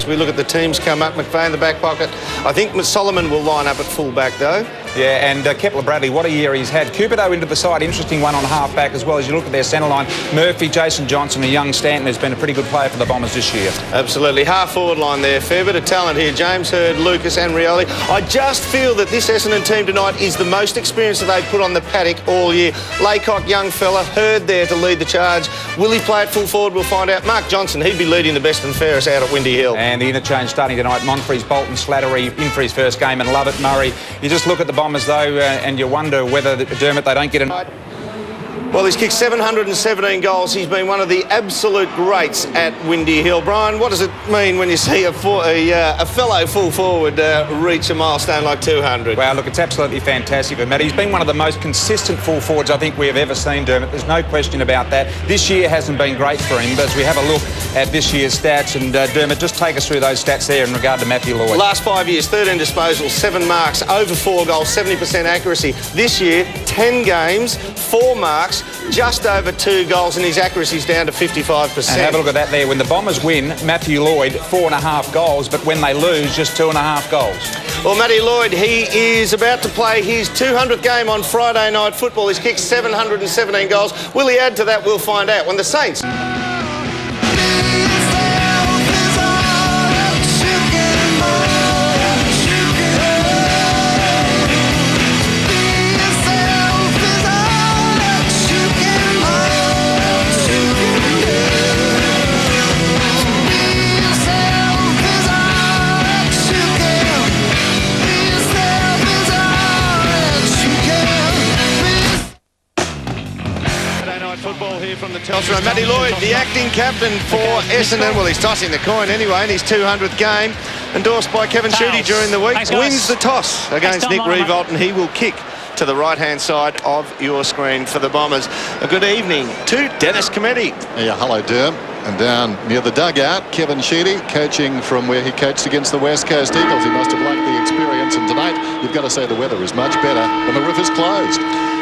As we look at the teams come up, McVeigh in the back pocket. I think Solomon will line up at full back though. Yeah, and Kepler-Bradley, what a year he's had. Cupido into the side, interesting one on half-back as well. As you look at their centre line, Murphy, Jason Johnson, and young Stanton has been a pretty good player for the Bombers this year. Absolutely. Half-forward line there. Fair bit of talent here. James Hird, Lucas and Rioli. I just feel that this Essendon team tonight is the most experienced that they've put on the paddock all year. Laycock, young fella, Hird there to lead the charge. Will he play at full forward? We'll find out. Mark Johnson, he'd be leading the best and fairest out at Windy Hill. And the interchange starting tonight. Monfries, Bolton, Slattery in for his first game, and Lovett, Murray. You just look at the Bombers though, and you wonder whether, Dermot, they don't get an... Well, he's kicked 717 goals. He's been one of the absolute greats at Windy Hill. Brian, what does it mean when you see a fellow full forward reach a milestone like 200? Well, look, it's absolutely fantastic. Matt, he's been one of the most consistent full forwards I think we have ever seen, Dermot. There's no question about that. This year hasn't been great for him, but as we have a look at this year's stats, and Dermot, just take us through those stats there in regard to Matthew Lloyd. Last 5 years, 13 disposals, 7 marks, over 4 goals, 70% accuracy. This year, 10 games, 4 marks, just over 2 goals, and his accuracy's down to 55%. And have a look at that there. When the Bombers win, Matthew Lloyd, 4.5 goals, but when they lose, just 2.5 goals. Well, Matty Lloyd, he is about to play his 200th game on Friday Night Football. He's kicked 717 goals. Will he add to that? We'll find out when the Saints... Football here from the Telstra. Matty Lloyd, the acting captain for Essendon. Well, he's tossing the coin anyway in his 200th game. Endorsed by Kevin Shooty during the week. Wins the toss against Nick Revolt, and he will kick to the right-hand side of your screen for the Bombers. A good evening to Dennis Cometti. Yeah, hello, Derm. And down near the dugout, Kevin Shooty, coaching from where he coached against the West Coast Eagles. He must have liked the experience, and tonight you've got to say the weather is much better when the roof is closed.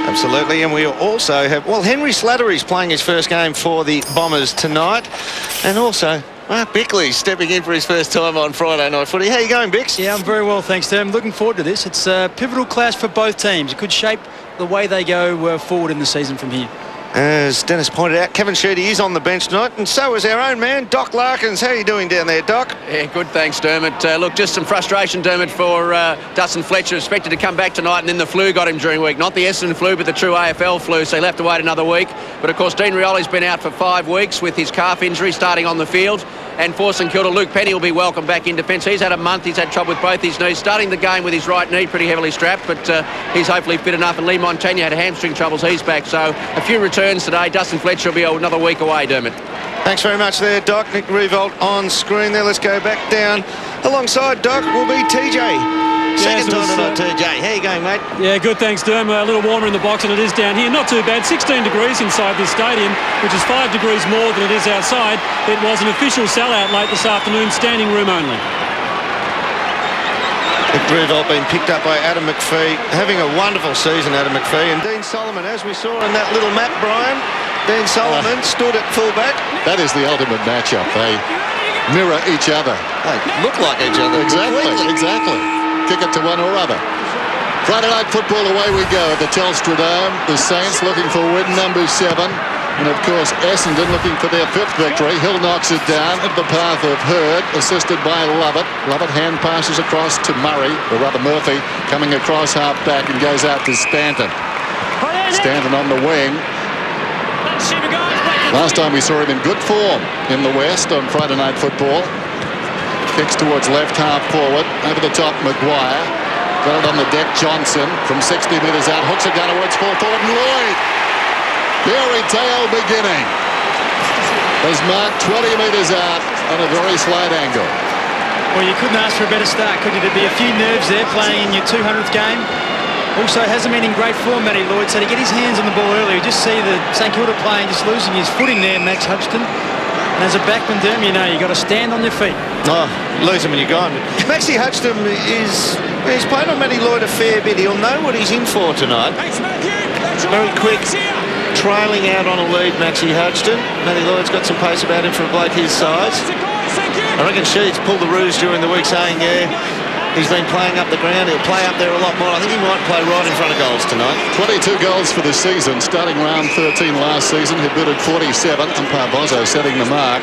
Absolutely, and we also have, well, Henry Slattery's playing his first game for the Bombers tonight, and also Mark Bickley's stepping in for his first time on Friday Night Footy. How you going, Bix? Yeah, I'm very well, thanks, Tim. Looking forward to this. It's a pivotal clash for both teams. It could shape the way they go forward in the season from here. As Dennis pointed out, Kevin Shooty is on the bench tonight, and so is our own man, Doc Larkins. How are you doing down there, Doc? Yeah, good, thanks, Dermot. Look, just some frustration, Dermot, for Dustin Fletcher. Expected to come back tonight, and then the flu got him during the week. Not the Essendon flu, but the true AFL flu, so he'll have to wait another week. But, of course, Dean Rioli's been out for 5 weeks with his calf injury starting on the field. And for St Kilda, Luke Penny will be welcome back in defence. He's had a month. He's had trouble with both his knees. Starting the game with his right knee pretty heavily strapped, but he's hopefully fit enough. And Lee Montagna had hamstring troubles. He's back. So a few returns today. Dustin Fletcher will be another week away, Dermot. Thanks very much there, Doc. Nick Revolt on screen there. Let's go back down. Alongside Doc will be TJ. Second time tonight, TJ. How you going, mate? Yeah, good, thanks, Derm. A little warmer in the box than it is down here. Not too bad. 16 degrees inside this stadium, which is 5 degrees more than it is outside. It was an official sellout late this afternoon, standing room only. Nick Revolt being picked up by Adam McPhee. Having a wonderful season, Adam McPhee. And Dean Solomon, as we saw in that little map, Brian, Dean Solomon stood at fullback. That is the ultimate matchup. They mirror each other. They look like each other. Exactly. Kick it to one or other. Friday Night Football, away we go at the Telstra Dome. The Saints looking for win number 7. And, of course, Essendon looking for their 5th victory. Hill knocks it down at the path of Hird, assisted by Lovett. Lovett hand passes across to Murray, or rather Murphy, coming across half-back and goes out to Stanton. Stanton on the wing. Last time we saw him in good form in the West on Friday Night Football. Kicks towards left half forward. Over the top, Maguire. Got it on the deck, Johnson. From 60 metres out, hooks it down towards full forward. Lloyd. Fairy tale beginning. As marked 20 metres out on a very slight angle. Well, you couldn't ask for a better start, could you? There'd be a few nerves there playing in your 200th game. Also, hasn't been in great form, Matty Lloyd, so to get his hands on the ball earlier, you just see the St Kilda playing, just losing his footing there, Max Hutchton. And as a backman, Derm, you know, you've got to stand on your feet. Oh, lose him when you're gone. Maxie Hutchton he's played on Matty Lloyd a fair bit. He'll know what he's in for tonight. Very quick, trailing out on a lead, Maxie Hutchton. Matty Lloyd's got some pace about him for a bloke his size. I reckon Sheeds pulled the ruse during the week saying, yeah, he's been playing up the ground. He'll play up there a lot more. I think he might play right in front of goals tonight. 22 goals for the season, starting round 13 last season. He booted 47. Umpire Bozzo setting the mark.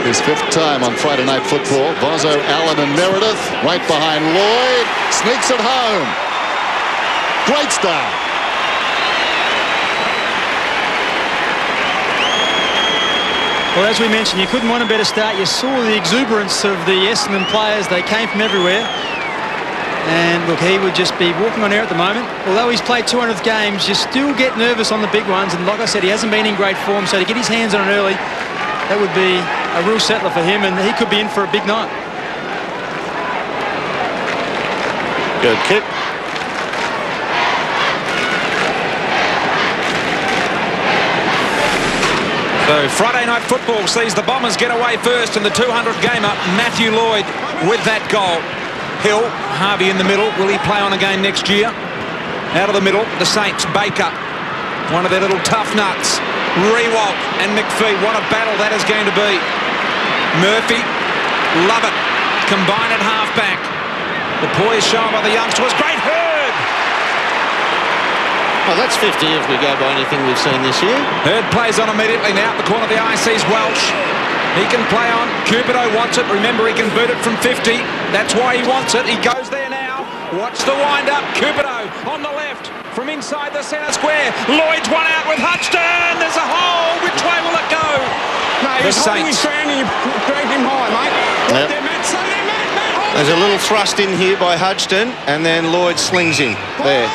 His 5th time on Friday Night Football. Bozzo, Allen and Meredith right behind Lloyd. Sneaks it home. Great start. Well, as we mentioned, you couldn't want a better start. You saw the exuberance of the Essendon players. They came from everywhere. And look, he would just be walking on air at the moment. Although he's played 200th games, you still get nervous on the big ones. And like I said, he hasn't been in great form. So to get his hands on it early, that would be a real settler for him. And he could be in for a big night. Good kick. So Friday Night Football sees the Bombers get away first in the 200th gamer. Matthew Lloyd with that goal. Hill, Harvey in the middle. Will he play on again next year? Out of the middle, the Saints, Baker. One of their little tough nuts. Rewalt and McPhee. What a battle that is going to be. Murphy, love it. Combine at half-back. The poise shown by the youngster was great. Hurd! Well, that's 50 if we go by anything we've seen this year. Hurd plays on immediately now at the corner of the eye, sees Welsh. He can play on. Cupido wants it. Remember, he can boot it from 50. That's why he wants it. He goes there now. Watch the wind-up. Cupido on the left from inside the centre square. Lloyd's one out with Hutchton. There's a hole. Which way will it go? No, he was holding his strand and you dragged him high, mate. Yep. There's a little thrust in here by Hutchton, and then Lloyd slings him there.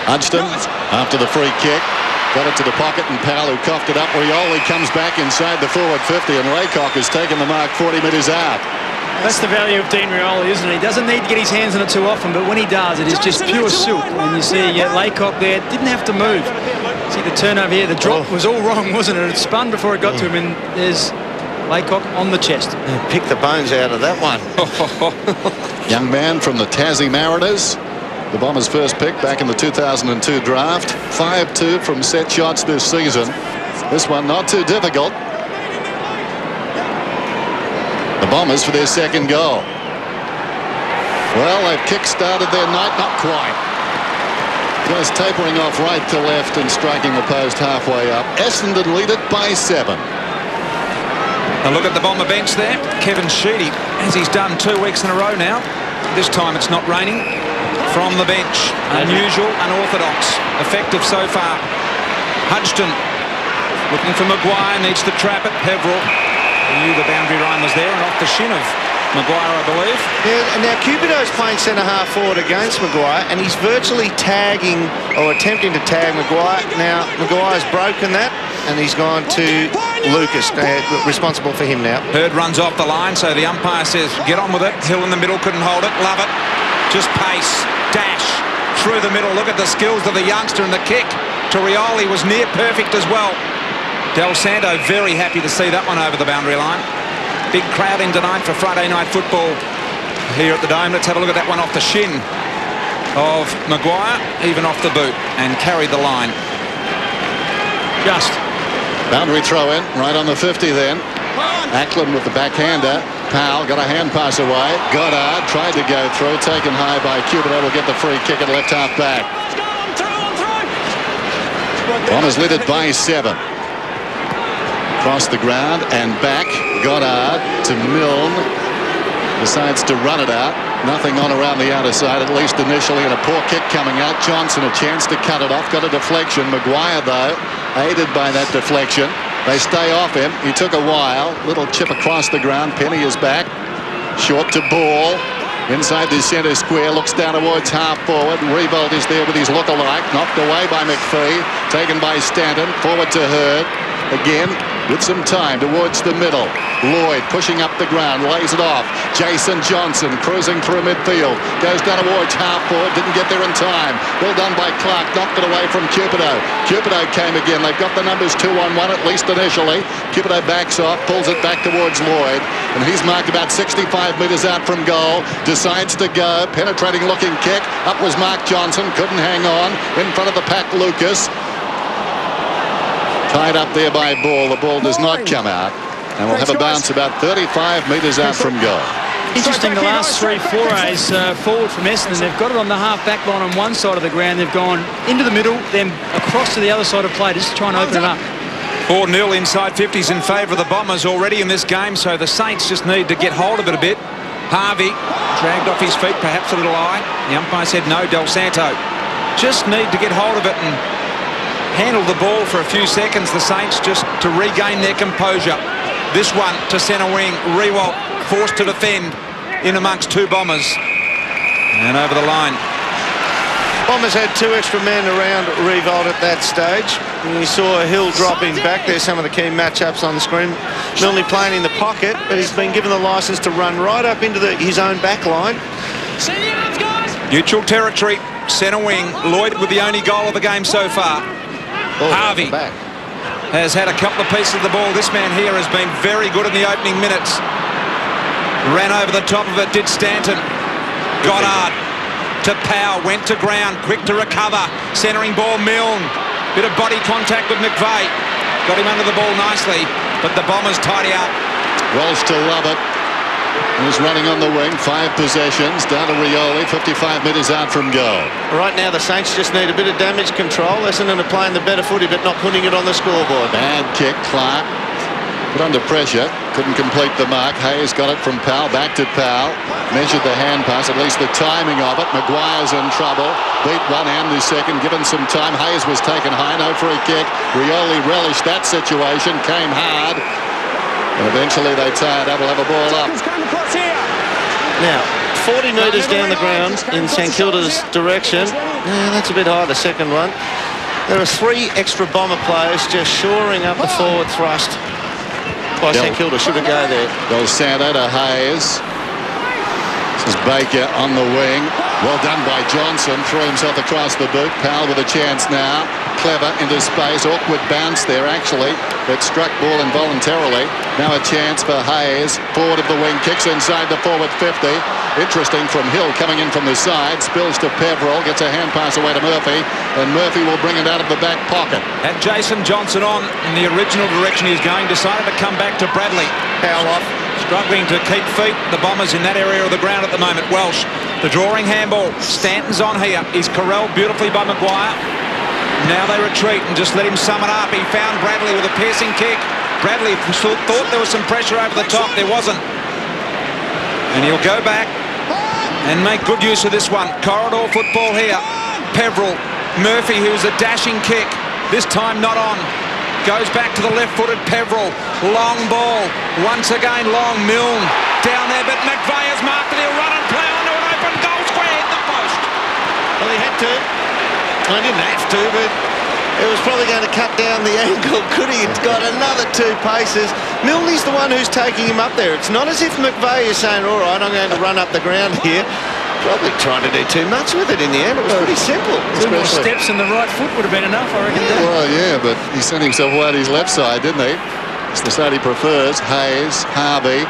Hutchton, after the free kick, got it to the pocket, and Powell, who coughed it up. Rioli comes back inside the forward 50, and Raycock has taken the mark 40 metres out. That's the value of Dean Rioli, isn't it? He doesn't need to get his hands on it too often, but when he does, it is just pure silk. And you see Laycock there, didn't have to move. See the turnover here, the drop was all wrong, wasn't it? It spun before it got to him, and there's Laycock on the chest. Pick the bones out of that one. Young man from the Tassie Mariners. The Bombers' first pick back in the 2002 draft. 5-2 from set shots this season. This one not too difficult. The Bombers for their second goal. Well, they've kick-started their night, not quite. Just tapering off right to left and striking the post halfway up. Essendon lead it by 7. Now look at the Bomber bench there. Kevin Sheedy, as he's done 2 weeks in a row now. This time it's not raining. From the bench, unusual, unorthodox, effective so far. Hutchton looking for Maguire, needs to trap it. Peveril, he knew the boundary line was there, and off the shin of Maguire, I believe. Yeah, and now Cupido's playing centre-half forward against Maguire, and he's virtually tagging or attempting to tag Maguire. Now, Maguire's broken that, and he's gone to Lucas, responsible for him now. Hurd runs off the line, so the umpire says, get on with it. Hill in the middle, couldn't hold it. Love it. Just pace, dash, through the middle. Look at the skills of the youngster, and the kick to Rioli was near perfect as well. Del Santo very happy to see that one over the boundary line. Big crowd in tonight for Friday Night Football here at the Dome. Let's have a look at that one off the shin of Maguire, even off the boot, and carried the line. Just. Boundary throw in, right on the 50 then. Ackland with the backhander. Powell got a hand pass away. Goddard tried to go through, taken high by Cupido. Will get the free kick at left half back. Bombers lead it by 7. Across the ground and back. Goddard to Milne. Decides to run it out. Nothing on around the outer side, at least initially, and a poor kick coming out. Johnson a chance to cut it off. Got a deflection. Maguire, though, aided by that deflection. They stay off him. He took a while. Little chip across the ground. Penny is back. Short to Ball. Inside the centre square. Looks down towards half forward. Rebold is there with his look-alike. Knocked away by McPhee. Taken by Stanton. Forward to Hurd. Again, with some time towards the middle. Lloyd pushing up the ground. Lays it off. Jason Johnson cruising through midfield. Goes down towards half forward. Didn't get there in time. Well done by Clark. Knocked it away from Cupido. Cupido came again. They've got the numbers 2-on-1 at least initially. Cupido backs off. Pulls it back towards Lloyd. And he's marked about 65 metres out from goal. Decides to go. Penetrating looking kick. Up was Mark Johnson. Couldn't hang on. In front of the pack, Lucas. Tied up there by Ball. The ball does not come out. And we'll have a bounce about 35 metres out from goal. Interesting, the last 3 forays forward from Essendon, they've got it on the half-back line on one side of the ground. They've gone into the middle, then across to the other side of play, just to try and open it up. 4-0 inside 50s in favour of the Bombers already in this game, so the Saints just need to get hold of it a bit. Harvey dragged off his feet, perhaps a little high. The umpire said no. Del Santo just need to get hold of it and handle the ball for a few seconds, the Saints, just to regain their composure. This one to centre wing. Rewalt forced to defend in amongst 2 Bombers. And over the line. Bombers had 2 extra men around Rewalt at that stage. And you saw Hill dropping back. There's some of the key matchups on the screen. Milne playing in the pocket, but he's been given the licence to run right up into his own back line. Neutral territory, centre wing. Lloyd with the only goal of the game so far. Harvey has had a couple of pieces of the ball. This man here has been very good in the opening minutes. Ran over the top of it, did Stanton. Goddard to Powell, went to ground, quick to recover. Centering ball, Milne. Bit of body contact with McVeigh. Got him under the ball nicely, but the Bombers tidy up. Walsh to Lovett. He's running on the wing, 5 possessions, down to Rioli, 55 metres out from goal. Right now the Saints just need a bit of damage control. Essendon are playing the better footy but not putting it on the scoreboard. Bad kick, Clark put under pressure, couldn't complete the mark. Hayes got it from Powell, back to Powell, measured the hand pass, at least the timing of it. Maguire's in trouble, beat one and the second, given some time. Hayes was taken high, no free kick. Rioli relished that situation, came hard, and eventually they tie it up. We'll have a ball up. Now 40 metres down the ground in St Kilda's direction. Yeah, that's a bit high, the second one. There are 3 extra Bomber players just shoring up the forward thrust by St Kilda. Should it go there? Del Santo to Hayes. This is Baker on the wing. Well done by Johnson. Threw himself across the boot. Powell with a chance now. Clever into space. Awkward bounce there, actually. It struck ball involuntarily. Now a chance for Hayes. Forward of the wing. Kicks inside the forward 50. Interesting from Hill coming in from the side. Spills to Peverill. Gets a hand pass away to Murphy. And Murphy will bring it out of the back pocket. And Jason Johnson on in the original direction he's going. Decided to come back to Bradley. Powell off. Struggling to keep feet. The Bombers in that area of the ground at the moment. Welsh, the drawing handball. Stanton's on here. He's corralled beautifully by Maguire. Now they retreat and just let him sum it up. He found Bradley with a piercing kick. Bradley thought there was some pressure over the top. There wasn't. And he'll go back and make good use of this one. Corridor football here. Peverill. Murphy, who's a dashing kick. This time not on. Goes back to the left-footed Peverill. Long ball. Once again, long. Milne down there, but McVeigh has marked it. He'll run and play onto an open goal square. Hit the post. Well, he had to. I didn't have to, but it was probably going to cut down the angle, could he? It's got another 2 paces. Milne's the one who's taking him up there. It's not as if McVeigh is saying, all right, I'm going to run up the ground here. Probably trying to do too much with it in the end. It was pretty simple. 2 more steps and the right foot would have been enough, I reckon. Yeah, well, yeah, but he sent himself away to his left side, didn't he? It's the side he prefers. Hayes, Harvey,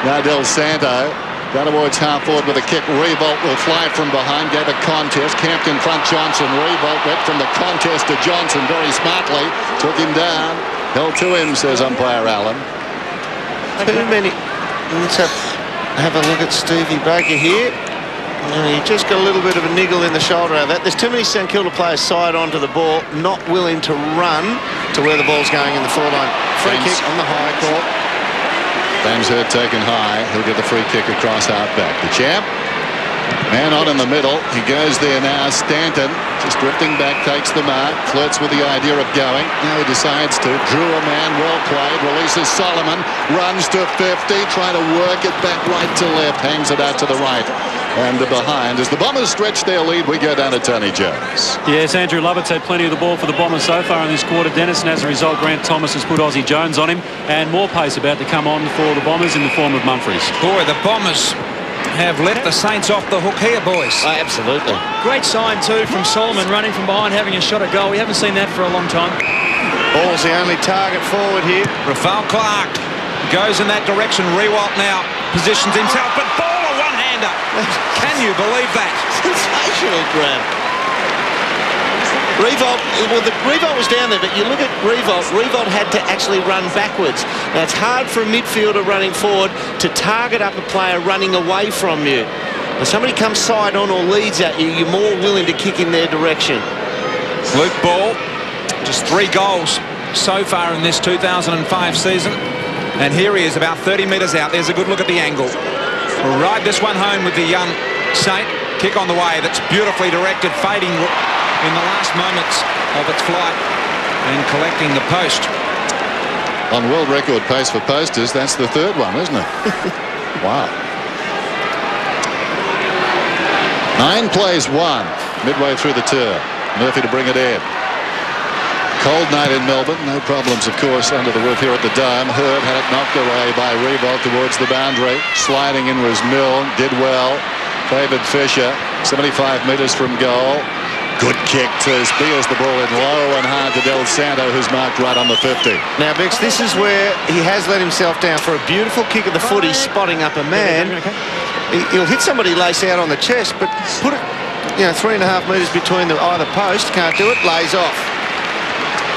now Del Santo. Down towards half forward with a kick. Rewalt will fly from behind. Gave a contest. Camped in front Johnson. Rewalt went from the contest to Johnson very smartly. Took him down. Held to him, says umpire Allen. Too many. Let's have a look at Stevie Baker here. And he just got a little bit of a niggle in the shoulder out of that. There's too many St Kilda players side onto the ball, not willing to run to where the ball's going in the forward line. Free kick on the high court. James Hurd taken high. He'll get the free kick across half back. The champ. Man on in the middle. He goes there now. Stanton just drifting back, takes the mark. Flirts with the idea of going. Now he decides to. Drew a man. Well played. Releases Solomon. Runs to 50. Trying to work it back right to left. Hangs it out to the right. And behind, as the Bombers stretch their lead, we go down to Tony Jones. Yes, Andrew Lovett's had plenty of the ball for the Bombers so far in this quarter, Dennis, and as a result, Grant Thomas has put Aussie Jones on him, and more pace about to come on for the Bombers in the form of Mumfries. Boy, the Bombers have let the Saints off the hook here, boys. Oh, absolutely. Great sign, too, from Solomon running from behind, having a shot at goal. We haven't seen that for a long time. Ball's the only target forward here. Rafael Clark goes in that direction. Rewalt now positions himself, but ball a one-hander. Can you believe that? Sensational grab. Revolt, well, Revolt was down there, but you look at Revolt had to actually run backwards. Now, it's hard for a midfielder running forward to target up a player running away from you. When somebody comes side on or leads at you, you're more willing to kick in their direction. Luke Ball, just 3 goals so far in this 2005 season. And here he is, about 30 metres out. There's a good look at the angle. We'll ride this one home with the young Saint. Kick on the way that's beautifully directed, fading in the last moments of its flight and collecting the post. On world record pace for posters, that's the 3rd one, isn't it? Wow. 9 plays 1 midway through the term. Murphy to bring it in. Cold night in Melbourne. No problems, of course, under the roof here at the Dome. Hurd had it knocked away by Revolt towards the boundary. Sliding in was Milne. Did well. Favoured Fisher. 75 metres from goal. Good kick to spears the ball in low and hard to Del Santo, who's marked right on the 50. Now, Bix, this is where he has let himself down for a beautiful kick of the foot. He's spotting up a man. He'll hit somebody lace out on the chest, but put it, 3.5 metres between either post. Can't do it. Lays off.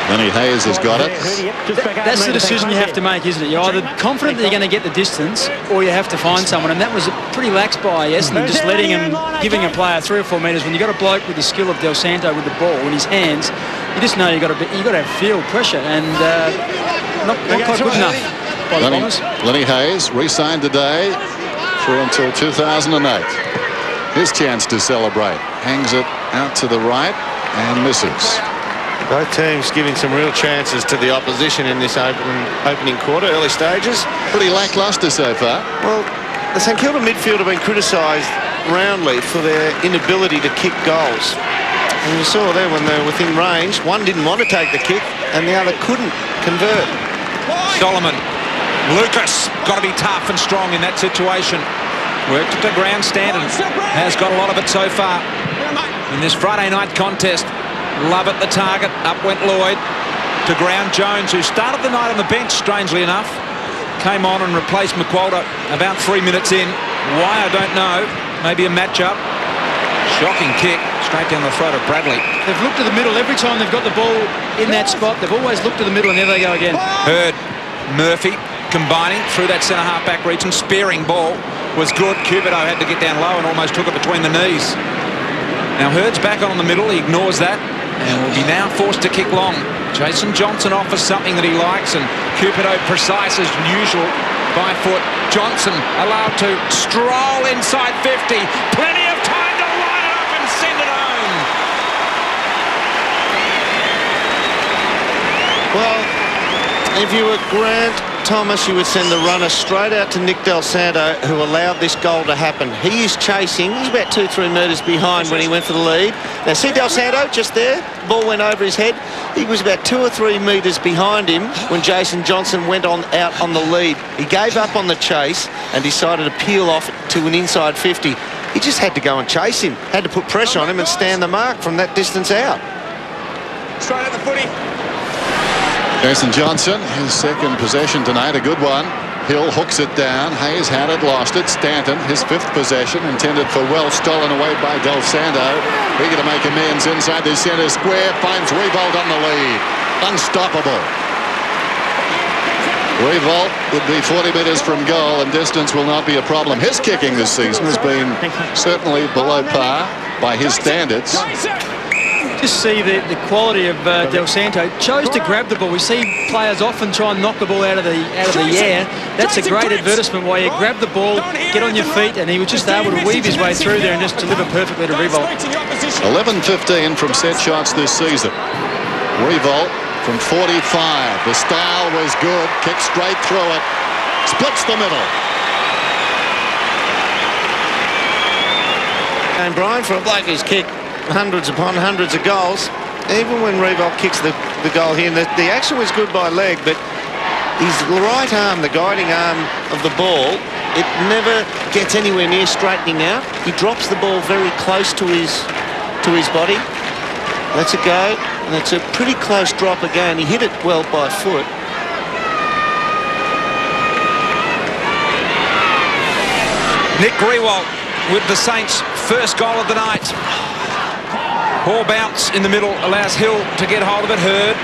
Lenny Hayes has got it. That's the decision you have to make, isn't it? You're either confident that you're going to get the distance, or you have to find someone. And that was pretty lax by Essendon, just letting him, giving a player 3 or 4 metres. When you've got a bloke with the skill of Del Santo with the ball in his hands, you just know you've got to have field pressure, and not quite good enough by the Bombers. Lenny Hayes re-signed today through until 2008. His chance to celebrate. Hangs it out to the right and misses. Both teams giving some real chances to the opposition in this opening quarter, early stages. Pretty lacklustre so far. Well, the St Kilda midfield have been criticised roundly for their inability to kick goals. And you saw there when they were within range, one didn't want to take the kick and the other couldn't convert. Solomon. Lucas got to be tough and strong in that situation. Worked it to ground. Stanton has got a lot of it so far in this Friday night contest. Love at the target. Up went Lloyd to ground. Jones, who started the night on the bench, strangely enough, came on and replaced McQualter about 3 minutes in. Why, I don't know. Maybe a matchup. Shocking kick straight down the throat of Bradley. They've looked to the middle every time they've got the ball in that spot. They've always looked to the middle, and there they go again. Hurd, Murphy combining through that centre half back region. Spearing ball was good. Cubido had to get down low and almost took it between the knees. Now Hurd's back on the middle. He ignores that and will be now forced to kick long. Jason Johnson offers something that he likes, and Cupido precise as usual by foot. Johnson allowed to stroll inside 50. Plenty of time to line it up and send it home. Well, if you were Grant Thomas, you would send the runner straight out to Nick Del Santo, who allowed this goal to happen. He is chasing. He's about 2-3 metres behind when he went for the lead. Now, see Del Santo just there? The ball went over his head. He was about 2 or 3 metres behind him when Jason Johnson went out on the lead. He gave up on the chase and decided to peel off to an inside 50. He just had to go and chase him. Had to put pressure on him and stand the mark from that distance out. Straight at the footy. Jason Johnson, his second possession tonight, a good one. Hill hooks it down. Hayes had it, lost it. Stanton, his 5th possession, intended for well, stolen away by Del Santo. Eager to make amends inside the centre square. Finds Revolt on the lead. Unstoppable. Revolt would be 40 metres from goal, and distance will not be a problem. His kicking this season has been certainly below par by his standards. Just see the quality of Del Santo. Chose to grab the ball. We see players often try and knock the ball out of the air. That's a great advertisement why you grab the ball, get on your feet, and he was just able to weave his way through there and just deliver perfectly to Revolt. 11-15 from set shots this season. Revolt from 45. The style was good. Kick straight through it. Splits the middle. And Brian, for a bloke who's kicked hundreds upon hundreds of goals, even when Revolt kicks the goal here, and the action was good by leg, but his right arm, the guiding arm of the ball, it never gets anywhere near straightening out. He drops the ball very close to his body, lets it go, and it's a pretty close drop again. He hit it well by foot. Nick Riewoldt with the Saints' first goal of the night. Ball bounce in the middle allows Hill to get hold of it. Hurd,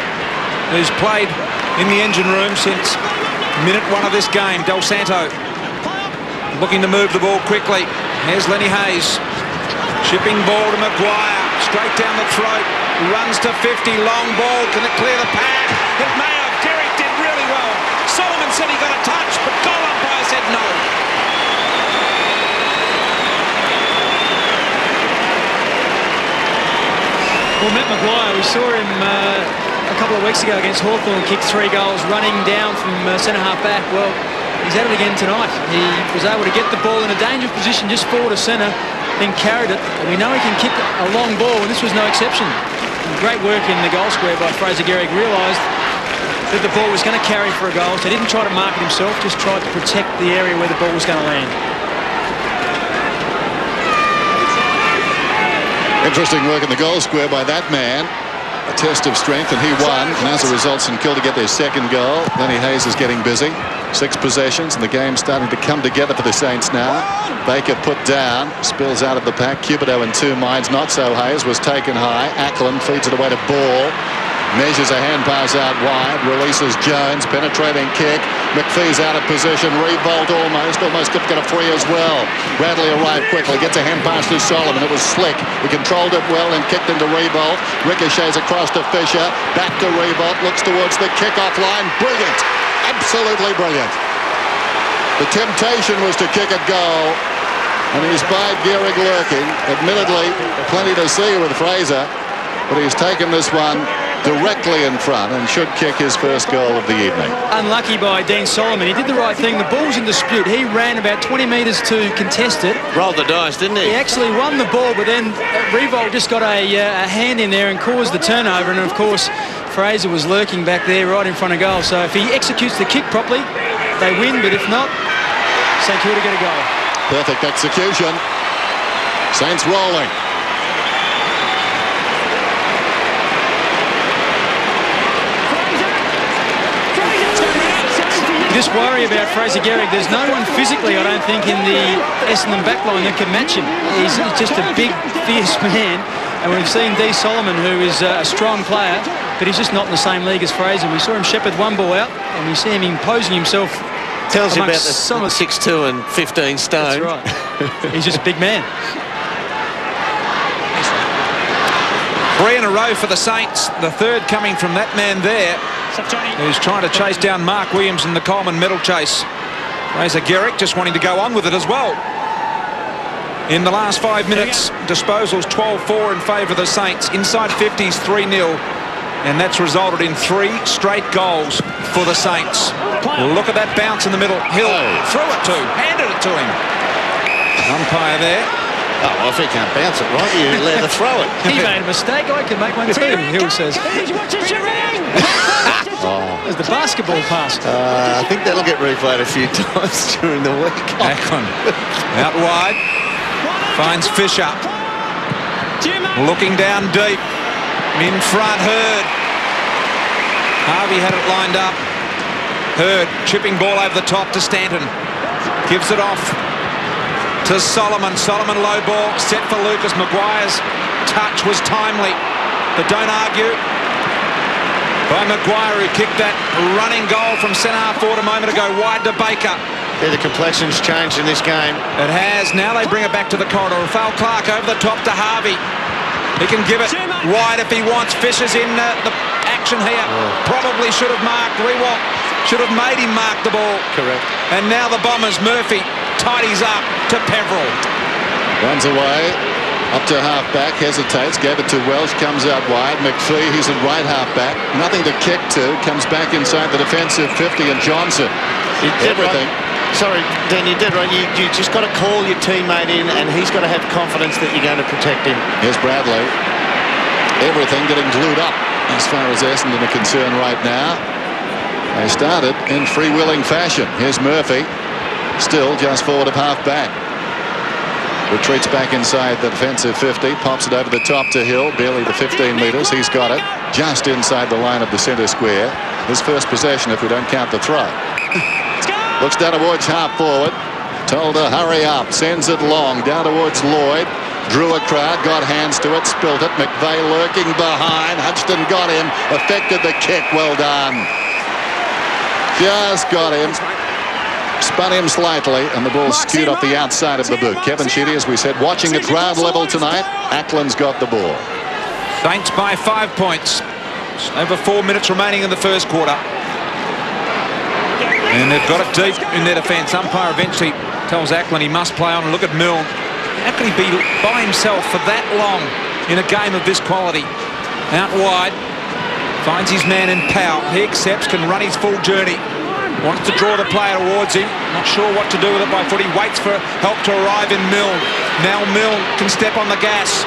who's played in the engine room since minute 1 of this game. Del Santo looking to move the ball quickly. Here's Lenny Hayes. Chipping ball to Maguire. Straight down the throat. Runs to 50. Long ball. Can it clear the pad? It may have. Derrick did really well. Solomon said he got a touch, but goal umpire said no. Well, Matt Maguire, we saw him a couple of weeks ago against Hawthorn, kick 3 goals, running down from centre-half back. Well, he's at it again tonight. He was able to get the ball in a dangerous position just forward of centre, then carried it. And we know he can kick a long ball, and this was no exception. And great work in the goal square by Fraser Gehrig. Realised that the ball was going to carry for a goal, so he didn't try to mark it himself, just tried to protect the area where the ball was going to land. Interesting work in the goal square by that man. A test of strength, and he won. And as a result, St Kilda get their second goal. Lenny Hayes is getting busy. 6 possessions, and the game's starting to come together for the Saints now. Baker put down, spills out of the pack. Cubido in 2 minds, not so Hayes, was taken high. Ackland feeds it away to Ball. Measures a hand pass out wide, releases Jones, penetrating kick. McPhee's out of position, Revolt almost could get a free as well. Bradley arrived quickly, gets a hand pass to Solomon. It was slick. He controlled it well and kicked into Revolt. Ricochets across to Fisher, back to Revolt, looks towards the kick-off line. Brilliant, absolutely brilliant. The temptation was to kick a goal, and he spied Gehrig lurking. Admittedly, plenty to see with Fraser, but he's taken this one directly in front and should kick his first goal of the evening. Unlucky by Dean Solomon. He did the right thing. The ball was in dispute. He ran about 20 metres to contest it. Rolled the dice, didn't he? He actually won the ball, but then Revolt just got a hand in there and caused the turnover. And of course, Fraser was lurking back there right in front of goal. So if he executes the kick properly, they win. But if not, St Kilda get a goal. Perfect execution. Saints rolling. Just worry about Fraser Gehrig. There's no one physically, I don't think, in the Essendon backline that can match him. He's just a big, fierce man. And we've seen D. Solomon, who is a strong player, but he's just not in the same league as Fraser. We saw him shepherd one ball out, and we see him imposing himself. Tells you about the 6'2" and 15 stone. That's right. He's just a big man. 3 in a row for the Saints. The third coming from that man there, who's trying to chase down Mark Williams in the Coleman medal chase. Fraser Gehrig just wanting to go on with it as well. In the last 5 minutes, disposals 12-4 in favour of the Saints. Inside 50s 3-0. And that's resulted in 3 straight goals for the Saints. Look at that bounce in the middle. Hill threw it to, handed it to him. Umpire there. Oh, well, if he can't bounce it right, you let her throw it. He made a mistake. I can make one too, Hill says. There's the basketball pass. I think that'll get replayed a few times during the week. Ackland out wide. Finds Fisher. Looking down deep. In front, Hurd. Harvey had it lined up. Hurd chipping ball over the top to Stanton. Gives it off to Solomon. Solomon low ball set for Lucas. Maguire's touch was timely, but don't argue by Maguire, who kicked that running goal from centre half forward a moment ago wide to Baker. Yeah, the complexion's changed in this game. It has. Now they bring it back to the corridor. Rafael Clark over the top to Harvey. He can give it wide if he wants. Fisher's in the action here. Probably should have marked. Rewalt should have made him mark the ball. Correct. And now the Bombers, Murphy tidies up to Peverill. Runs away. Up to half-back, hesitates, gave it to Welsh, comes out wide. McPhee, he's at right half-back. Nothing to kick to, comes back inside the defensive 50, and Johnson. Everything. Right. Sorry, Dan, you did right. You just got to call your teammate in, and he's got to have confidence that you're going to protect him. Here's Bradley. Everything getting glued up as far as Essendon are concerned right now. They started in freewheeling fashion. Here's Murphy, still just forward of half-back. Retreats back inside the defensive 50, pops it over the top to Hill, barely the 15 metres. He's got it just inside the line of the centre square. His first possession if we don't count the throw. Looks down towards half forward, told to hurry up, sends it long down towards Lloyd. drew a crowd, got hands to it, spilt it. McVeigh lurking behind. Hudson got him, affected the kick. Well done. Just got him. Spun him slightly, and the ball skewed off the outside of the boot. Kevin Sheedy, as we said, watching at ground level tonight. Ackland's got the ball. Saints by 5 points. Over 4 minutes remaining in the first quarter. And they've got it deep in their defence. Umpire eventually tells Ackland he must play on. And look at Milne. How can he be by himself for that long in a game of this quality? Out wide. Finds his man in Powell. He accepts, can run his full journey. Wants to draw the player towards him. Not sure what to do with it by foot. He waits for help to arrive in Milne. Now Milne can step on the gas.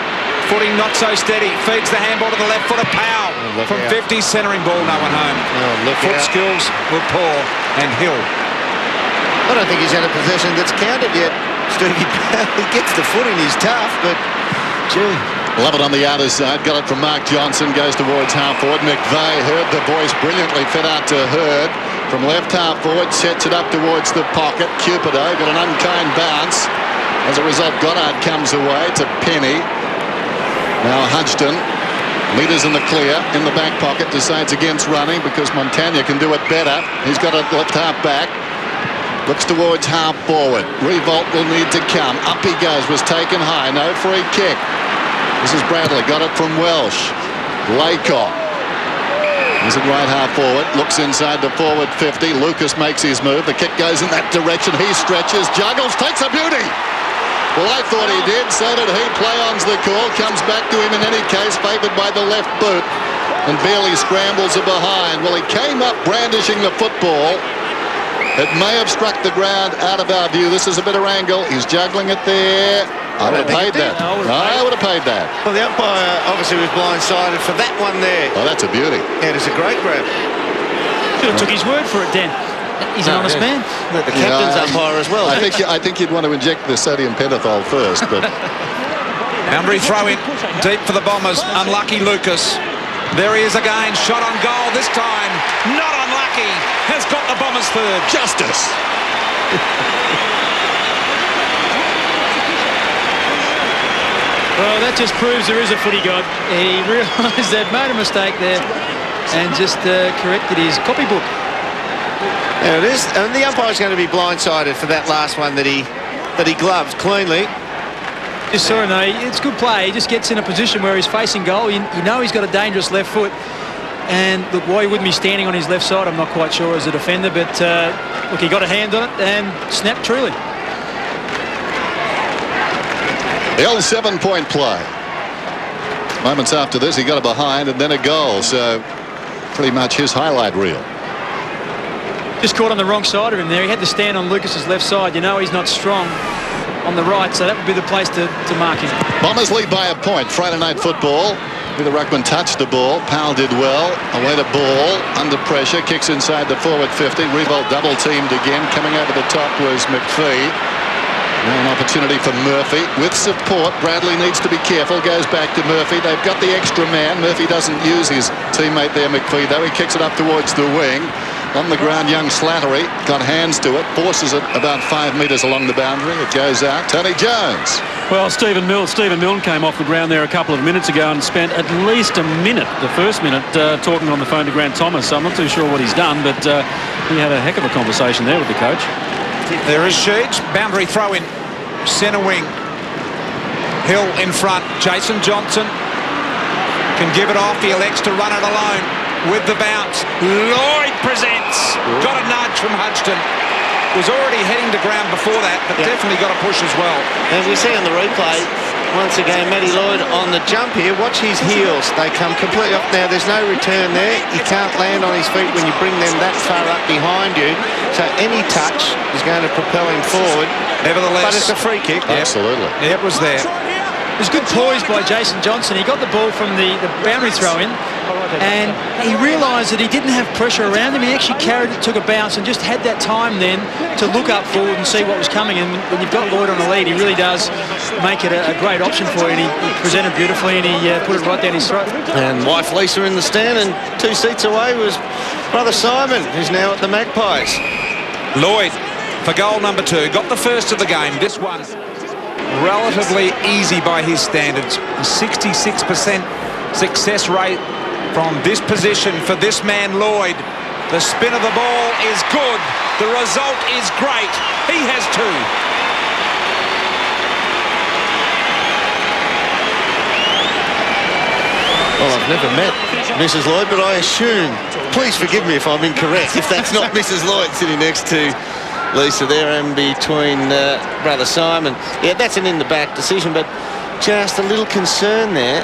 Footing not so steady. Feeds the handball to the left foot of Powell. From 50, centering ball, no one home. Foot skills were poor. And Hill. I don't think he's had a possession that's counted yet. Stevie Powell, he gets the footing. He's tough, but gee. Love it on the outer side. Got it from Mark Johnson. Goes towards half forward. McVeigh heard the voice brilliantly. Fed out to Hurd. From left half forward. Sets it up towards the pocket. Cupido got an unkind bounce. As a result, Goddard comes away to Penny. Now Hudson, meters in the clear, in the back pocket, decides against running because Montagna can do it better. He's got a left half back. Looks towards half forward. Revolt will need to come. Up he goes. Was taken high. No free kick. This is Bradley. Got it from Welsh. Laycock. He's at right half forward. Looks inside the forward 50. Lucas makes his move. The kick goes in that direction. He stretches. Juggles. Takes a beauty. Well, I thought he did. So did he. Play-on's the call. Comes back to him in any case. Favoured by the left boot. And barely scrambles it behind. Well, he came up brandishing the football. It may have struck the ground out of our view. This is a better angle. He's juggling it there. I would have paid that. I would have paid that. Well, the umpire obviously was blindsided for that one there. Oh, that's a beauty. Yeah, it's a great grab. Should have took his word for it, Dan. He's an honest man. The captain's umpire as well. I think you'd want to inject the sodium pentothal first, but Boundary throw in deep for the Bombers. Unlucky Lucas. There he is again. Shot on goal this time. Not unlucky. Has got the Bombers third. justice. Well, that just proves there is a footy god. He realised they'd made a mistake there and just corrected his copybook. There it is. And the umpire's going to be blindsided for that last one that he gloved cleanly. Just saw him though. It's good play. He just gets in a position where he's facing goal. You know he's got a dangerous left foot. And look, why he wouldn't be standing on his left side, I'm not quite sure as a defender. But look, he got a hand on it and snapped truly. Hill 7-point play. Moments after this, he got it behind and then a goal. So pretty much his highlight reel. Just caught on the wrong side of him there. He had to stand on Lucas's left side. You know he's not strong on the right, so that would be the place to mark him. Bombers lead by a point. Friday night football. The ruckman touched the ball. Powell did well. Away the ball. Under pressure. Kicks inside the forward 50. Revolt double teamed again. Coming over the top was McPhee. Now an opportunity for Murphy. With support, Bradley needs to be careful. Goes back to Murphy. They've got the extra man. Murphy doesn't use his teammate there, McPhee, though. He kicks it up towards the wing. On the ground, young Slattery got hands to it. Forces it about 5 metres along the boundary. It goes out. Tony Jones. Well, Stephen Milne came off the ground there a couple of minutes ago and spent at least a minute, the first minute, talking on the phone to Grant Thomas. So I'm not too sure what he's done, but he had a heck of a conversation there with the coach. There is Sheeds. Boundary throw in. Centre wing. Hill in front. Jason Johnson can give it off. He elects to run it alone with the bounce. Lloyd presents. Got a nudge from Hudson. Was already heading to ground before that, but definitely got a push as well. As we see on the replay, once again, Matty Lloyd on the jump here. Watch his heels. They come completely off. Now, there's no return there. He can't land on his feet when you bring them that far up behind you. So any touch is going to propel him forward. Nevertheless. But it's a free kick. Absolutely. It was there. It was good poise by Jason Johnson. He got the ball from the boundary throw-in, and he realised that he didn't have pressure around him. He actually carried it, took a bounce, and just had that time then to look up forward and see what was coming. And when you've got Lloyd on the lead, he really does make it a great option for you. And he presented beautifully, and he put it right down his throat. And wife Lisa in the stand, and 2 seats away was brother Simon, who's now at the Magpies. Lloyd for goal number 2. Got the first of the game. This one. relatively easy by his standards. A 66% success rate from this position for this man, Lloyd. The spin of the ball is good. The result is great. He has 2. Well, I've never met Mrs. Lloyd, but I assume, please forgive me if I'm incorrect, if that's not Mrs. Lloyd sitting next to Lisa there and between brother Simon. Yeah, that's an in-the-back decision, but just a little concern there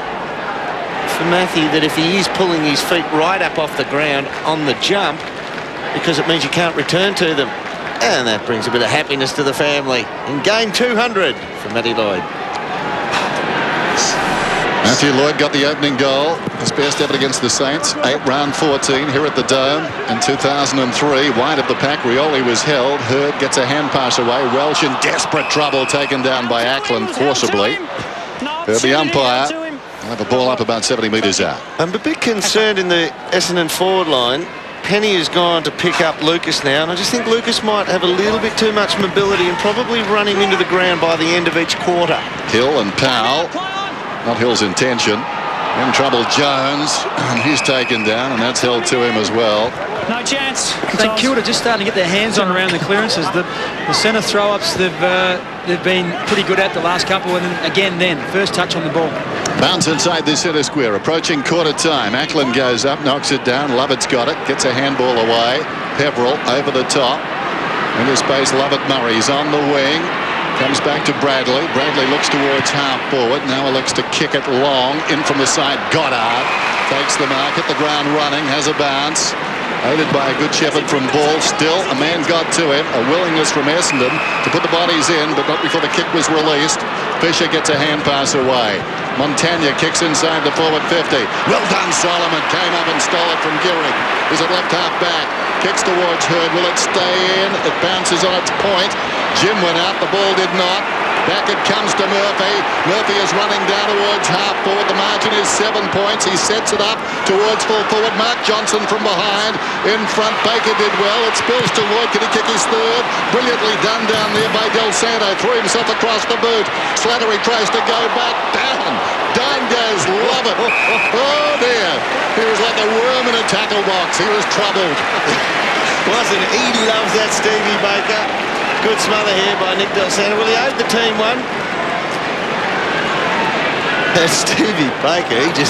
for Matthew that if he is pulling his feet right up off the ground on the jump, because it means you can't return to them. And that brings a bit of happiness to the family. In game 200 for Matty Lloyd. Matthew Lloyd got the opening goal, his best ever against the Saints. 8 round 14 here at the Dome in 2003. Wide of the pack, Rioli was held. Hurd gets a hand pass away. Welsh in desperate trouble, taken down by Ackland forcibly. The umpire will have a ball up about 70 metres out. I'm a bit concerned in the Essendon forward line. Penny has gone to pick up Lucas now, and I just think Lucas might have a little bit too much mobility and probably run him into the ground by the end of each quarter. Hill and Powell. Not Hill's intention. In trouble, Jones, and he's taken down, and that's held to him as well. No chance. St Kilda just starting to get their hands on around the clearances. The centre throw-ups they've been pretty good at the last couple, and then first touch on the ball. Bounce inside the centre square, approaching quarter time. Ackland goes up, knocks it down. Lovett's got it, gets a handball away. Peverill over the top. Into space, Lovett Murray's on the wing. Comes back to Bradley. Bradley looks towards half forward. Now elects to kick it long. In from the side, Goddard. Takes the mark, hit the ground running, has a bounce. Aided by a good shepherd from Ball. Still, a man got to him. A willingness from Essendon to put the bodies in, but not before the kick was released. Fisher gets a hand pass away. Montagna kicks inside the forward 50. Well done, Solomon. Came up and stole it from Gehrig. Is at left half back. Kicks towards Hurd. Will it stay in? It bounces on its point. Jim went out. The ball did not. Back it comes to Murphy. Murphy is running down towards half forward. The margin is 7 points. He sets it up towards full forward. Mark Johnson from behind. In front, Baker did well. It spills to Lloyd. Can he kick his third? Brilliantly done down there by Del Santo. Threw himself across the boot. Slattery tries to go back. Down. Down goes Lovett. Oh dear. He was like a worm in a tackle box. He was troubled. Wasn't he? He loves that Stevie Baker. Good smother here by Nick Del Santo. Well, he owed the team one. Stevie Baker, he's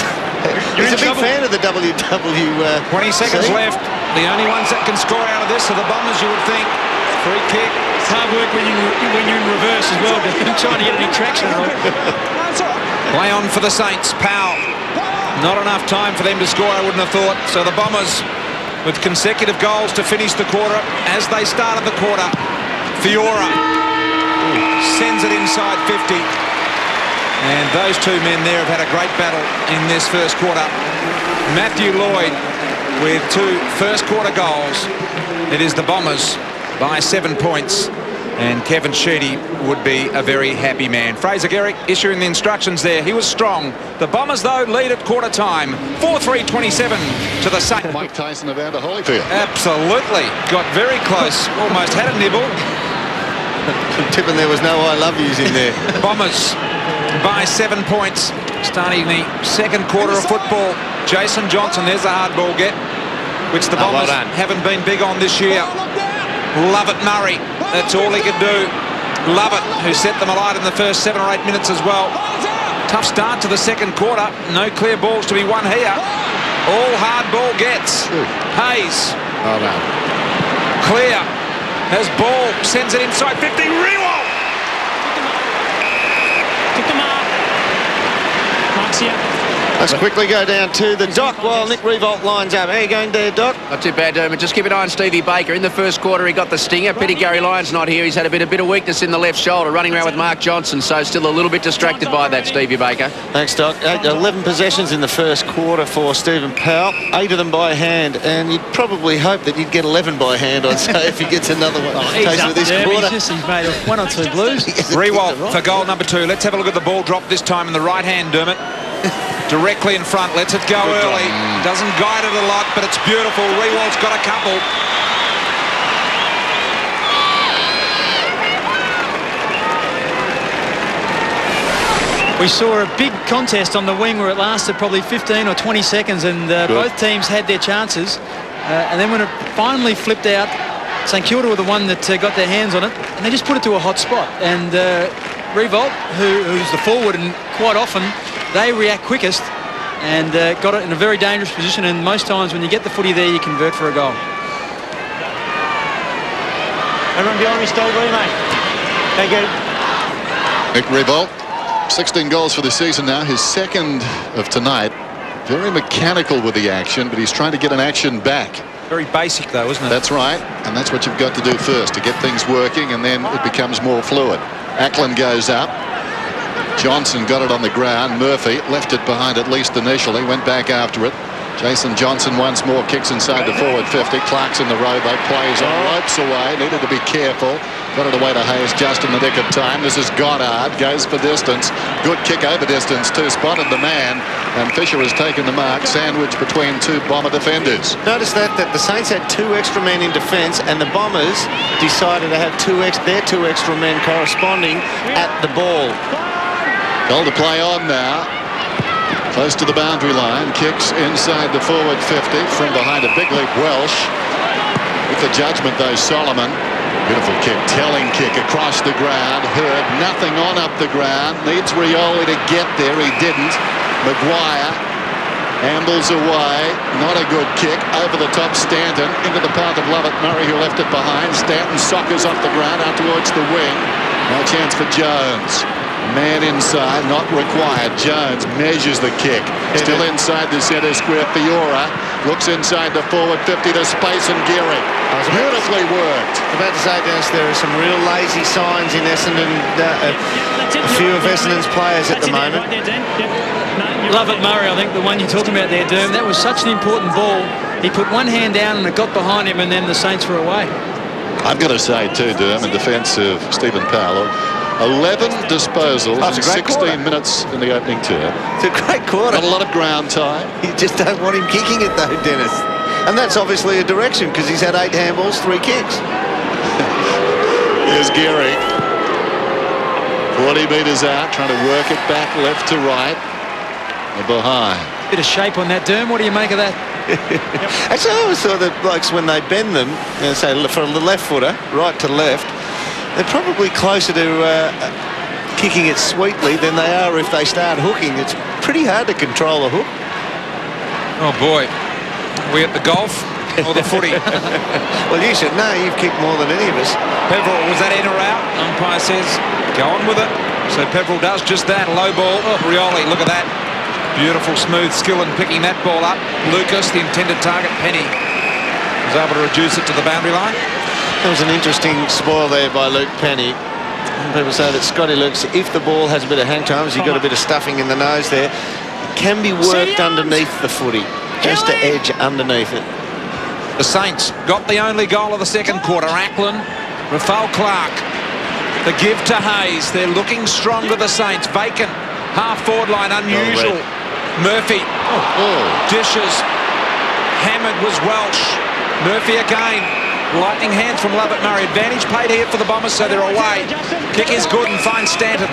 a big fan of the WW. 20 seconds left. The only ones that can score out of this are the Bombers, you would think. Free kick. It's hard work when you're in reverse as well, trying to get any traction at all. Play on for the Saints. Powell. Not enough time for them to score, I wouldn't have thought. So the Bombers with consecutive goals to finish the quarter as they started the quarter. Fiora sends it inside 50. And those two men there have had a great battle in this first quarter. Matthew Lloyd with 2 first quarter goals. It is the Bombers by 7 points. And Kevin Sheedy would be a very happy man. Fraser Gehrig issuing the instructions there. He was strong. The Bombers, though, lead at quarter time. 4-3-27 to the Saints. Mike Tyson of Evander Holyfield. Absolutely. Got very close. Almost had a nibble. Tipping there was no I love yous in there. Bombers by 7 points. Starting the second quarter of football. Jason Johnson, there's a hard ball get, which the Bombers haven't been big on this year. Lovett Murray, that's all he could do. Lovett, who set them alight in the first 7 or 8 minutes as well. Tough start to the second quarter. No clear balls to be won here. All hard ball gets. Hayes. Clear. As Ball sends it inside 50. Rewalt. Took the mark. Mark's here. Let's quickly go down to the dock while Nick Rewalt lines up. How are you going there, Doc? Not too bad, Dermot. Just keep an eye on Stevie Baker. In the first quarter, he got the stinger. Pity Gary Lyon's not here. He's had a bit of weakness in the left shoulder, running around with Mark Johnson, so still a little bit distracted by that, Stevie Baker. Thanks, Doc. 11 possessions in the first quarter for Stephen Powell. 8 of them by hand, and you'd probably hope that you'd get 11 by hand, I'd say, if he gets another one. He's up this there. Quarter. He's made 1 or 2 blues. Rewalt for goal number 2. Let's have a look at the ball drop this time in the right hand, Dermot. Directly in front, lets it go early. Doesn't guide it a lot, but it's beautiful. Rewalt's got a couple. We saw a big contest on the wing where it lasted probably 15 or 20 seconds, and both teams had their chances. And then when it finally flipped out, St Kilda were the one that got their hands on it, and they just put it to a hot spot. And Revolt, who's the forward, and quite often they react quickest, and got it in a very dangerous position. And most times when you get the footy there, you convert for a goal. Everyone behind me, Stevie, mate. Thank you. Nick Revolt, 16 goals for the season now, his second of tonight. Very mechanical with the action, but he's trying to get an action back. Very basic, though, isn't it? That's right, and that's what you've got to do first, to get things working, and then it becomes more fluid. Ackland goes up. Johnson got it on the ground. Murphy left it behind at least initially, went back after it. Jason Johnson once more kicks inside the forward 50. Clark's in the row, though, plays on, ropes away, needed to be careful. Got it away to Hayes just in the nick of time. This is Goddard, goes for distance. Good kick over distance too, spotted the man, and Fisher has taken the mark, sandwiched between two Bomber defenders. Notice that the Saints had 2 extra men in defence, and the Bombers decided to have their 2 extra men corresponding at the ball. Goal to play on now. Close to the boundary line, kicks inside the forward 50 from behind a big leap Welsh. With the judgment though, Solomon. Beautiful kick, telling kick across the ground. Hurd, nothing on up the ground. Needs Rioli to get there, he didn't. Maguire ambles away, not a good kick. Over the top, Stanton into the path of Lovett Murray, who left it behind. Stanton soccers off the ground out towards the wing. No chance for Jones. Man inside, not required. Jones measures the kick. Still inside the centre square. Fiora looks inside the forward 50 to space, and Geary. Beautifully worked. I was about to say, Dennis, there are some real lazy signs in Essendon. A few of Essendon's players at the moment. Lovett Murray, I think, the one you're talking about there, Derm. That was such an important ball. He put one hand down and it got behind him, and then the Saints were away. I've got to say too, Derm, in defence of Stephen Powell, 11 disposals in 16 minutes in the opening term. It's a great quarter. Not a lot of ground time. You just don't want him kicking it though, Dennis. And that's obviously a direction, because he's had 8 handballs, 3 kicks. Here's Geary. 40 metres out, trying to work it back left to right. And behind. Bit of shape on that, Derm. What do you make of that? Actually, I always thought that blokes, when they bend them, say for the left footer, right to left, they're probably closer to kicking it sweetly than they are if they start hooking. It's pretty hard to control a hook. Oh, boy. We at the golf or the footy? Well, you should know. You've kicked more than any of us. Peverill, was that in or out? Umpire says, go on with it. So Peverill does just that. Low ball. Oh, Rioli, look at that. Beautiful, smooth skill in picking that ball up. Lucas, the intended target, Penny, was able to reduce it to the boundary line. That was an interesting spoil there by Luke Penny. People say that Scotty Lucas, if the ball has a bit of hang time, he's got a bit of stuffing in the nose there, it can be worked underneath the footy, just to edge underneath it. The Saints got the only goal of the second quarter. Ackland, Rafael Clark, the give to Hayes. They're looking stronger, the Saints. Vacant, half-forward line, unusual. Murphy, dishes. Hammered was Welsh. Murphy again. Lightning hands from Lovett Murray. Advantage paid here for the Bombers, so they're away. Kick is good and finds Stanton.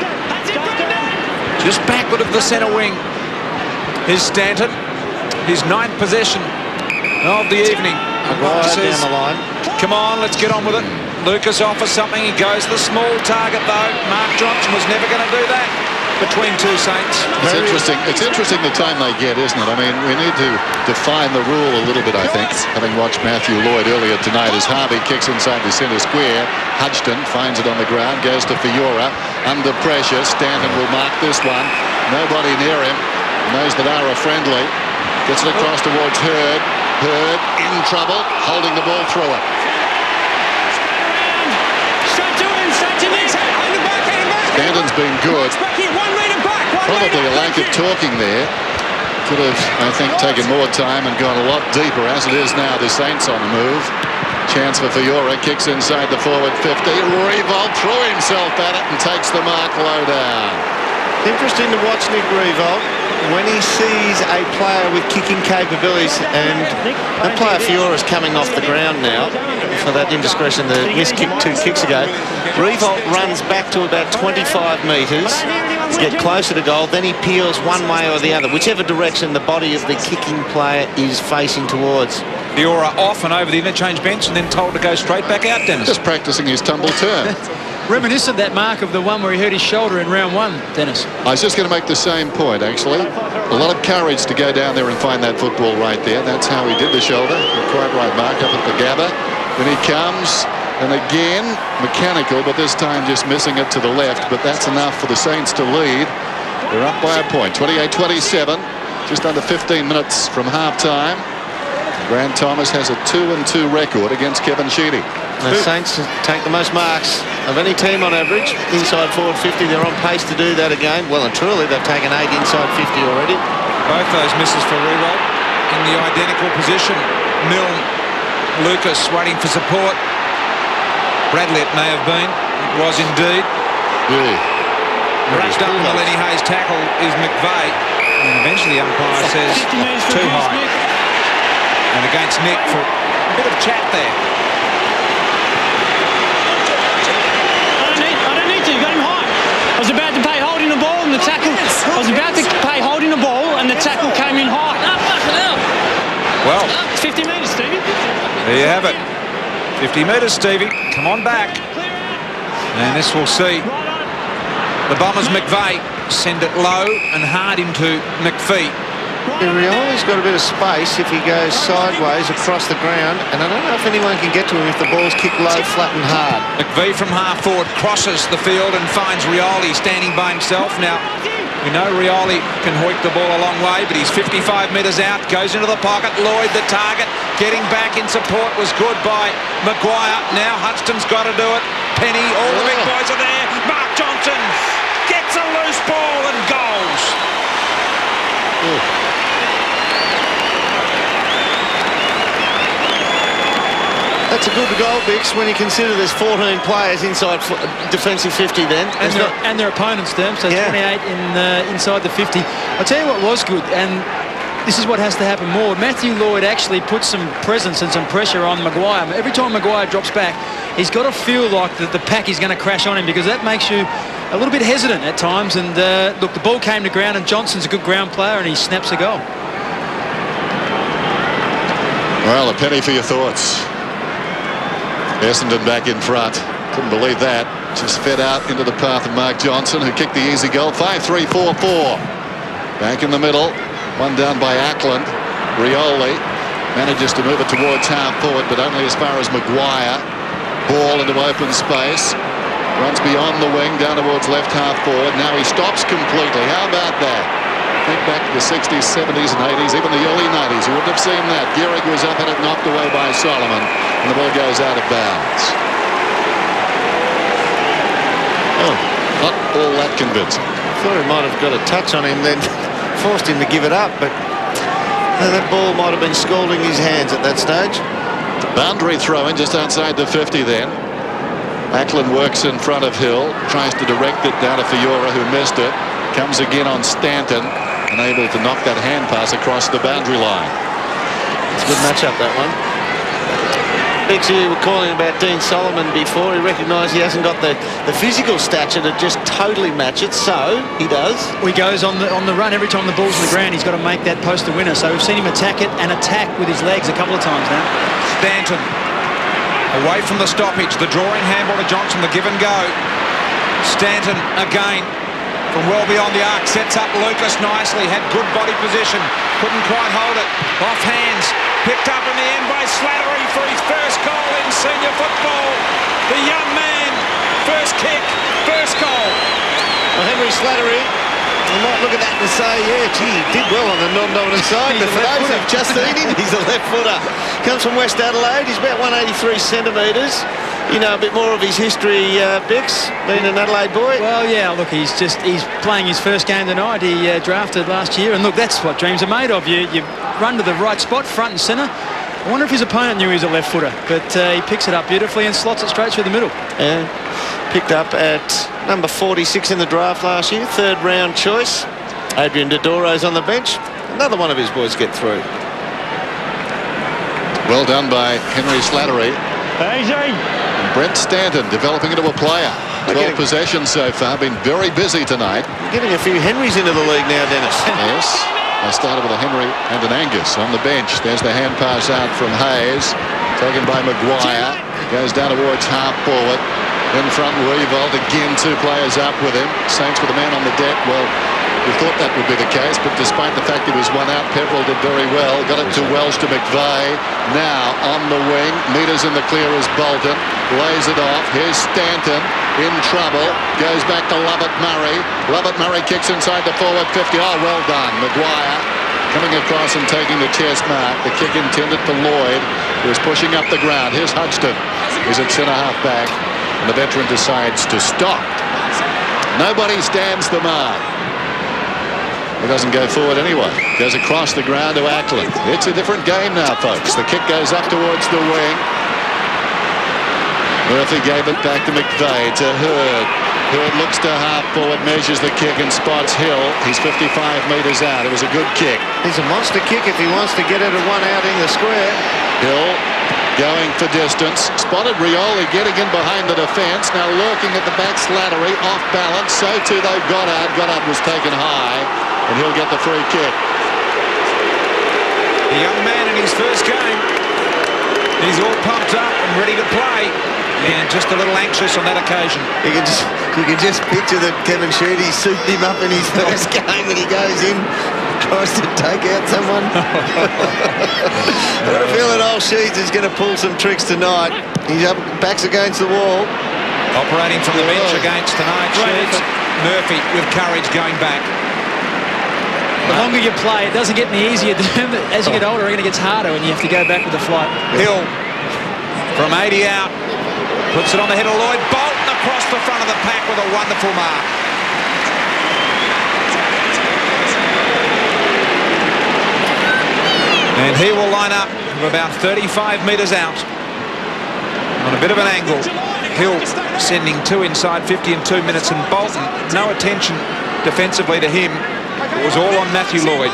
Just backward of the centre wing. Here's Stanton. His 9th possession of the evening. Right down the line. Come on, let's get on with it. Lucas offers something. He goes to the small target, though. Mark Johnson was never going to do that between two Saints. It's interesting the time they get, isn't it? I mean, we need to define the rule a little bit, I think, having watched Matthew Lloyd earlier tonight as Harvey kicks inside the centre square. Hudgton finds it on the ground, goes to Fiora. Under pressure, Stanton will mark this one. Nobody near him. Knows that Ara friendly. Gets it across towards Hurd. Hurd in trouble, holding the ball through it. Stanton's been good. Probably a lack of talking there. Could have, I think, taken more time and gone a lot deeper. As it is now, the Saints on the move. Chance for Fiora. Kicks inside the forward 50. Revolt threw himself at it and takes the mark low down. Interesting to watch Nick Revolt when he sees a player with kicking capabilities, and that player Fiora's coming off the ground now for that indiscretion, the missed kick 2 kicks ago. Revolt runs back to about 25 metres, to get closer to goal, then he peels one way or the other, whichever direction the body of the kicking player is facing towards. Fiora off and over the interchange bench and then told to go straight back out, Dennis. Just practising his tumble turn. Reminiscent that mark of the one where he hurt his shoulder in round 1, Dennis. I was just going to make the same point, actually. A lot of courage to go down there and find that football right there. That's how he did the shoulder. You're quite right, Mark, up at the Gabba. Then he comes, and again, mechanical, but this time just missing it to the left. But that's enough for the Saints to lead. They're up by a point, 28-27. Just under 15 minutes from half-time. Grant Thomas has a 2-2 record against Kevin Sheedy. The Saints take the most marks of any team on average. Inside forward 50, they're on pace to do that again. Well and truly, they've taken 8 inside 50 already. Both those misses for Rewalt in the identical position. Milne, Lucas waiting for support. Bradley it may have been. It was indeed. Really? Wrapped up in the Lenny Hayes tackle is McVeigh. And eventually the umpire says too high. And against Nick for a bit of chat there. I don't need to. You got him high. I was about to pay holding the ball and the tackle. I was about to pay holding the ball and the tackle came in high. Well, It's 50 metres, Stevie. there you have it. 50 metres, Stevie. Come on back. And this will see the Bombers' McVeigh send it low and hard into McPhee. Rioli's got a bit of space if he goes sideways across the ground, and I don't know if anyone can get to him if the ball's kicked low, flat and hard. McVeigh from half forward crosses the field and finds Rioli standing by himself. Now, we know Rioli can hoik the ball a long way, but he's 55 metres out, goes into the pocket. Lloyd, the target, getting back in support was good by Maguire. Now Hutchton's got to do it. Penny, all the big boys are there. Mark Johnson gets a loose ball and goals. That's a good goal, Bix, when you consider there's 14 players inside defensive 50 then. And their opponents, them, so 28 inside the 50. I'll tell you what was good, and this is what has to happen more. Matthew Lloyd actually puts some presence and some pressure on Maguire. Every time Maguire drops back, he's got to feel like the pack is going to crash on him, because that makes you a little bit hesitant at times. And look, the ball came to ground, and Johnson's a good ground player, and he snaps a goal. Well, a penny for your thoughts. Essendon back in front. Couldn't believe that. Just fed out into the path of Mark Johnson, who kicked the easy goal. 5-3-4-4. Back in the middle. One down by Ackland. Rioli manages to move it towards half forward, but only as far as Maguire. Ball into open space. Runs beyond the wing, down towards left half forward. Now he stops completely. How about that? Think back to the 60s, 70s and 80s, even the early 90s. You wouldn't have seen that. Gehrig was up at it, knocked away by Solomon, and the ball goes out of bounds. Oh, not all that convincing. I thought he might have got a touch on him, then forced him to give it up, but that ball might have been scalding his hands at that stage. Boundary throw in just outside the 50 then. Ackland works in front of Hill, tries to direct it down to Fiora, who missed it. Comes again on Stanton, unable to knock that hand pass across the boundary line. It's a good matchup, that one. Bixie, we were calling about Dean Solomon before. He recognised he hasn't got the physical stature to just totally match it, so he does. He goes on the run. Every time the ball's on the ground, he's got to make that post a winner. So we've seen him attack it and attack with his legs a couple of times now. Stanton away from the stoppage. The drawing handball to Johnson, the give and go. Stanton again from well beyond the arc, sets up Lucas nicely, had good body position, couldn't quite hold it, off hands, picked up in the end by Slattery for his first goal in senior football. The young man, first kick, first goal. Well, Henry Slattery, you might look at that and say, yeah, gee, he did well on the non-dominant side, but for those who've just seen him, he's a left footer. Comes from West Adelaide, he's about 183 centimetres. You know a bit more of his history, Bix, being an Adelaide boy. Well, yeah, look, he's playing his first game tonight. He drafted last year, and look, that's what dreams are made of. You run to the right spot, front and centre. I wonder if his opponent knew he was a left footer, but he picks it up beautifully and slots it straight through the middle. Yeah, picked up at number 46 in the draft last year, third round choice. Adrian Dodoro's on the bench. Another one of his boys get through. Well done by Henry Slattery. Easy. Brent Stanton developing into a player. 12 possessions so far. Been very busy tonight. Getting a few Henrys into the league now, Dennis. Yes. They started with a Henry and an Angus on the bench. There's the hand pass out from Hayes. Taken by Maguire. Goes down towards half forward. In front, Revolt. Again, 2 players up with him. Saints with a man on the deck. Well, we thought that would be the case, but despite the fact he was one out, Pepperell did very well. Got it to Welsh to McVeigh. Now on the wing. Meters in the clear as Bolton. Lays it off. Here's Stanton in trouble. Goes back to Lovett-Murray. Lovett-Murray kicks inside the forward 50. Oh, well done. Maguire coming across and taking the chest mark. The kick intended for Lloyd, who is pushing up the ground. Here's Hodgson. He's at centre-half back. And the veteran decides to stop. Nobody stands the mark. He doesn't go forward anyway. Goes across the ground to Ackland. It's a different game now, folks. The kick goes up towards the wing. Murphy gave it back to McVeigh, to Hurd. Hurd looks to half forward, measures the kick and spots Hill. He's 55 metres out. It was a good kick. He's a monster kick if he wants to get it at 1 out in the square. Hill going for distance. Spotted Rioli getting in behind the defence. Now lurking at the back, Slattery off balance. So too though Goddard. Goddard was taken high, and he'll get the free kick. The young man in his first game. He's all pumped up and ready to play. And just a little anxious on that occasion. You can just picture that Kevin Sheedy souped him up in his first game when he goes in, tries to take out someone. I've got a feeling old Sheeds is going to pull some tricks tonight. He's up, backs against the wall. Operating from the bench against tonight, Sheeds. Murphy with courage going back. The longer you play, it doesn't get any easier. As you get older, I reckon it gets harder when you have to go back with the flight. Hill from 80 out. Puts it on the head of Lloyd. Bolton across the front of the pack with a wonderful mark. And he will line up from about 35 metres out on a bit of an angle. Hill sending 2 inside 50 in 2 minutes, and Bolton, no attention defensively to him. It was all on Matthew Lloyd.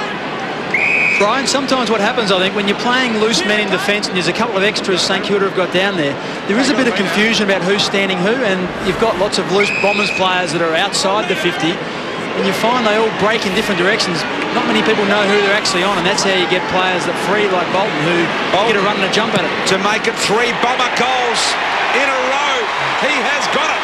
Brian, sometimes what happens, I think, when you're playing loose men in defence and there's a couple of extras St Kilda have got down there is a bit of confusion about who's standing who, and you've got lots of loose Bombers players that are outside the 50, and you find they all break in different directions. Not many people know who they're actually on, and that's how you get players that free like Bolton, who get a run and a jump at it. To make it 3 Bomber goals in a row. He has got it.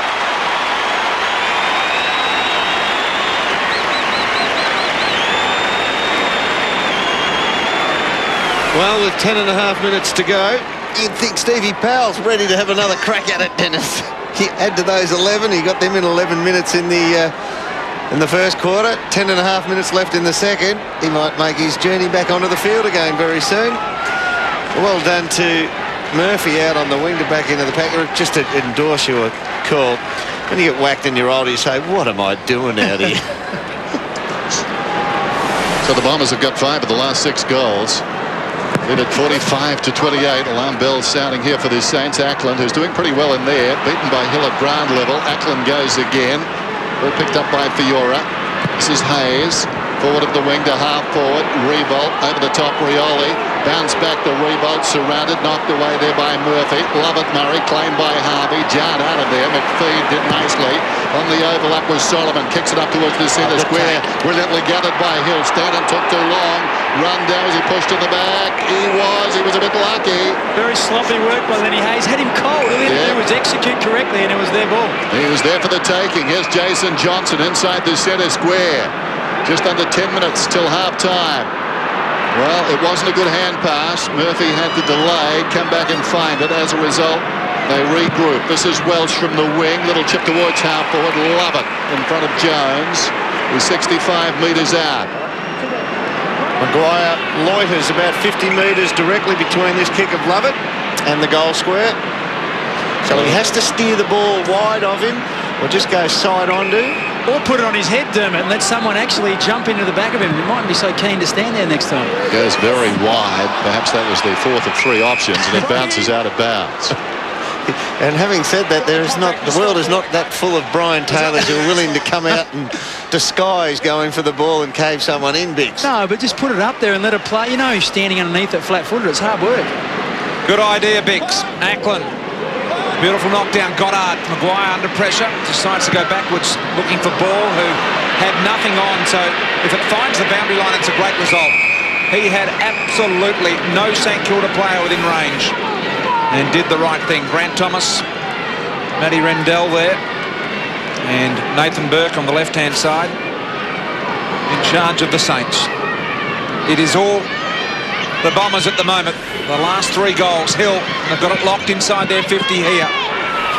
Well, with 10.5 minutes to go, you'd think Stevie Powell's ready to have another crack at it, Dennis. He add to those 11. He got them in 11 minutes in the first quarter. 10.5 minutes left in the second. He might make his journey back onto the field again very soon. Well done to Murphy out on the wing to back into the pack. Just to endorse your call, when you get whacked in your old, you say, what am I doing out here? So the Bombers have got 5 of the last 6 goals. Lead at 45-28. Alarm bells sounding here for the Saints. Ackland, who's doing pretty well in there, beaten by Hill at ground level. Ackland goes again. Well picked up by Fiora. This is Hayes. Forward of the wing to half forward. Revolt over the top. Rioli. Bounce back to Revolt. Surrounded. Knocked away there by Murphy. Lovett-Murray. Claimed by Harvey. Jarred out of there. McPhee did nicely. On the overlap was Solomon. Kicks it up towards the centre square. Brilliantly gathered by Hill. Stanton took too long. Run down as he pushed in the back. He was a bit lucky. Very sloppy work by Lenny Hayes. Had him cold. All he had to do was execute correctly, and it was their ball. He was there for the taking. Here's Jason Johnson inside the centre square. Just under 10 minutes till half-time. Well, it wasn't a good hand pass. Murphy had to delay, come back and find it. As a result, they regroup. This is Welsh from the wing. Little chip towards half forward. Lovett in front of Jones. He's 65 metres out. Maguire loiters about 50 metres directly between this kick of Lovett and the goal square. So he has to steer the ball wide of him, or just go side onto. Or put it on his head, Dermot, and let someone actually jump into the back of him. He mightn't be so keen to stand there next time. Goes very wide. Perhaps that was their 4th of 3 options, and it bounces out of bounds. And having said that, the world is not that full of Brian Taylors who are willing to come out and disguise going for the ball and cave someone in, Biggs. No, but just put it up there and let it play. You know he's standing underneath it flat-footed. It's hard work. Good idea, Biggs. Ackland Beautiful knockdown. Goddard. Maguire under pressure. Decides to go backwards looking for Ball, who had nothing on. So if it finds the boundary line, it's a great result. He had absolutely no St Kilda player within range and did the right thing. Grant Thomas, Matty Rendell there, and Nathan Burke on the left-hand side in charge of the Saints. It is all the Bombers at the moment. The last 3 goals. Hill, they've got it locked inside their 50 here.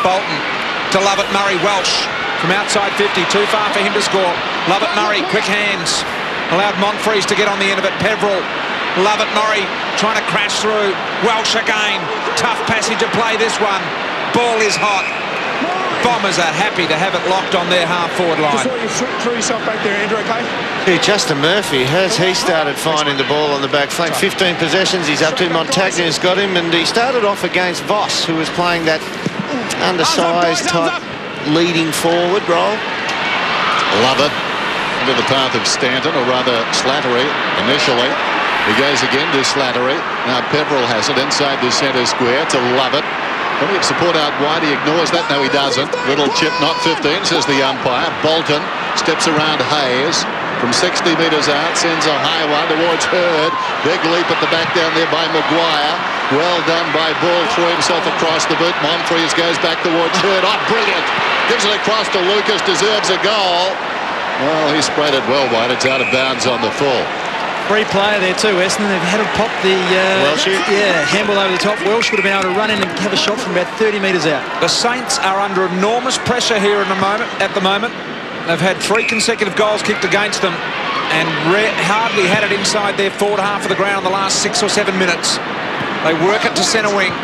Bolton to Lovett Murray. Welsh from outside 50. Too far for him to score. Lovett Murray, quick hands. Allowed Monfries to get on the end of it. Peverill. Lovett Murray trying to crash through. Welsh again. Tough passage of play this one. Ball is hot. Bombers are happy to have it locked on their half-forward line. Just throw you threw yourself back there, Andrew, okay? Yeah, Justin Murphy, has he started finding the ball on the back flank? 15 possessions, he's up to. Montagna's got him, and he started off against Voss, who was playing that undersized type leading forward role. Lovett into the path of Stanton, or rather Slattery initially. He goes again to Slattery. Now Peverill has it inside the centre square to Lovett. Plenty of support out wide. He ignores that. No, he doesn't. Little chip, not 15, says the umpire. Bolton steps around Hayes from 60 metres out, sends a high one towards Hurd. Big leap at the back down there by Maguire. Well done by Ball. Threw himself across the boot. Monfries goes back towards Hurd. Oh, brilliant. Gives it across to Lucas. Deserves a goal. Well, he sprayed it well wide. It's out of bounds on the full. Free player there too, Essendon. They've had to pop the handball over the top. Welsh would have been able to run in and have a shot from about 30 metres out. The Saints are under enormous pressure here at the moment. They've had 3 consecutive goals kicked against them and hardly had it inside their forward half of the ground in the last 6 or 7 minutes. They work it to centre wing.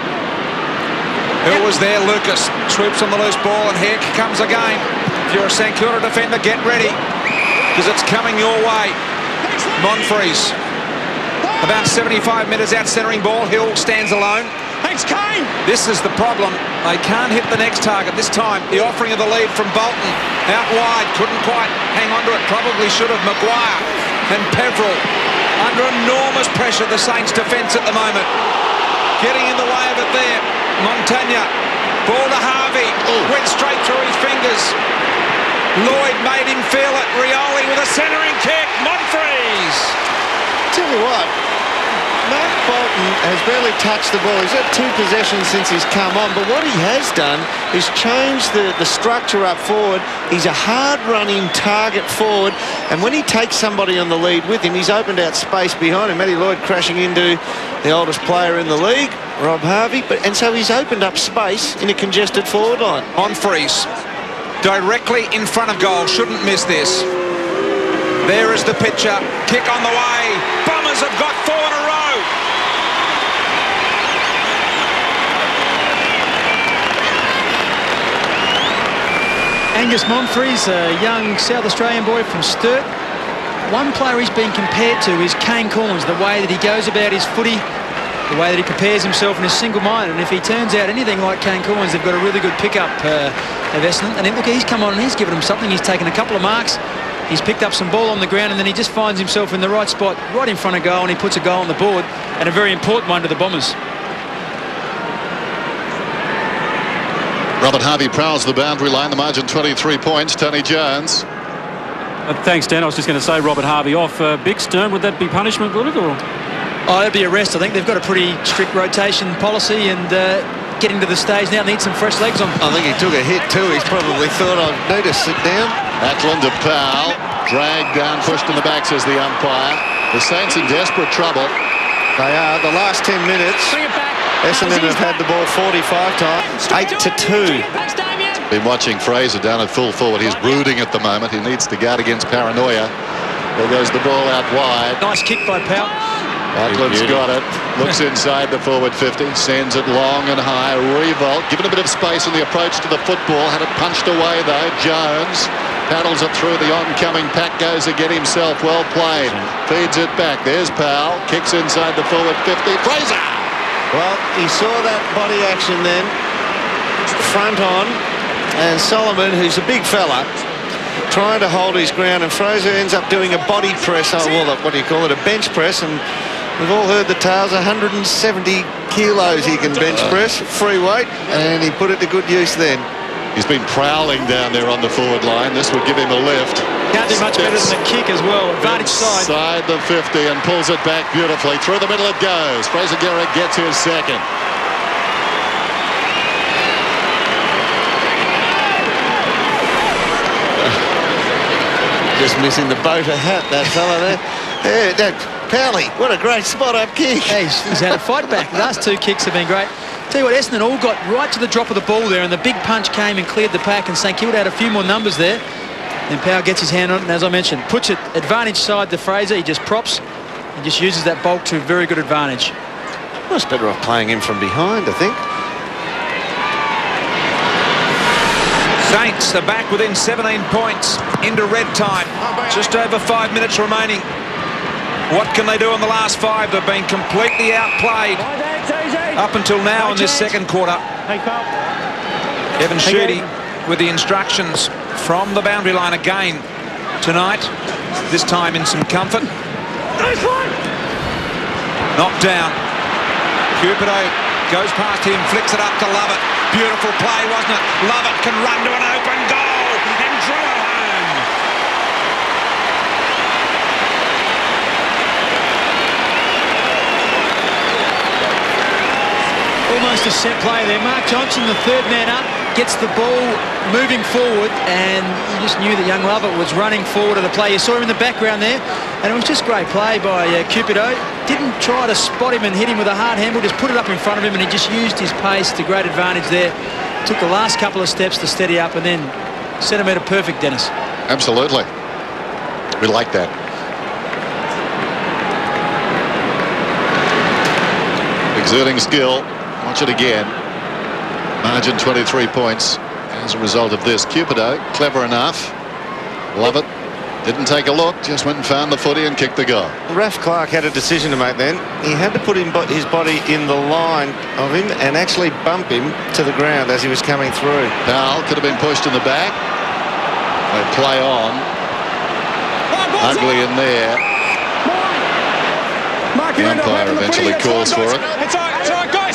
Who was there? Lucas swoops on the loose ball, and here comes again. If you're a St Kilda defender, get ready, because it's coming your way. Monfries, about 75 metres out centering ball. Hill stands alone. Thanks, Kane. This is the problem. They can't hit the next target this time. The offering of the lead from Bolton out wide, couldn't quite hang on to it. Probably should have. Maguire and Peverill under enormous pressure. The Saints defence at the moment, getting in the way of it there. Montagna, ball to Harvey, went straight through his fingers. Lloyd made him feel it. Rioli with a centering kick. Monfries. Tell you what, Matt Bolton has barely touched the ball. He's had 2 possessions since he's come on, but what he has done is changed the structure up forward. He's a hard-running target forward, and when he takes somebody on the lead with him, he's opened out space behind him. Matty Lloyd crashing into the oldest player in the league, Rob Harvey, and so he's opened up space in a congested forward line. Monfries, directly in front of goal, shouldn't miss this. There is the picture. Kick on the way. Bombers have got 4 in a row. Angus Monfries, a young South Australian boy from Sturt. One player he's been compared to is Kane Corns, the way that he goes about his footy, the way that he prepares himself, and is single-minded. And if he turns out anything like Kane Corns, they've got a really good pickup of Essendon. And look, he's come on and he's given them something. He's taken a couple of marks. He's picked up some ball on the ground, and then he just finds himself in the right spot, right in front of goal, and he puts a goal on the board, and a very important one to the Bombers. Robert Harvey prowls the boundary line. The margin 23 points. Tony Jones. Thanks, Dan. I was just going to say Robert Harvey off. Big Stern, would that be punishment, would it? Or? Oh, that'd be arrest. I think they've got a pretty strict rotation policy, and getting to the stage now needs some fresh legs on. I think he took a hit too. He's probably thought, I need to sit down. Ackland to Powell. Dragged down, pushed in the back, says the umpire. The Saints in desperate trouble. They are. The last 10 minutes, Essendon have had the ball 45 times. 8-2. Been watching Fraser down at full forward. He's brooding at the moment. He needs to guard against paranoia. There goes the ball out wide. Nice kick by Powell. Ackland's got it. Looks inside the forward 50. Sends it long and high. Revolt. Given a bit of space in the approach to the football. Had it punched away though. Jones paddles it through the oncoming pack. Goes again himself. Well played. Feeds it back. There's Powell. Kicks inside the forward 50. Fraser! Well, he saw that body action then. Front on. And Solomon, who's a big fella, trying to hold his ground, and Fraser ends up doing a body press. Oh, well, what do you call it? A bench press. And we've all heard the tales, 170 kilos he can bench press, free weight, and he put it to good use then. He's been prowling down there on the forward line. This would give him a lift. Can't do much better than a kick as well. Advantage side. Inside the 50 and pulls it back beautifully. Through the middle it goes. Fraser Garrick gets his second. Just missing the boater hat, that fella there. Yeah, that Powley, what a great spot-up kick. Hey, he's had a fight back. The last two kicks have been great. Tell you what, Essendon all got right to the drop of the ball there, and the big punch came and cleared the pack, and St Kilda had a few more numbers there. Then Powell gets his hand on it, and as I mentioned, puts it advantage side to Fraser. He just props and just uses that bulk to very good advantage. Well, it's better off playing him from behind, I think. Saints are back within 17 points into red time. Just over 5 minutes remaining. What can they do in the last 5? They've been completely outplayed up until now in this second quarter. Kevin Sheedy with the instructions from the boundary line again tonight. This time in some comfort. Knocked down. Cupido goes past him, flicks it up to Lovett. Beautiful play, wasn't it? Lovett can run to an open goal and draw it home. Almost a set play there. Mark Johnson, the third man up, gets the ball moving forward, and you just knew that young Lovett was running forward of the play. You saw him in the background there, and it was just great play by Cupido. Didn't try to spot him and hit him with a hard handle, just put it up in front of him, and he just used his pace to great advantage there. Took the last couple of steps to steady up, and then centimetre perfect, Dennis. Absolutely. We like that. Exerting skill. Watch it again. Margin 23 points as a result of this. Cupido, clever enough. Love it. Didn't take a look, just went and found the footy and kicked the goal. Raf Clark had a decision to make then. He had to put his body in the line of him and actually bump him to the ground as he was coming through. Powell could have been pushed in the back. They play on. Ugly in there. The umpire eventually calls for it.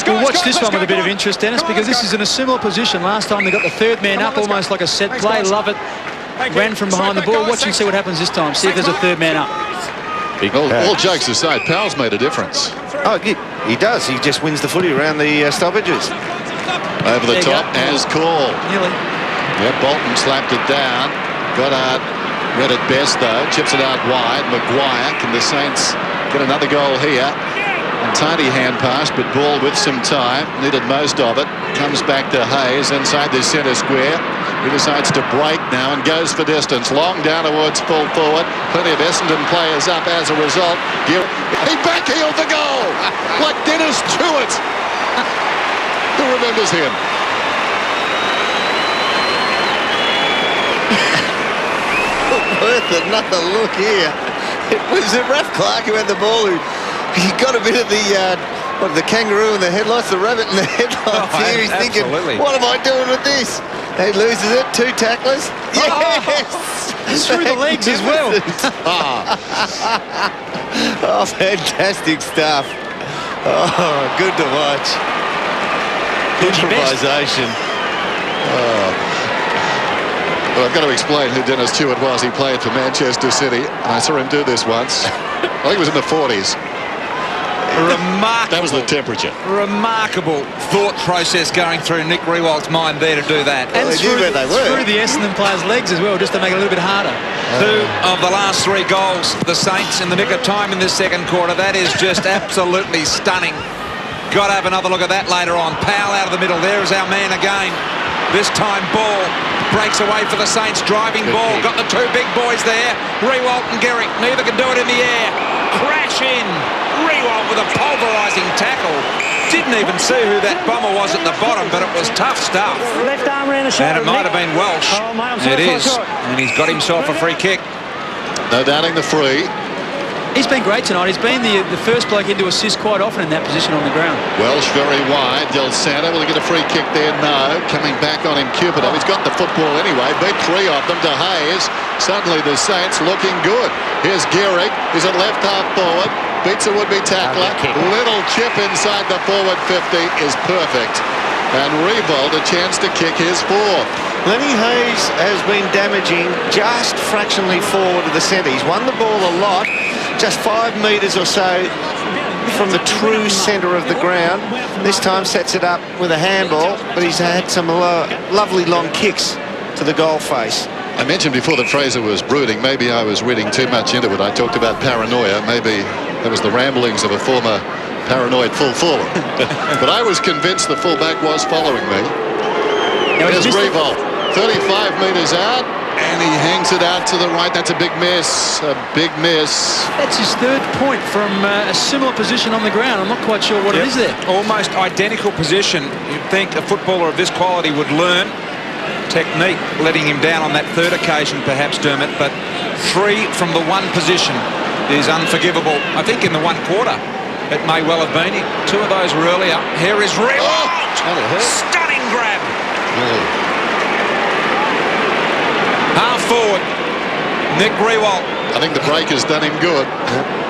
We'll watch this one with a bit of interest, Dennis, because this is in a similar position. Last time they got the third man up, almost like a set play. Lovett ran from behind the ball. Watch and see what happens this time. See if there's a third man up. All jokes aside, Powell's made a difference. Oh, he does. He just wins the footy around the stoppages. Over the top, as called. Nearly. Yeah, Bolton slapped it down. Goddard read it best, though. Chips it out wide. Maguire, can the Saints get another goal here? And tiny hand pass, but ball with some time. Needed most of it. Comes back to Hayes inside the centre square. He decides to break now and goes for distance. Long down towards full forward. Plenty of Essendon players up as a result. He backheeled the goal like Dennis Stewart. Who remembers him? Worth another look here. It was Raf Clark who had the ball. He got a bit of the kangaroo in the headlights, the rabbit in the headlights here. He's thinking, what am I doing with this? He loses it. 2 tacklers. Yes! Through the legs as well. Oh, fantastic stuff. Oh, good to watch. Improvisation. Well, I've got to explain who Dennis Stewart was. He played for Manchester City, and I saw him do this once. I think it was in the 40s. Remarkable. That was the temperature. Remarkable thought process going through Nick Riewold's mind there to do that. And through the Essendon players' legs as well, just to make it a little bit harder. 2 of the last 3 goals, the Saints in the nick of time in this second quarter. That is just absolutely stunning. Got to have another look at that later on. Powell out of the middle. There is our man again. This time ball breaks away for the Saints. Driving ball. Got the 2 big boys there. Riewoldt and Garrick. Neither can do it in the air. Crash in. Riewoldt with a pulverising tackle. Didn't even see who that bomber was at the bottom, but it was tough stuff. Left arm around the shoulder. And it might have been Welsh. It is. And he's got himself a free kick. No doubting the free. He's been great tonight. He's been the first bloke in to assist quite often in that position on the ground. Welsh very wide. Del Santo, will he get a free kick there? No. Coming back on him, Cupido. He's got the football anyway. Beat 3 of them to Hayes. Suddenly the Saints looking good. Here's Garrick. He's at left half forward. beats a would-be tackler. Little chip inside the forward 50 is perfect. And Revolt a chance to kick his fourth. Lenny Hayes has been damaging just fractionally forward of the centre. He's won the ball a lot, just 5 metres or so from the true centre of the ground. This time sets it up with a handball, but he's had some lovely long kicks to the goal face. I mentioned before that Fraser was brooding. Maybe I was reading too much into it. I talked about paranoia. Maybe that was the ramblings of a former paranoid full forward. But I was convinced the fullback was following me. Here's Revolt, 35 metres out, and he hangs it out to the right. That's a big miss, a big miss. That's his third point from a similar position on the ground. I'm not quite sure what it is there. Almost identical position. You'd think a footballer of this quality would learn technique, letting him down on that third occasion perhaps, Dermot, but 3 from the one position is unforgivable. I think in the 1 quarter it may well have been. 2 of those were earlier. Here is Revolt. Stunning grab. Half forward, Nick Revolt. I think the break has done him good.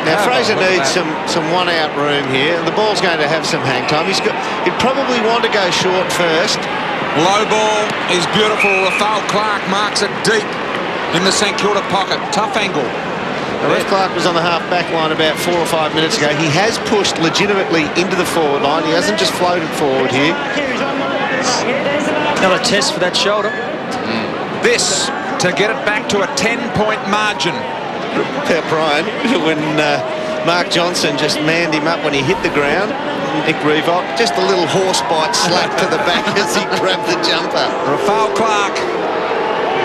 Now Fraser needs some one-out room here. The ball's going to have some hang time. He'd probably want to go short first. Low ball is beautiful. Rafael Clark marks it deep in the St Kilda pocket. Tough angle. Ref Clark was on the half-back line about 4 or 5 minutes ago. He has pushed legitimately into the forward line. He hasn't just floated forward here. Another test for that shoulder. This to get it back to a 10-point margin. Brian, when Mark Johnson just manned him up when he hit the ground. Nick Revolt, just a little horse bite slap to the back as he grabbed the jumper. Rafael Clark,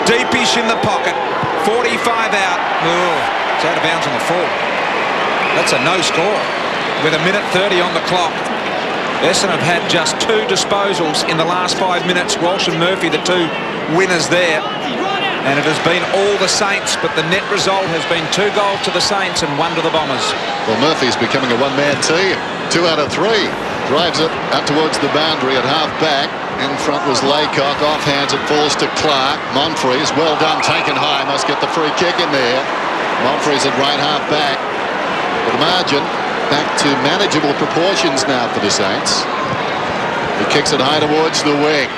deepish in the pocket, 45 out. Oh, it's out of bounds on the full. That's a no score with 1:30 on the clock. Essendon have had just 2 disposals in the last 5 minutes. Walsh and Murphy, the 2 winners there. And it has been all the Saints, but the net result has been 2 goals to the Saints and 1 to the Bombers. Well, Murphy's becoming a one-man team. 2 out of 3. Drives it out towards the boundary at half-back. In front was Laycock. Offhands it falls to Clark. Monfries, well done, taken high. Must get the free kick in there. Monfries at right half-back. But the margin back to manageable proportions now for the Saints. He kicks it high towards the wing.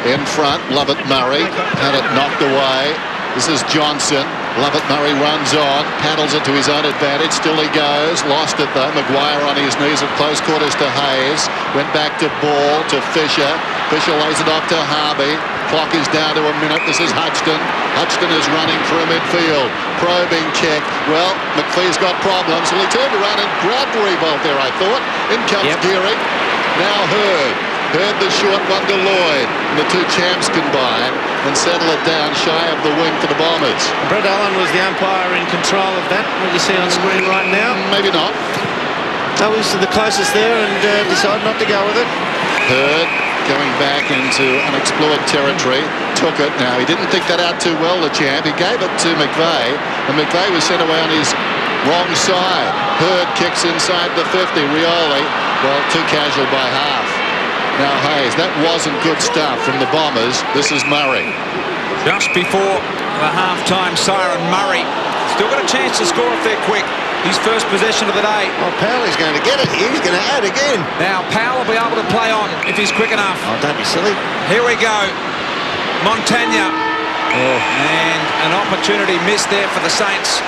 In front, Lovett Murray had it knocked away. This is Johnson. Lovett Murray runs on, paddles it to his own advantage. Still he goes. Lost it though. Maguire on his knees at close quarters to Hayes. Went back to Ball to Fisher. Fisher lays it off to Harvey. Clock is down to a minute. This is Hodgson. Hodgson is running through midfield. Probing kick. Well, McPhee's got problems. Well, he turned around and grabbed Revolt there, I thought. In comes Geary. Now Hurd. Hurd the short one to Lloyd. And the 2 champs combine and settle it down shy of the wing for the Bombers. Brett Allen was the umpire in control of that, what you see on screen right now. Maybe not. That was the closest there and decided not to go with it. Hurd going back into unexplored territory. Took it. Now, he didn't think that out too well, the champ. He gave it to McVeigh, and McVeigh was sent away on his wrong side. Hurd kicks inside the 50. Rioli, well, too casual by half. Now Hayes, that wasn't good stuff from the Bombers. This is Murray. Just before the half-time siren, Murray still got a chance to score if they're quick. His first possession of the day. Oh, Powell is going to get it here. He's going to add again. Now Powell will be able to play on if he's quick enough. Oh, don't be silly. Here we go. Montagna. And an opportunity missed there for the Saints.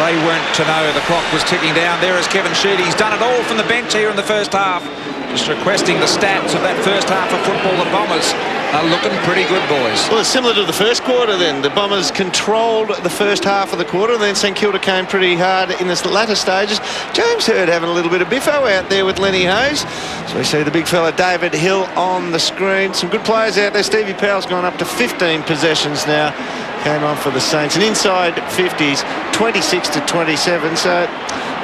They weren't to know the clock was ticking down. There is Kevin Sheedy. He's done it all from the bench here in the first half. Just requesting the stats of that first half of football. The Bombers are looking pretty good, boys. Well, it's similar to the first quarter then. The Bombers controlled the first half of the quarter, and then St Kilda came pretty hard in the latter stages. James Hurd having a little bit of biffo out there with Lenny Hayes. So we see the big fella David Hill on the screen. Some good players out there. Stevie Powell's gone up to 15 possessions now. Came on for the Saints. And inside 50s, 26 to 27. So,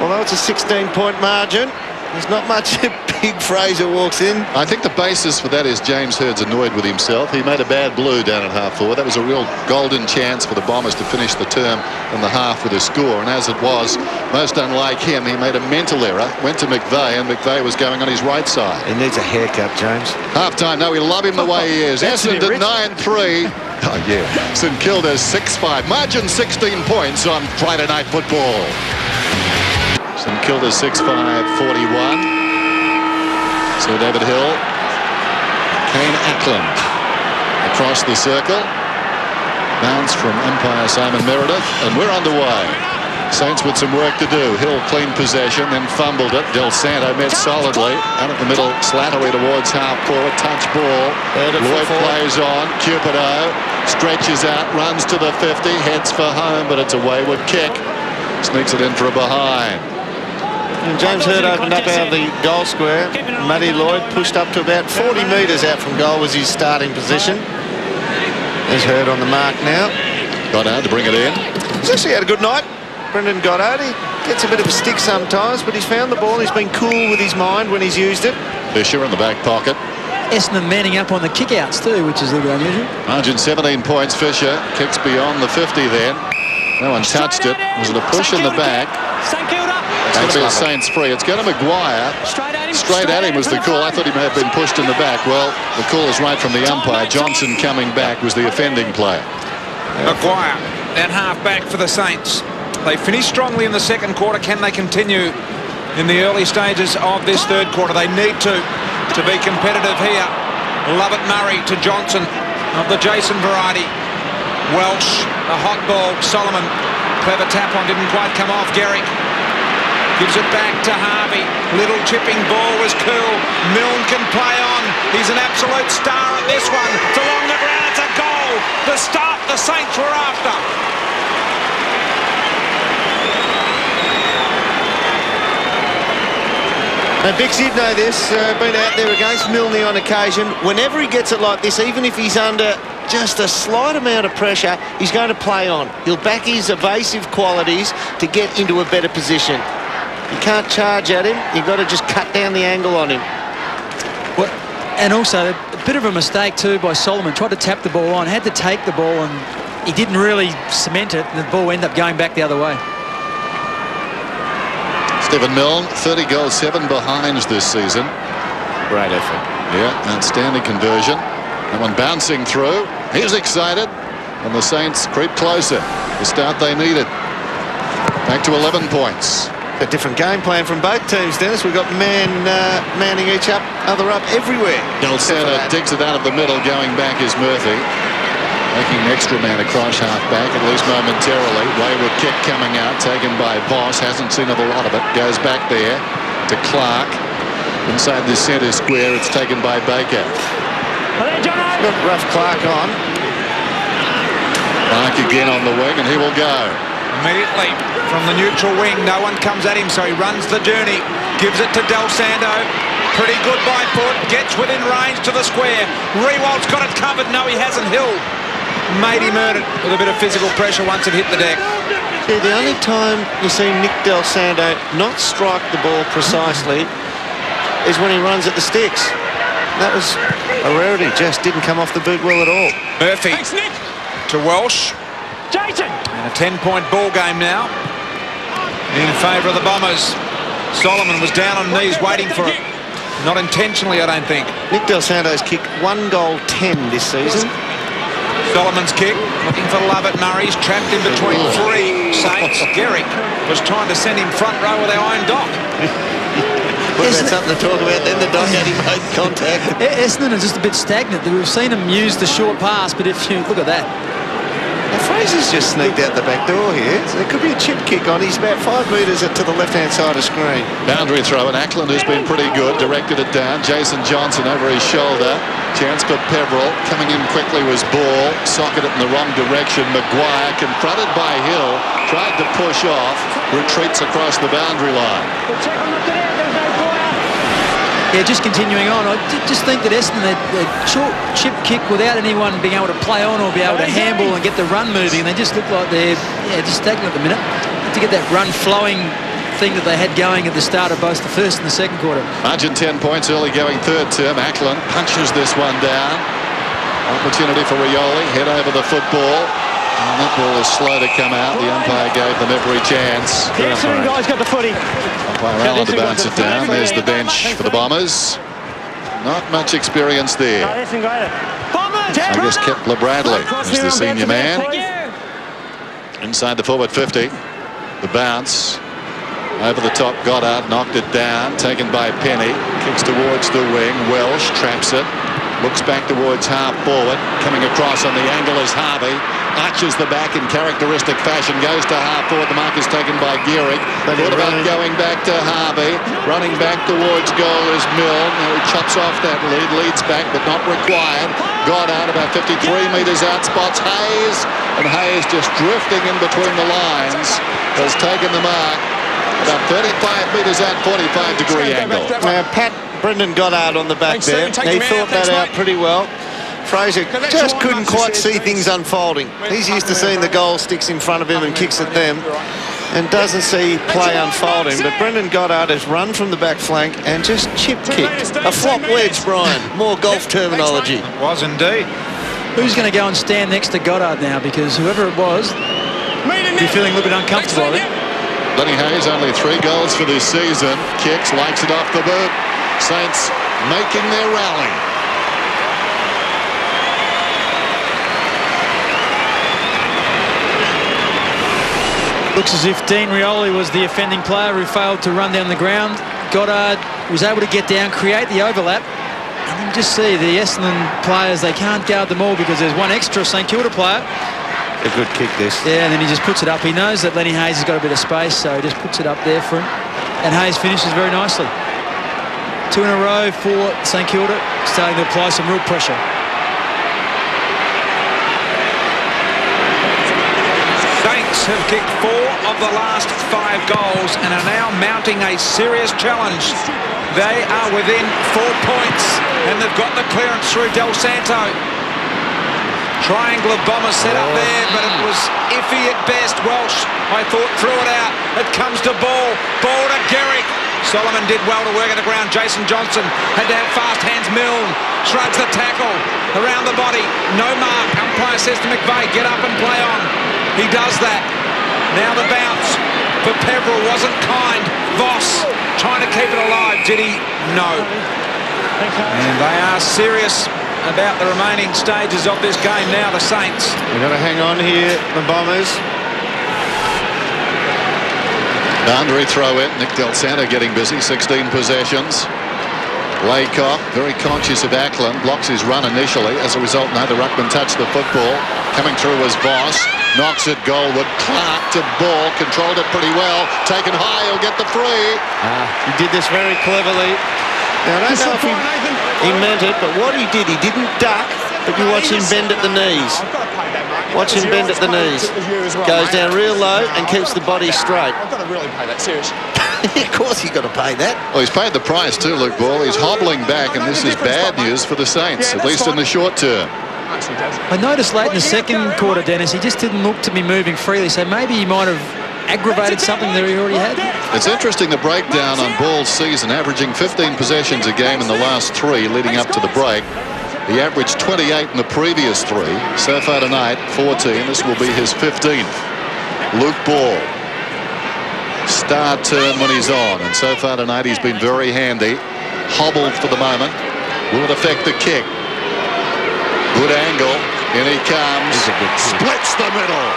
although it's a 16-point margin, there's not much. Big Fraser walks in. I think the basis for that is James Hurd's annoyed with himself. He made a bad blue down at half forward. That was a real golden chance for the Bombers to finish the term in the half with a score. And as it was, most unlike him, he made a mental error, went to McVeigh, and McVeigh was going on his right side. He needs a haircut, James. Half-time. No, we love him the way he is. Essendon 9-3. Oh, yeah. St Kilda 6-5. Margin 16 points on Friday Night Football. So St. Kilda 6-5-41. So David Hill. Kane Ackland across the circle. Bounce from umpire Simon Meredith, and we're underway. Saints with some work to do. Hill clean possession, then fumbled it. Del Santo met solidly. Out of the middle, Slattery towards half court. Touch ball. Lloyd plays on. Cupido stretches out, runs to the 50, heads for home, but it's a wayward kick. Sneaks it in for a behind. And James Hird opened up out of the goal square. Matty Lloyd pushed up to about 40 metres out from goal was his starting position. There's Hird on the mark now. Goddard to bring it in. He's actually had a good night. Brendan Goddard, he gets a bit of a stick sometimes, but he's found the ball. He's been cool with his mind when he's used it. Fisher in the back pocket. Essendon manning up on the kick-outs too, which is a little bit unusual. Margin 17 points. Fisher kicks beyond the 50 then. No one touched it. Was it a push in the back? St. Kilda. Maybe a Saints free. It's going to Maguire. Straight at him was the call. I thought he may have been pushed in the back. Well, the call is right from the umpire. Johnson coming back was the offending player. Maguire at half-back for the Saints. They finished strongly in the second quarter. Can they continue in the early stages of this third quarter? They need to be competitive here. Lovett Murray to Johnson of the Jason variety. Welsh, a hot ball. Solomon, clever tap on, didn't quite come off. Garrick gives it back to Harvey. Little chipping ball was cool. Milne can play on. He's an absolute star at this one. It's along the ground. It's a goal. The start the Saints were after. Now, Bix, you'd know this, been out there against Milne on occasion. Whenever he gets it like this, even if he's under just a slight amount of pressure, he's going to play on. He'll back his evasive qualities to get into a better position. You can't charge at him. You've got to just cut down the angle on him. Well, and also, a bit of a mistake too by Solomon. Tried to tap the ball on, had to take the ball, and he didn't really cement it, and the ball ended up going back the other way. Stephen Milne, 30 goals, 7 behinds this season. Great effort. Yeah, outstanding conversion. That one bouncing through. He's excited. And the Saints creep closer. The start they needed. Back to 11 points. A different game plan from both teams, Dennis. We've got manning each up, other up everywhere. Del Santo digs it out of the middle. Going back is Murphy. Making an extra man across half-back, at least momentarily. Wayward kick coming out, taken by Voss. Hasn't seen a lot of it. Goes back there to Clark. Inside the centre square, it's taken by Baker. Got rough Clark on. Clark again on the wing, and he will go. Immediately from the neutral wing, no one comes at him, so he runs the journey. Gives it to Del Santo. Pretty good by foot. Gets within range to the square. Rewald's got it covered. No, he hasn't. Hill made him earn it with a bit of physical pressure once it hit the deck. Yeah, the only time you see Nick Del Santo not strike the ball precisely is when he runs at the sticks. That was a rarity. Just didn't come off the boot well at all. Murphy to Welsh. Jason. And a 10-point ball game now in favour of the Bombers. Solomon was down on knees waiting for it. Not intentionally, I don't think. Nick Del Santo's kicked 1 goal 10 this season. Solomon's kick, looking for Lovett. Murray's trapped in between 3 Saints. Garrick was trying to send him front row with our own dock. Well, that's something to talk about then. The dock had him made contact. Essendon is just a bit stagnant. We've seen him use the short pass, but if you look at that. Now, Fraser's just sneaked out the back door here. So there could be a chip kick on. He's about 5 metres to the left-hand side of screen. Boundary throw, and Ackland has been pretty good. Directed it down. Jason Johnson over his shoulder. Chance for Peverill. Coming in quickly was Ball. Socketed in the wrong direction. Maguire, confronted by Hill, tried to push off. Retreats across the boundary line. Yeah, just continuing on, I just think that Essendon, that short chip kick without anyone being able to play on or be able to handball and get the run moving, and they just look like they're just stagnant at the minute. To get that run flowing thing that they had going at the start of both the first and the second quarter. Margin 10 points early going third term. Ackland punches this one down. Opportunity for Rioli. Head over the football. And that ball is slow to come out. The umpire gave them every chance. The Essendon guy's got the footy. Umpire Allen to bounce it down. There's the bench for the Bombers. Not much experience there. Bombers! I guess Kepler Bradley is the senior man. Inside the forward 50. The bounce. Over the top, Goddard knocked it down, taken by Penny. Kicks towards the wing. Welsh traps it. Looks back towards half forward. Coming across on the angle is Harvey. Arches the back in characteristic fashion. Goes to half forward. The mark is taken by Gehrig. Thought about going back to Harvey. Running back towards goal is Milne. He chops off that lead. Leads back but not required. Goddard about 53 metres out. Spots Hayes. And Hayes just drifting in between the lines. Has taken the mark. About 35 metres out, 45-degree angle. Now, Brendan Goddard on the back there. He thought that out pretty well. Fraser just couldn't quite see things unfolding. He's used to seeing the goal sticks in front of him and kicks at them and doesn't see play unfolding. But Brendan Goddard has run from the back flank and just chip-kicked. A flop wedge, Brian. More golf terminology. Was indeed. Who's going to go and stand next to Goddard now? Because whoever it was, be feeling a little bit uncomfortable, I think. Lenny Hayes only 3 goals for this season. Kicks, likes it off the boot. Saints making their rally. Looks as if Dean Rioli was the offending player who failed to run down the ground. Goddard was able to get down, create the overlap. And you just see the Essendon players, they can't guard them all because there's one extra St Kilda player. A good kick, this. Yeah, and then he just puts it up. He knows that Lenny Hayes has got a bit of space, so he just puts it up there for him. And Hayes finishes very nicely. 2 in a row for St Kilda, starting to apply some real pressure. Saints have kicked 4 of the last 5 goals and are now mounting a serious challenge. They are within 4 points, and they've got the clearance through Del Santo. Triangle of bombers set up there, but it was iffy at best. Welsh, I thought, threw it out. It comes to Ball. Ball to Gehrig. Solomon did well to work at the ground. Jason Johnson had to have fast hands. Milne shrugs the tackle around the body. No mark. Umpire says to McVeigh, get up and play on. He does that. Now the bounce for Peverill wasn't kind. Voss trying to keep it alive. Did he? No. And they are serious about the remaining stages of this game now, the Saints. We've got to hang on here, the Bombers. Boundary throw in. Nick Del Santo getting busy. 16 possessions. Laycock, very conscious of Ackland, blocks his run initially. As a result, neither ruckman touched the football. Coming through was Voss. Knocks it goalward. Clark to Ball. Controlled it pretty well. Taken high. He'll get the free. He did this very cleverly. Now, I don't know if he meant it, but what he did, he didn't duck, but you watch him bend at the knees. Watch him bend at the knees. Goes down real low and keeps the body straight. I've got to really pay that, seriously. Of course you've got to pay that. Well, he's paid the price too, Luke Ball. He's hobbling back, and this is bad news for the Saints, at least in the short term. I noticed late in the second quarter, Dennis, he just didn't look to be moving freely, so maybe he might have aggravated something that he already had. It's interesting, the breakdown on Ball's season, averaging 15 possessions a game in the last 3 leading up to the break. He averaged 28 in the previous 3. So far tonight, 14. This will be his 15th. Luke Ball. Star turn when he's on, and so far tonight he's been very handy. Hobbled for the moment. Will it affect the kick? Good angle. In he comes. Splits the middle.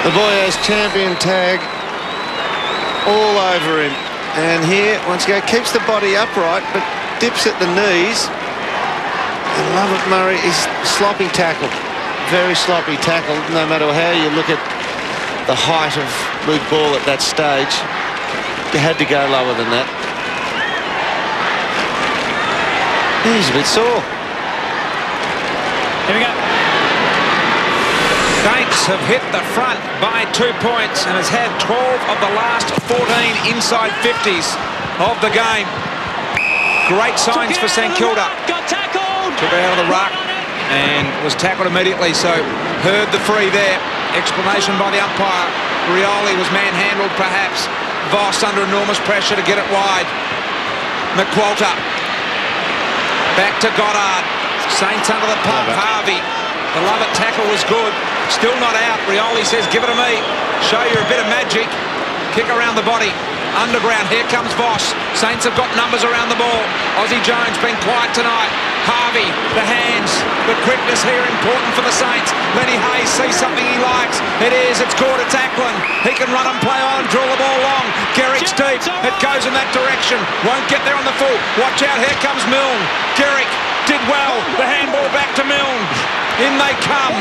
The boy has champion tag all over him. And here, once again, keeps the body upright, but dips at the knees. And Lovett Murray is sloppy tackle. Very sloppy tackle, no matter how you look at the height of Luke Ball at that stage. You had to go lower than that. He's a bit sore. Here we go. Saints have hit the front by 2 points and has had 12 of the last 14 inside 50s of the game. Great signs for St Kilda. Got tackled. Took it out of the ruck and was tackled immediately, so heard the free there. Explanation by the umpire. Rioli was manhandled perhaps. Voss under enormous pressure to get it wide. McQualter. Back to Goddard. Saints under the pump. Harvey. The Lovett tackle was good. Still not out. Rioli says, give it to me. Show you a bit of magic. Kick around the body. Underground, here comes Voss. Saints have got numbers around the ball. Aussie Jones been quiet tonight. Harvey, the hands, the quickness here important for the Saints. Lenny Hayes sees something he likes. It is, it's Gorder tackling. He can run and play on, drill the ball long. Garrick's deep, it goes in that direction. Won't get there on the full. Watch out, here comes Milne. Garrick did well, the handball back to Milne. In they come.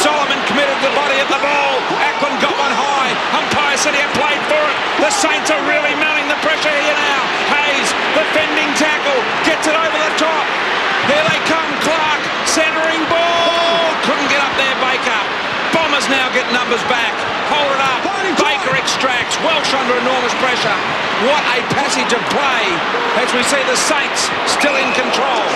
Solomon committed the body at the ball. Ackland got one high. Umpire said he had played for it. The Saints are really mounting the pressure here now. Hayes, the fending tackle, gets it over the top. Here they come, Clark, centering ball. Couldn't get up there, Baker. Bombers now get numbers back. Hold it up. Baker extracts. Welsh under enormous pressure. What a passage of play as we see the Saints still in control.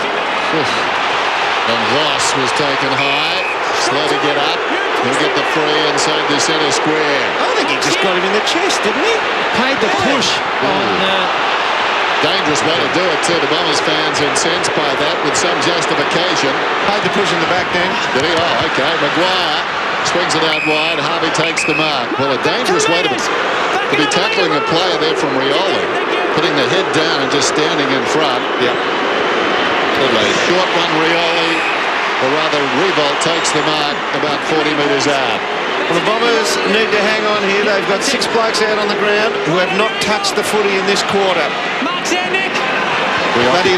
And Voss was taken high. Slow to get up. He'll get the free inside the centre square. I think he just got him in the chest, didn't he? Paid the push on... Dangerous way to do it too. The Bombers fans incensed by that with some justification. Paid the push in the back then. Did he? Oh, okay. Maguire swings it out wide. Harvey takes the mark. Well, a dangerous way to be tackling a player there from Rioli. Putting the head down and just standing in front. Yep. Short one, Rioli. Or rather, Revolt takes the mark about 40 metres out. Well, the Bombers need to hang on here. They've got 6 blokes out on the ground who have not touched the footy in this quarter. Mark's there, Nick. Matty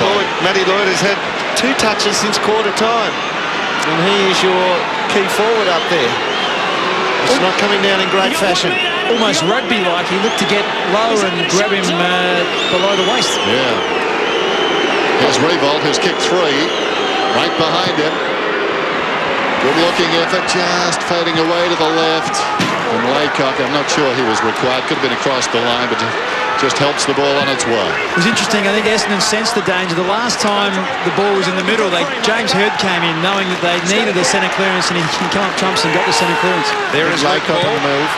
Lloyd has had 2 touches since quarter time. And he is your key forward up there. It's not coming down in great fashion. Almost rugby-like. He looked to get low and grab him below the waist. Yeah. Here's Revolt, who's kicked 3. Right behind him. Good-looking effort, just fading away to the left. And Laycock, I'm not sure he was required. Could have been across the line, but just helps the ball on its way. It was interesting. I think Essendon sensed the danger. The last time the ball was in the middle, James Hird came in knowing that they needed a centre clearance, and he came up trumps and got the centre clearance. There is Laycock on the move.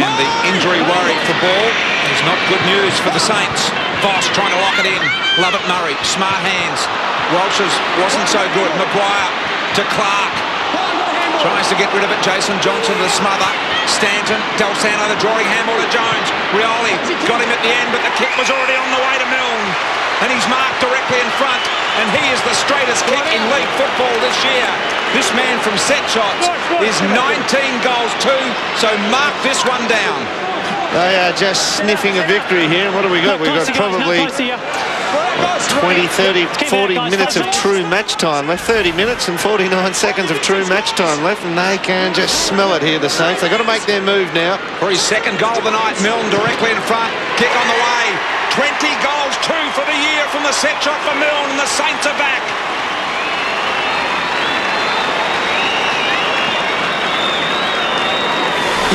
And the injury worry for ball is not good news for the Saints. Voss trying to lock it in. Lovett Murray, smart hands. Welsh's wasn't so good. Maguire to Clark. Tries to get rid of it. Jason Johnson to smother. Stanton, Del Santo, the drawing handball to Jones. Rioli got him at the end, but the kick was already on the way to Milne. And he's marked directly in front. And he is the straightest kick in league football this year. This man from set shots is 19 goals too, so mark this one down. They are just sniffing a victory here. What have we got? We've got probably 20, 30, 40 minutes of true match time left. 30 minutes and 49 seconds of true match time left, and they can just smell it here, the Saints. They've got to make their move now. For his second goal of the night, Milne directly in front. Kick on the way. 20 goals, 2 for the year from the set shot for Milne, and the Saints are back.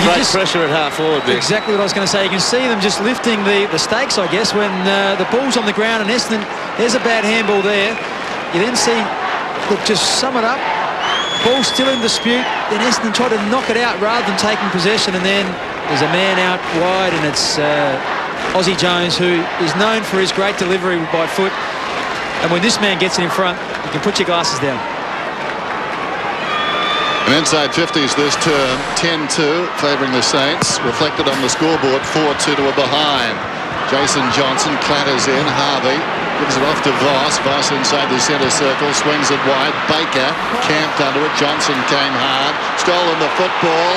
Great pressure at half forward. Exactly what I was going to say. You can see them just lifting the stakes, I guess, when the ball's on the ground and Essendon, there's a bad handball there. You then see, look, just sum it up, ball still in dispute, then Essendon try to knock it out rather than taking possession, and then there's a man out wide, and it's Aussie Jones, who is known for his great delivery by foot. And when this man gets it in front, you can put your glasses down. And inside 50s this term, 10-2 favouring the Saints. Reflected on the scoreboard, 4-2 to a behind. Jason Johnson clatters in. Harvey gives it off to Voss. Voss inside the centre circle, swings it wide. Baker camped under it. Johnson came hard. Stolen the football.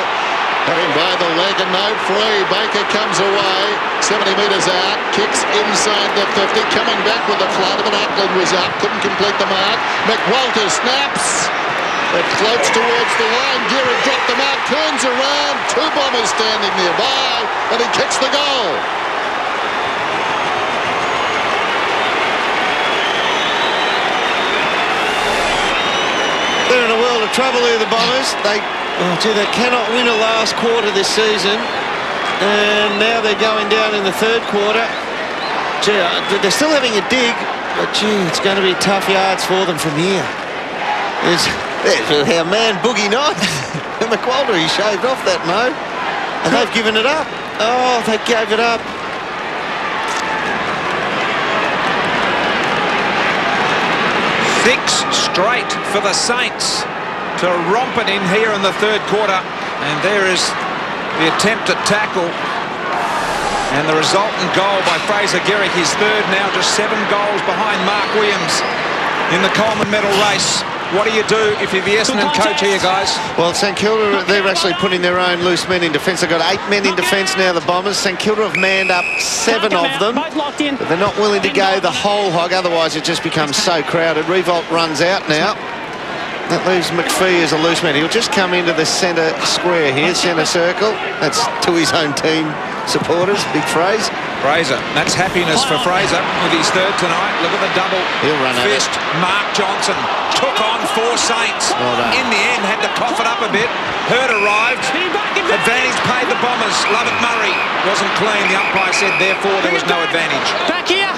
Had him by the leg and no free. Baker comes away. 70 metres out. Kicks inside the 50. Coming back with the flood of it. Ackland was up. Couldn't complete the mark. McWalter snaps. It floats towards the line. Geary dropped the mark, turns around. 2 Bombers standing nearby, and he kicks the goal. They're in a world of trouble here, the Bombers. They cannot win a last quarter this season. And now they're going down in the third quarter. Gee, they're still having a dig, but gee, it's going to be tough yards for them from here. There's our man Boogie Knight. McWalter, he shaved off that Mo. And they've given it up. Oh, they gave it up. Six straight for the Saints to romp it in here in the third quarter. And there is the attempt at tackle. And the resultant goal by Fraser Gehrig, his third now, just 7 goals behind Mark Williams in the Coleman medal race. What do you do if you're the Essendon coach here, guys? Well, St Kilda, they're actually putting their own loose men in defence. They've got 8 men in defence now, the Bombers. St Kilda have manned up 7 of them, but they're not willing to go the whole hog, otherwise it just becomes so crowded. Revolt runs out now. That leaves McPhee as a loose man. He'll just come into the centre square here, centre circle. That's to his own team supporters. Big phrase. Fraser. That's happiness for Fraser with his third tonight. Look at the double He'll run at fist. Mark Johnson took on 4 Saints. Well done. In the end, had to cough it up a bit. Hurd arrived. Advantage paid the Bombers. Lovett Murray wasn't clean. The umpire said, therefore, there was no advantage. Back here.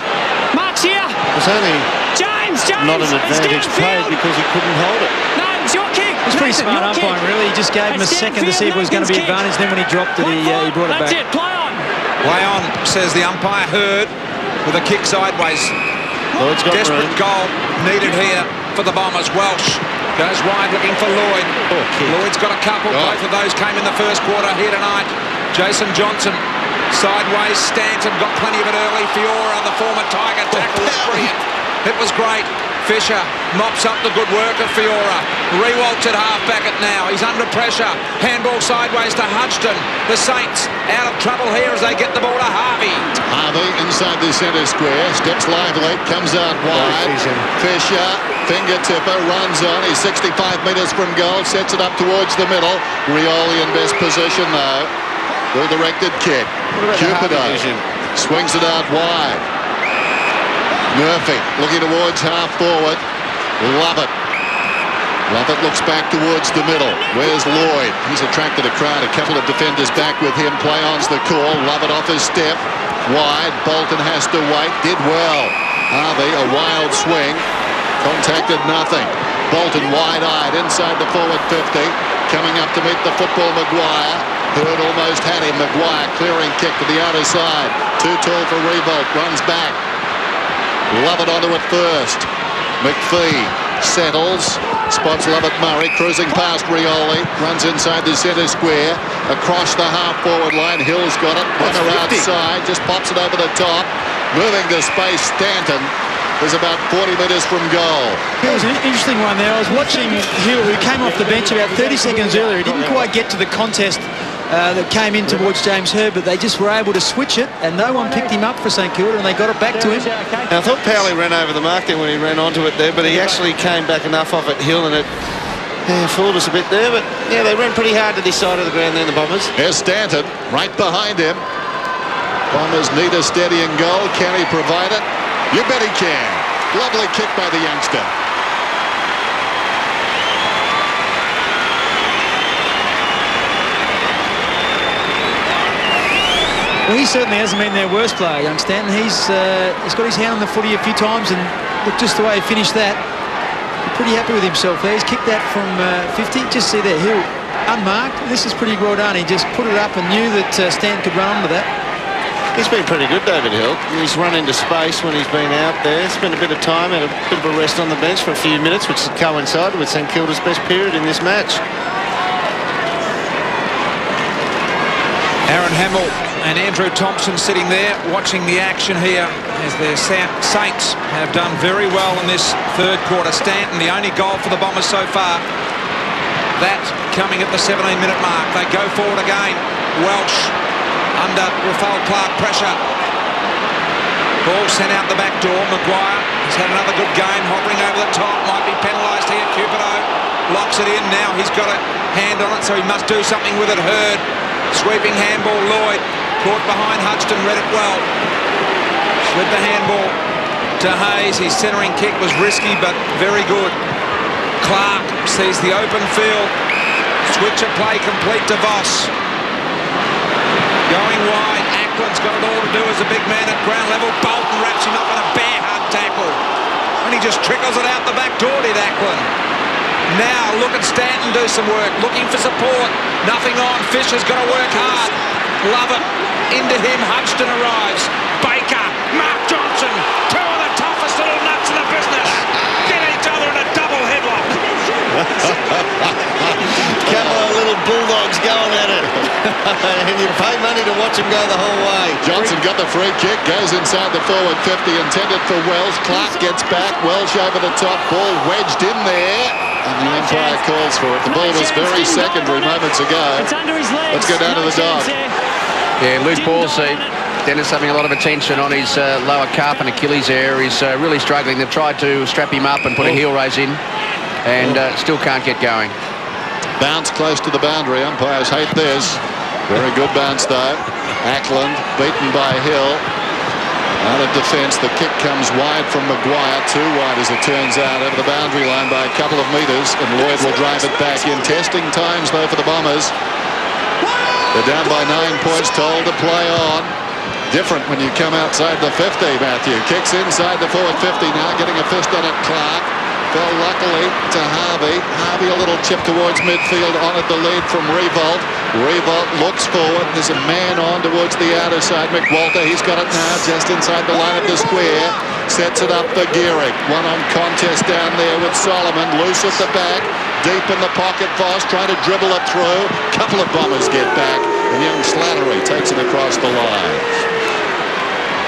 Mark's here. It was only James. not an advantage paid because he couldn't hold it. No, it's your kick. It's pretty smart umpiring, really. He just gave him a second to see if it was going to be advantage. Then when he dropped it, he brought it back. That's it. Play on. Play on, says the umpire. Hurd with a kick sideways. Lloyd's got Desperate room. goal needed here for the Bombers. Welsh goes wide looking for Lloyd. Lloyd's got a couple. Both of those came in the first quarter here tonight. Jason Johnson sideways. Stanton got plenty of it early. Fiora, the former Tiger, tackle was brilliant. It was great. Fisher mops up the good work of Fiora. Rewalt's at half-back it now. He's under pressure. Handball sideways to Hudson. The Saints out of trouble here as they get the ball to Harvey. Harvey inside the centre square. Steps lively. Comes out wide. Fisher, finger-tipper, runs on. He's 65 metres from goal. Sets it up towards the middle. Rioli in best position, though. Well-directed kick. Cupido swings it out wide. Murphy looking towards half forward. Lovett. Lovett looks back towards the middle. Where's Lloyd? He's attracted a crowd. A couple of defenders back with him. Play-on's the call. Lovett off his step. Wide. Bolton has to wait. Did well. Harvey, a wild swing. Contacted nothing. Bolton wide-eyed inside the forward 50. Coming up to meet the football, Maguire. Hurd almost had him. Maguire clearing kick to the outer side. Too tall for Revolt. Runs back. Lovett onto it first. McPhee settles. Spots Lovett Murray cruising past Rioli. Runs inside the centre square. Across the half-forward line. Hill's got it. Runner outside. Just pops it over the top. Moving to space. Stanton is about 40 metres from goal. It was an interesting one there. I was watching Hill, who came off the bench about 30 seconds earlier. He didn't quite get to the contest that came in towards James Hurd, but they just were able to switch it, and no one picked him up for St Kilda, and they got it back to him. Now, I thought Powley ran over the mark there when he ran onto it there, but he actually came back enough off at Hill, and it fooled us a bit there. But, yeah, they ran pretty hard to this side of the ground there, the Bombers. Here's Stanton right behind him. Bombers need a steadying goal. Can he provide it? You bet he can. Lovely kick by the youngster. Well, he certainly hasn't been their worst player, young Stanton. He's got his hand on the footy a few times, and look, just the way he finished that, pretty happy with himself there. He's kicked that from 50. Just see there, Hill unmarked. This is pretty well done. He just put it up and knew that Stanton could run onto that. He's been pretty good, David Hill. He's run into space when he's been out there. Spent a bit of time, had a bit of a rest on the bench for a few minutes, which coincided with St Kilda's best period in this match. Aaron Hamill and Andrew Thompson sitting there watching the action here as their Saints have done very well in this third quarter. Stanton, the only goal for the Bombers so far. That coming at the 17-minute mark. They go forward again. Welsh under Rafael Clark pressure. Ball sent out the back door. Maguire has had another good game. Hovering over the top. Might be penalised here. Cupido locks it in. Now he's got a hand on it, so he must do something with it. Hurd. Sweeping handball. Lloyd caught behind Hudson. Read it well. With the handball to Hayes. His centering kick was risky but very good. Clark sees the open field. Switch of play complete to Voss. Going wide. Ackland's got it all to do as a big man at ground level. Bolton wraps him up in a bear hug tackle. And he just trickles it out the back door, did Ackland. Now look at Stanton do some work. Looking for support. Nothing on. Fisher's got to work hard. Love it. Into him. Hudson arrives. Baker. Mark Johnson. Two of the toughest little nuts in the business. Get each other in a double headlock. Couple of little bulldogs going at it. And you pay money to watch him go the whole way. Johnson got the free kick, goes inside the forward 50, intended for Welsh. Clark gets back, Welsh over the top, ball wedged in there, and the umpire calls for it. The ball was very secondary moments ago. Let's go down to the dog. Yeah, loose ball, see. Dennis having a lot of attention on his lower calf and Achilles there. He's really struggling. They've tried to strap him up and put a heel raise in, and still can't get going. Bounce close to the boundary. Umpires hate this. Very good bounce, though. Ackland beaten by Hill. Out of defence, the kick comes wide from Maguire. Too wide, as it turns out, over the boundary line by a couple of metres, and Lloyd will drive it back in. Testing times, though, for the Bombers. They're down by 9 points, told to play on. Different when you come outside the 50, Matthew. Kicks inside the forward 50 now, getting a fist on it, Clark. Fell luckily to Harvey. Harvey a little chip towards midfield, honoured the lead from Revolt. Revolt looks forward. There's a man on towards the outer side. McWalter, he's got it now just inside the line of the square. Sets it up for Gehrig. One-on contest down there with Solomon. Loose at the back. Deep in the pocket, Voss trying to dribble it through. Couple of Bombers get back, and young Slattery takes it across the line.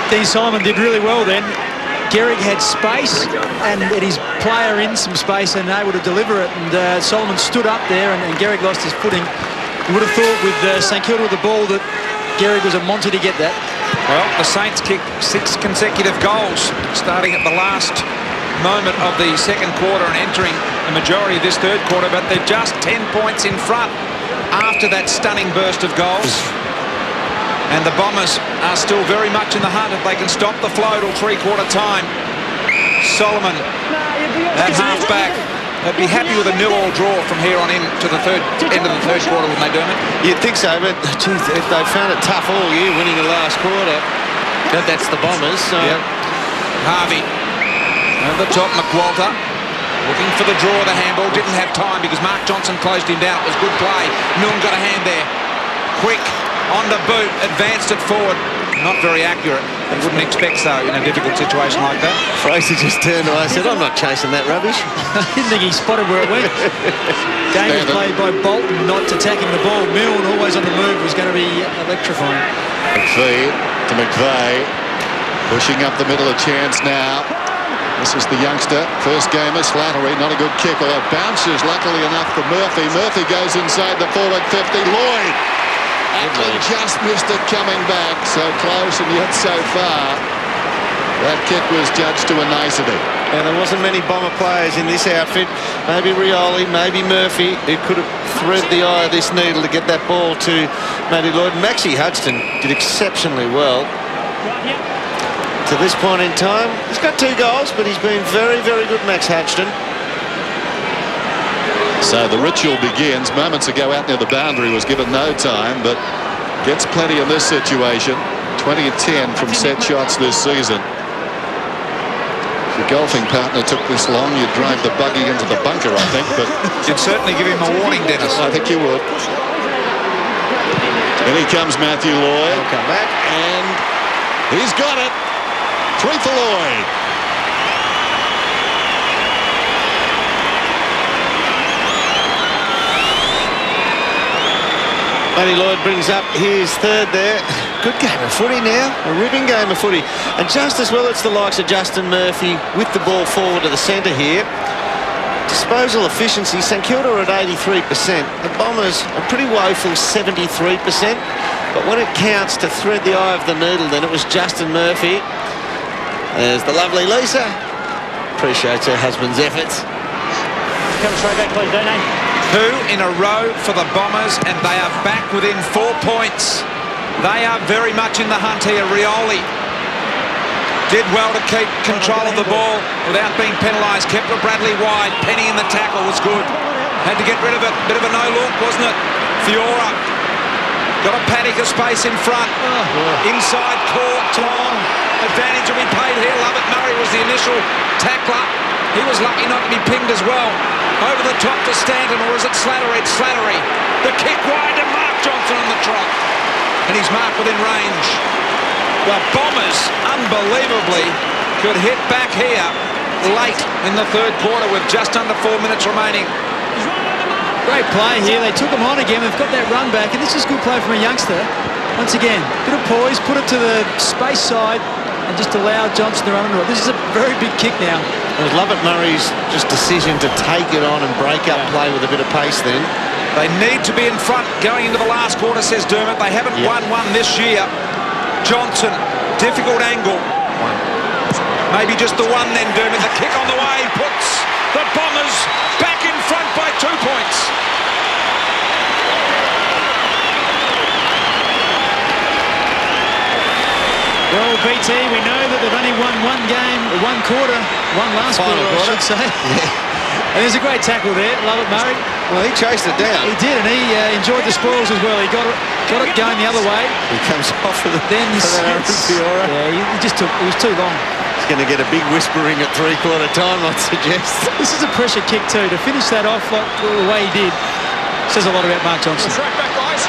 Dean Solomon did really well then. Gehrig had space and his player in some space and able to deliver it, and Solomon stood up there, and Gehrig lost his footing. You would have thought with St Kilda with the ball that Gehrig was a monster to get that. Well, the Saints kicked 6 consecutive goals, starting at the last moment of the second quarter and entering the majority of this third quarter, but they're just 10 points in front after that stunning burst of goals. And the Bombers are still very much in the hunt if they can stop the flow till three-quarter time. Solomon, that half-back, they'd be happy with a 0-0 draw from here on in to the end of the third quarter, wouldn't they, Dermot? You'd think so, but geez, if they found it tough all year winning the last quarter, that's the Bombers. So. Yep. Harvey, over the top, McWalter, looking for the draw of the handball, didn't have time because Mark Johnson closed him down. It was good play. Milne got a hand there. Quick. On the boot, advanced it forward. Not very accurate. You wouldn't expect so in a difficult situation like that. Fraser just turned away and said, I'm not chasing that rubbish. I didn't think he spotted where it went. Game was played by Bolton, not attacking the ball. Milne, always on the move, was going to be electrifying. McVeigh to McVeigh. Pushing up the middle, a chance now. This is the youngster, first gamer, Slattery, not a good kick, although bounces luckily enough for Murphy. Murphy goes inside the forward 50. Lloyd. Ackland just missed it coming back. So close and yet so far. That kick was judged to a nicety. And there wasn't many Bomber players in this outfit. Maybe Rioli, maybe Murphy, who could have threaded the eye of this needle to get that ball to Matty Lloyd. Maxie Hudson did exceptionally well. To this point in time, he's got 2 goals, but he's been very, very good, Max Hudson. So the ritual begins. Moments ago out near the boundary was given no time, but gets plenty in this situation. 20-10 from set shots this season. If your golfing partner took this long, you'd drive the buggy into the bunker, I think, but You'd certainly give him a warning, Dennis. I think you would. In he comes, Matthew Lloyd. He'll come back. And he's got it. 3 for Lloyd. Matty Lloyd brings up his third there. Good game of footy now. A ripping game of footy. And just as well, it's the likes of Justin Murphy with the ball forward to the centre here. Disposal efficiency, St Kilda are at 83%. The Bombers are pretty woeful, 73%. But when it counts to thread the eye of the needle, then it was Justin Murphy. There's the lovely Lisa. Appreciates her husband's efforts. Come straight back, please, don't they? 2 in a row for the Bombers, and they are back within 4 points. They are very much in the hunt here. Rioli did well to keep control of the ball without being penalised. Kept Bradley wide. Penny in the tackle was good. Had to get rid of it. Bit of a no-look, wasn't it? Fiora got a paddock of space in front. Inside court. Tom. Advantage will be paid here. Lovett Murray was the initial tackler. He was lucky not to be pinged as well. Over the top to Stanton, or is it Slattery? It's Slattery. The kick wide to Mark Johnson on the trot. And he's marked within range. The Bombers, unbelievably, could hit back here late in the third quarter with just under 4 minutes remaining. Great play here. They took him on again. They've got that run back, and this is good play from a youngster. Once again, bit of poise, put it to the space side, and just allow Johnson to run into it. This is a very big kick now. It was Lovett Murray's just decision to take it on and break up play with a bit of pace then. They need to be in front going into the last quarter, says Dermot. They haven't won one this year. Johnson, difficult angle. Maybe just the one then, Dermot. The kick on the way puts the Bombers back in front by 2 points. Well, BT, we know that they've only won one game, one last quarter, I should say. And there's a great tackle there, Lovett Murray. Well, he chased it down. He did, and he enjoyed the spoils as well. He got it going the other way. He comes off of Then he was too long. He's going to get a big whispering at three-quarter time, I'd suggest. This is a pressure kick too. To finish that off like the way he did says a lot about Mark Johnson. Track back, guys.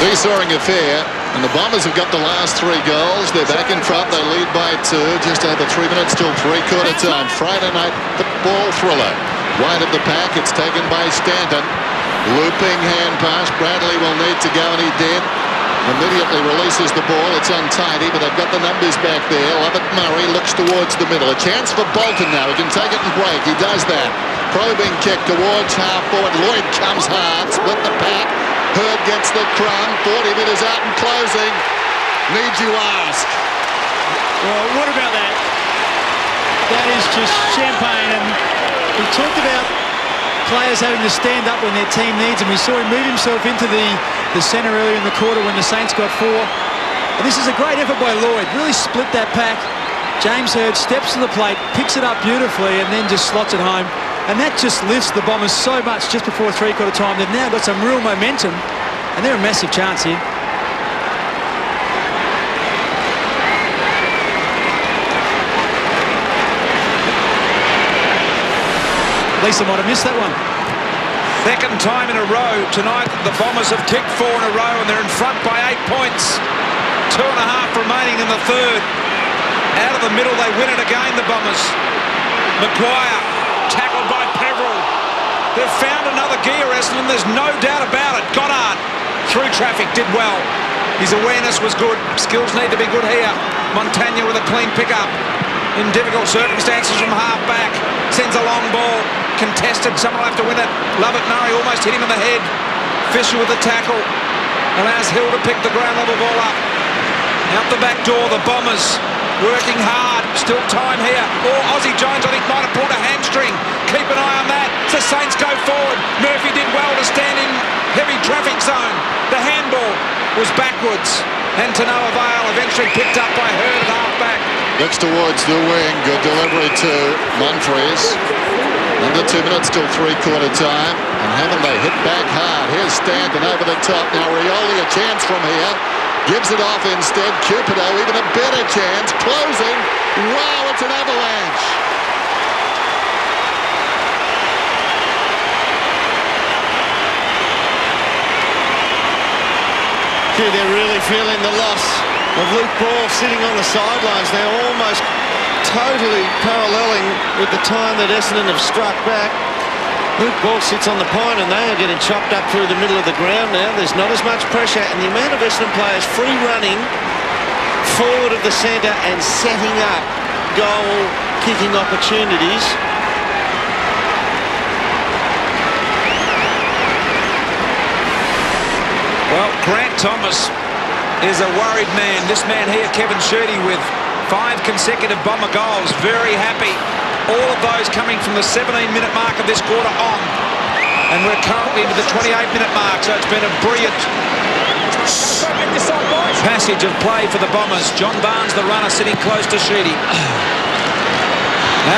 Seesawing affair, and the Bombers have got the last 3 goals. They're back in front. They lead by 2. Just over 3 minutes till three-quarter time. Friday night football thriller. Wide of the pack. It's taken by Stanton. Looping hand pass. Bradley will need to go, and he did. Immediately releases the ball. It's untidy, but they've got the numbers back there. Lovett Murray looks towards the middle. A chance for Bolton now. He can take it and break. He does that. Probing kick towards half forward. Lloyd comes hard. Split the pack. Hurd gets the crumb. 40 metres out and closing. Need you ask. Well, what about that? That is just champagne. And we talked about players having to stand up when their team needs them. We saw him move himself into the centre earlier in the quarter when the Saints got 4. And this is a great effort by Lloyd. Really split that pack. James Hurd steps to the plate, picks it up beautifully, and then just slots it home. And that just lifts the Bombers so much just before three-quarter time. They've now got some real momentum, and they're a massive chance here. At least they might have missed that one. Second time in a row tonight that the Bombers have kicked 4 in a row, and they're in front by 8 points. 2.5 remaining in the third. Out of the middle, they win it again, the Bombers. Maguire, tackled by Peverill. They've found another gear, Essendon, there's no doubt about it. Goddard, through traffic, did well. His awareness was good. Skills need to be good here. Montagna with a clean pickup. In difficult circumstances from half-back. Sends a long ball. Contested, someone will have to win it. Lovett Murray almost hit him in the head. Fisher with the tackle. Allows Hill to pick the ground level ball up. Out the back door, the Bombers working hard. Still time here. Or Ozzie Jones, I think, might have pulled a hamstring. Keep an eye on that. The Saints go forward. Murphy did well to stand in heavy traffic zone. The handball was backwards and to no avail. Eventually picked up by Hurd at half-back. Looks towards the wing. Good delivery to Monfries. Under 2 minutes till three-quarter time. And haven't they hit back hard? Here's Stanton over the top. Now Rioli a chance from here. Gives it off instead. Cupido even a better chance. Closing. Wow, it's an avalanche. Gee, they're really feeling the loss of Luke Ball sitting on the sidelines now, almost totally paralleling with the time that Essendon have struck back. Luke Ball sits on the point, and they are getting chopped up through the middle of the ground now. There's not as much pressure, and the amount of Essendon players free running forward of the centre and setting up goal-kicking opportunities. Well, Grant Thomas is a worried man. This man here, Kevin Sheedy, with 5 consecutive Bomber goals. Very happy. All of those coming from the 17-minute mark of this quarter on. And we're currently into the 28-minute mark, so it's been a brilliant passage of play for the Bombers. John Barnes, the runner, sitting close to Sheedy.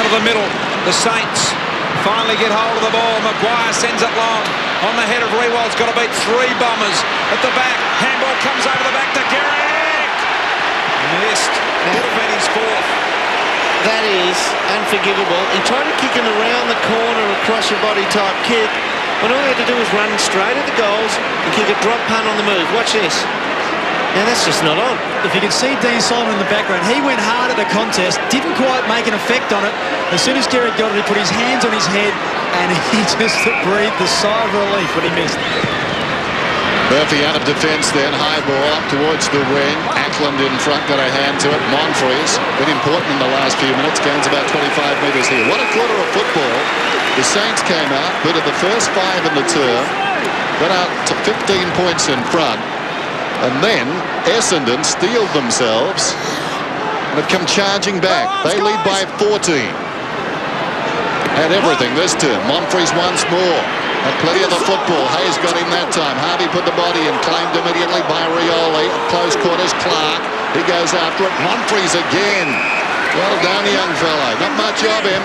Out of the middle, the Saints finally get hold of the ball. Maguire sends it long. On the head of Rewald's got to beat 3 Bombers. At the back, handball comes over the back to Garrick. Missed. Would have been his 4th. That is unforgivable. He tried to kick him around the corner, across your body type kick, when all he had to do was run straight at the goals and kick a drop punt on the move. Watch this. Yeah, that's just not on. If you can see Dean Solomon in the background, he went hard at the contest, didn't quite make an effect on it. As soon as Garrett got it, he put his hands on his head, and he just breathed a sigh of relief when he missed. Murphy out of defence then, high ball up towards the wing. Ackland in front, got a hand to it. Monfries, been important in the last few minutes, gains about 25 metres here. What a quarter of football. The Saints came out, bit of the first 5 in the term, got out to 15 points in front, and then Essendon steeled themselves and have come charging back. They lead by 14. Had everything this term. Monfries once more. Had plenty of the football. Hayes got him that time. Harvey put the body in, claimed immediately by Rioli. At close quarters, Clark. He goes after it. Monfries again. Well done, young fellow. Not much of him.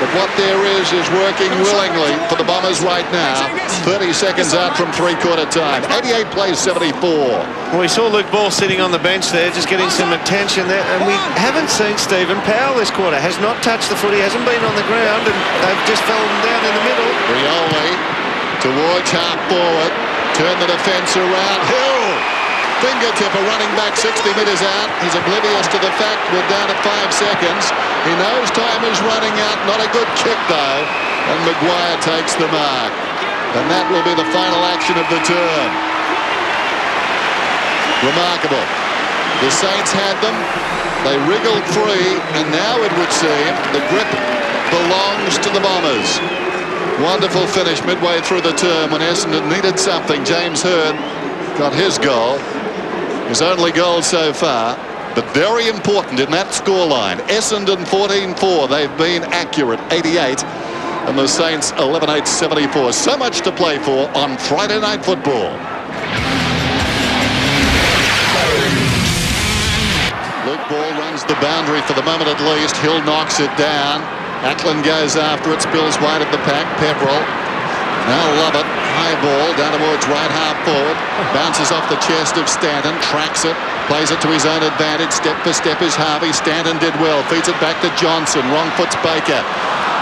But what there is working willingly for the Bombers right now. 30 seconds out from three-quarter time. 88 plays 74. Well, we saw Luke Ball sitting on the bench there, just getting some attention there. And we haven't seen Stephen Powell this quarter. Has not touched the foot. He hasn't been on the ground, and they've just fell down in the middle. Rioli towards half forward. Turn the defence around. Hill. Fingertip, a running back 60 metres out. He's oblivious to the fact we're down to 5 seconds. He knows time is running out. Not a good kick, though. And Maguire takes the mark. And that will be the final action of the term. Remarkable. The Saints had them. They wriggled free. And now it would seem the grip belongs to the Bombers. Wonderful finish midway through the term when Essendon needed something. James Hearn got his goal. His only goal so far, but very important in that scoreline. Essendon 14-4. They've been accurate, 88. And the Saints 11-8, 74. So much to play for on Friday Night Football. Luke Ball runs the boundary for the moment at least. Hill knocks it down. Ackland goes after it. Spills wide of the pack. Pepperell. Now Lovett, high ball down towards right half forward, bounces off the chest of Stanton, tracks it, plays it to his own advantage, step for step is Harvey. Stanton did well, feeds it back to Johnson, wrong foot's Baker.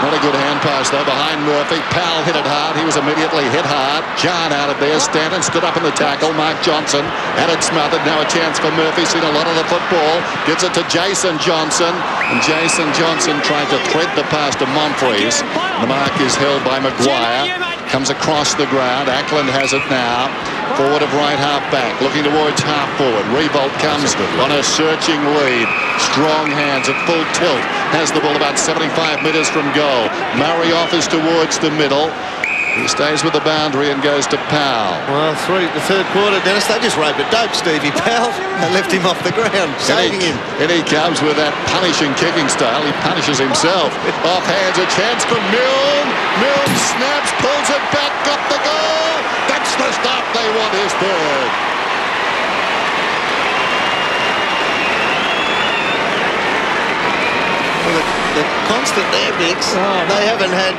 Not a good hand pass though behind Murphy. Powell hit it hard, he was immediately hit hard. John out of there, Stanton stood up in the tackle. Mark Johnson had it smothered, now a chance for Murphy, seen a lot of the football, gives it to Jason Johnson, and Jason Johnson tried to thread the pass to Monfries. The mark is held by Maguire. Comes across the ground. Ackland has it now. Forward of right half back. Looking towards half forward. Revolt comes on a searching lead. Strong hands at full tilt. Has the ball about 75 metres from goal. Murray offers towards the middle. He stays with the boundary and goes to Powell. Well, the third quarter, Dennis, they just roped a dope, Stevie Powell. They left him off the ground, saving him. And he comes with that punishing kicking style. He punishes himself. Off hands, a chance for Milne. Milne snaps, pulls it back, got the goal. That's the stop. They want his third. The constant there, Biggs. They haven't had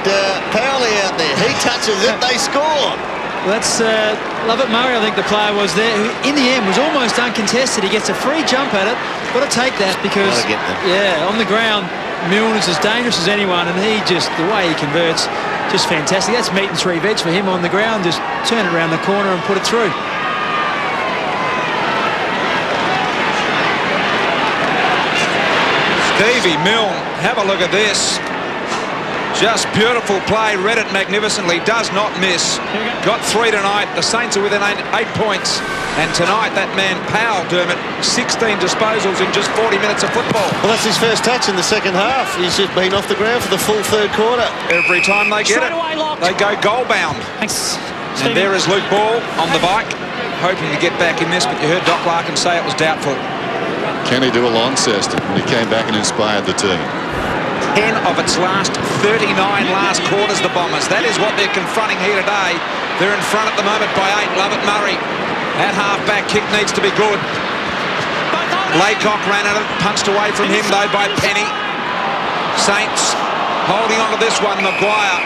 Powley out there. He touches it, they score. That's Lovett Murray, I think the player was there, who in the end was almost uncontested. He gets a free jump at it. Got to take that because, yeah, on the ground, Milne is as dangerous as anyone, and he just, the way he converts, just fantastic. That's meat and 3 veg for him on the ground. Just turn it around the corner and put it through. Stevie Milne, have a look at this. Just beautiful play, read it magnificently, does not miss. Got 3 tonight, the Saints are within 8 points. And tonight, that man Powell, Dermot, 16 disposals in just 40 minutes of football. Well, that's his first touch in the second half. He's just been off the ground for the full third quarter. Every time they get it, they go goal-bound. Thanks, and there is Luke Ball on the bike, hoping to get back in this, but you heard Doc Larkin say it was doubtful. Can he do a Launceston when he came back and inspired the team? 10 of its last 39 last quarters, the Bombers. That is what they're confronting here today. They're in front at the moment by 8. Lovett Murray. That half-back kick needs to be good. Laycock ran at it, punched away from him though by Penny. Saints holding on to this one. Maguire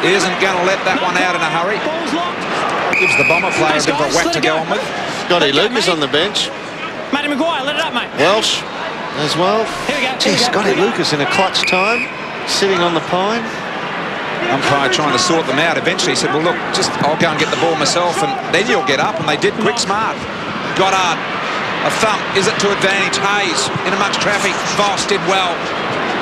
isn't going to let that one out in a hurry. Gives the Bomber player a bit of a whack to go on with. Scotty Lucas on the bench. Matty Maguire, let it up, mate. Welsh as well. Here we go. Gee, Scotty Lucas in a clutch time, sitting on the pine. Umpire trying to sort them out. Eventually he said, well, look, I'll go and get the ball myself and then you'll get up. And they did quick smart. Goddard. A thump. Is it to advantage Hayes in amongst traffic? Voss did well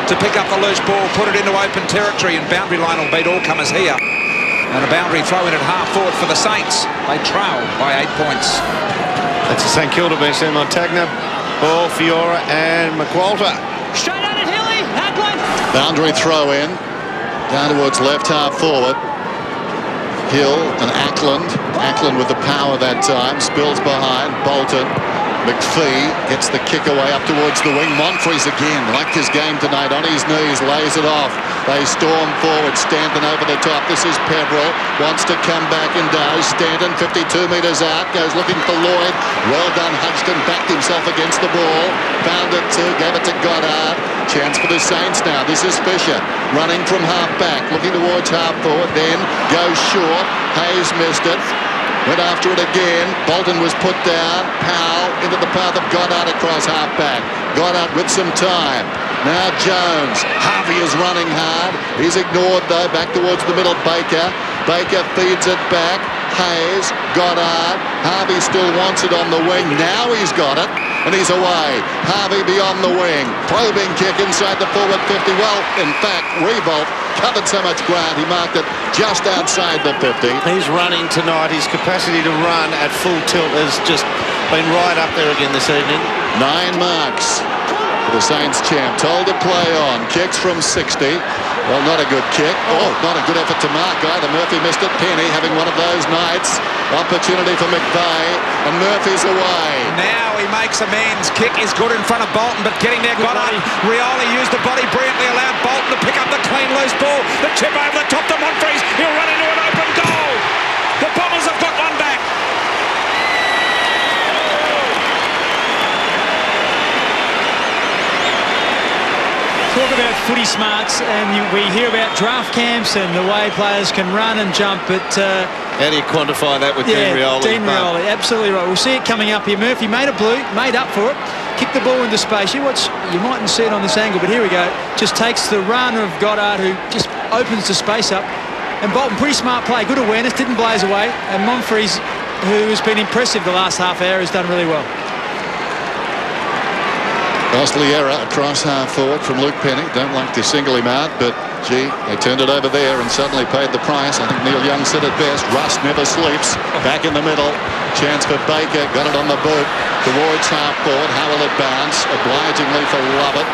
to pick up the loose ball, put it into open territory, and boundary line will beat all comers here. And a boundary throw in at half forward for the Saints. They trail by 8 points. That's a St Kilda bench there. Montagna, Ball, Fiora and McWalter. Straight at it, Hilly. Hackland. Boundary throw in. Down towards left half forward. Hill and Ackland. Ackland with the power that time. Spills behind. Bolton. McPhee gets the kick away up towards the wing. Monfries again, like his game tonight, on his knees, lays it off. They storm forward. Stanton over the top. This is Peverill. Wants to come back and does. Stanton 52 metres out. Goes looking for Lloyd. Well done, Hudson. Backed himself against the ball. Found it too. Gave it to Goddard. Chance for the Saints now. This is Fisher. Running from half back. Looking towards half forward. Then goes short. Hayes missed it. Went after it again. Bolton was put down. Powell into the path of Goddard across half-back. Goddard with some time. Now Jones. Harvey is running hard. He's ignored, though. Back towards the middle. Baker. Baker feeds it back. Hayes. Goddard. Harvey still wants it on the wing. Now he's got it. And he's away. Harvey beyond the wing. Probing kick inside the forward 50. Well, in fact, Revolt covered so much ground, he marked it just outside the 50. He's running tonight. His capacity to run at full tilt has just been right up there again this evening. 9 marks for the Saints champ. Told to play on. Kicks from 60. Well, not a good kick. Oh, not a good effort to mark either. Murphy missed it. Penny having one of those nights. Opportunity for McVeigh. And Murphy's away. Now he makes amends. Kick is good in front of Bolton, but getting there, Goddard. Rioli used the body brilliantly, allowed Bolton to pick up the clean loose ball. The chip over the top to Monfries. He'll run into an open goal. The Bombers have got one back. Talk about footy smarts, and we hear about draft camps and the way players can run and jump, but how do you quantify that with Dean Rioli? Dean Rioli, absolutely right. We'll see it coming up here. Murphy made a blue, made up for it, kicked the ball into space. You mightn't see it on this angle, but here we go. Just takes the run of Goddard, who just opens the space up. And Bolton, pretty smart play, good awareness, didn't blaze away. And Monfries, who has been impressive the last half hour, has done really well. Costly error across half forward from Luke Penny. Don't like to single him out, but gee, they turned it over there and suddenly paid the price. I think Neil Young said it best. Rust never sleeps. Back in the middle. Chance for Baker. Got it on the boot. Towards half forward. How will it bounce? Obligingly for Lovett.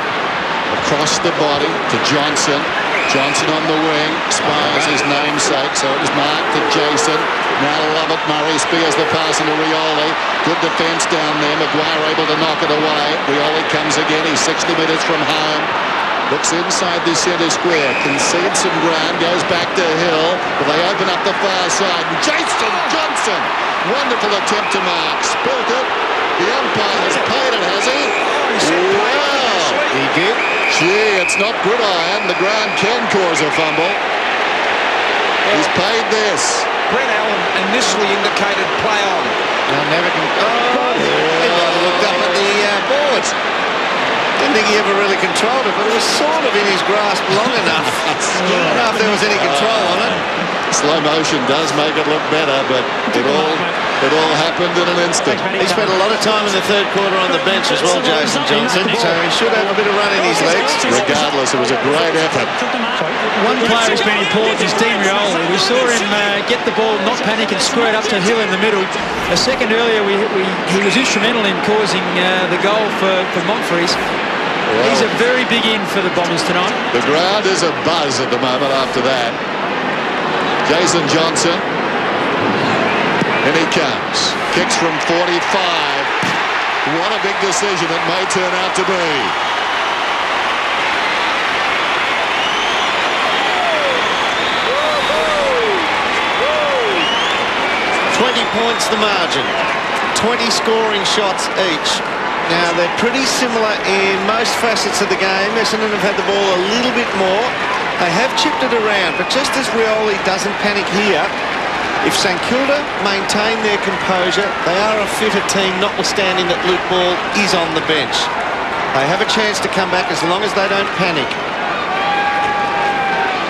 Across the body to Johnson. Johnson on the wing. Spires his namesake, so it was marked to Jason. Now Lovett. Murray spears the pass into Rioli. Good defence down there. Maguire able to knock it away. Rioli comes again. He's 60 metres from home. Looks inside the centre square. Concedes some ground. Goes back to Hill. But they open up the far side. And Jason Johnson. Wonderful attempt to mark. Spilt it. The umpire has paid it, has he? Wow. He did. Gee, it's not gridiron. The ground can cause a fumble. He's paid this. Brett Allen initially indicated play on. Now never can. He looked up at the boards. Didn't think he ever really controlled it, but it was sort of in his grasp long enough. I don't know if there was any control on it. Slow motion does make it look better, but it all happened in an instant. He spent a lot of time in the third quarter on the bench as well, Jason Johnson, so he should have a bit of run in his legs. Regardless, it was a great effort. One player who's been important is Dean Rioli. We saw him get the ball, not panic, and square it up to Hill in the middle. A second earlier, he was instrumental in causing the goal for Monfries. Well, he's a very big in for the Bombers tonight. The ground is a buzz at the moment after that. Jason Johnson. In he comes. Kicks from 45. What a big decision it may turn out to be. 20 points the margin. 20 scoring shots each. Now, they're pretty similar in most facets of the game. Essendon have had the ball a little bit more. They have chipped it around, but just as Rioli doesn't panic here, if St Kilda maintain their composure, they are a fitter team, notwithstanding that Luke Ball is on the bench. They have a chance to come back as long as they don't panic.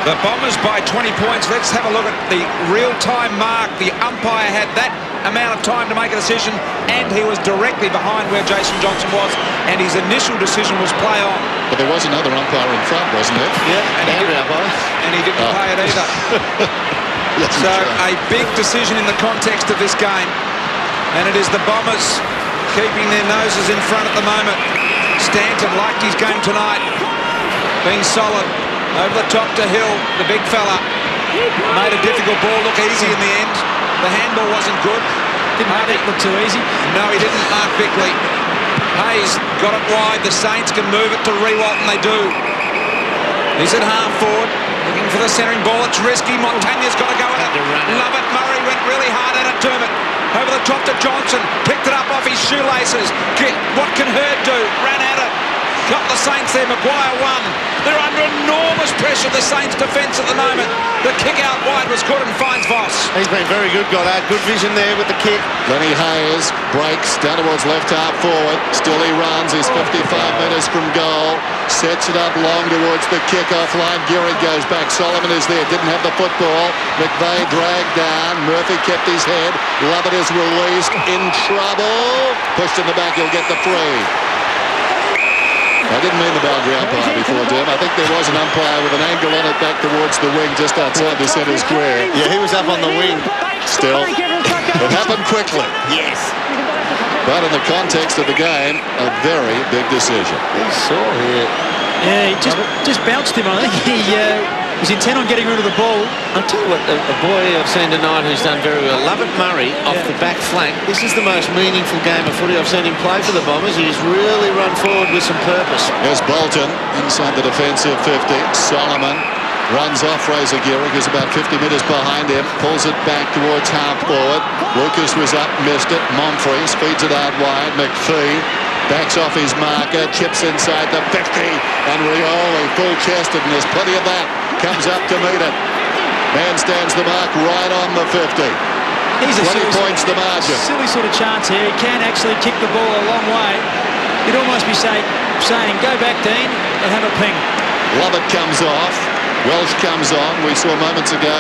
The Bombers by 20 points. Let's have a look at the real-time mark. The umpire had that amount of time to make a decision, and he was directly behind where Jason Johnson was, and his initial decision was play on. But there was another umpire in front, wasn't there? Yeah, and he didn't play it either. So a big decision in the context of this game, and it is the Bombers keeping their noses in front at the moment. Stanton liked his game tonight, being solid. Over the top to Hill, the big fella. Made a difficult ball look easy in the end. The handball wasn't good. Didn't make it look too easy. No, he didn't, Mark Bickley. Hayes got it wide. The Saints can move it to Rewalt, and they do. He's at half forward, looking for the centering ball. It's risky. Montaña's got to go at it. Love it. Murray went really hard at it. Dermott over the top to Johnson. Picked it up off his shoelaces. What can Hurd do? Ran at it. Got the Saints there. Maguire won. They're under enormous pressure, the Saints' defence at the moment. The kick out wide was good and finds Voss. He's been very good, Goddard. Good vision there with the kick. Lenny Hayes breaks down towards left half forward. Still he runs. He's 55 metres from goal. Sets it up long towards the kick-off line. Geary goes back. Solomon is there. Didn't have the football. McVeigh dragged down. Murphy kept his head. Lovett is released. In trouble. Pushed in the back. He'll get the free. I didn't mean the boundary umpire before, Jim. I think there was an umpire with an angle on it back towards the wing just outside the centre square. Yeah, he was up on the wing. Still, it happened quickly. Yes. But in the context of the game, a very big decision. He saw here. Yeah, he just bounced him. I think he was intent on getting rid of the ball. I'll tell you what, a boy I've seen tonight who's done very well, Lovett Murray off the back flank. This is the most meaningful game of footy I've seen him play for the Bombers. He's really run forward with some purpose. There's Bolton inside the defensive 50. Solomon runs off Fraser Geary, who's about 50 metres behind him, pulls it back towards half forward. Lucas was up, missed it. Monfries feeds it out wide. McPhee backs off his marker, chips inside the 50, and Rioli full-chested, and there's plenty of that. Comes up to meet it. Man stands the mark right on the 50. He's 20 points the margin. Silly sort of chance here. He can actually kick the ball a long way. You'd almost be saying, go back, Dean, and have a ping. Lovett comes off. Welsh comes on. We saw moments ago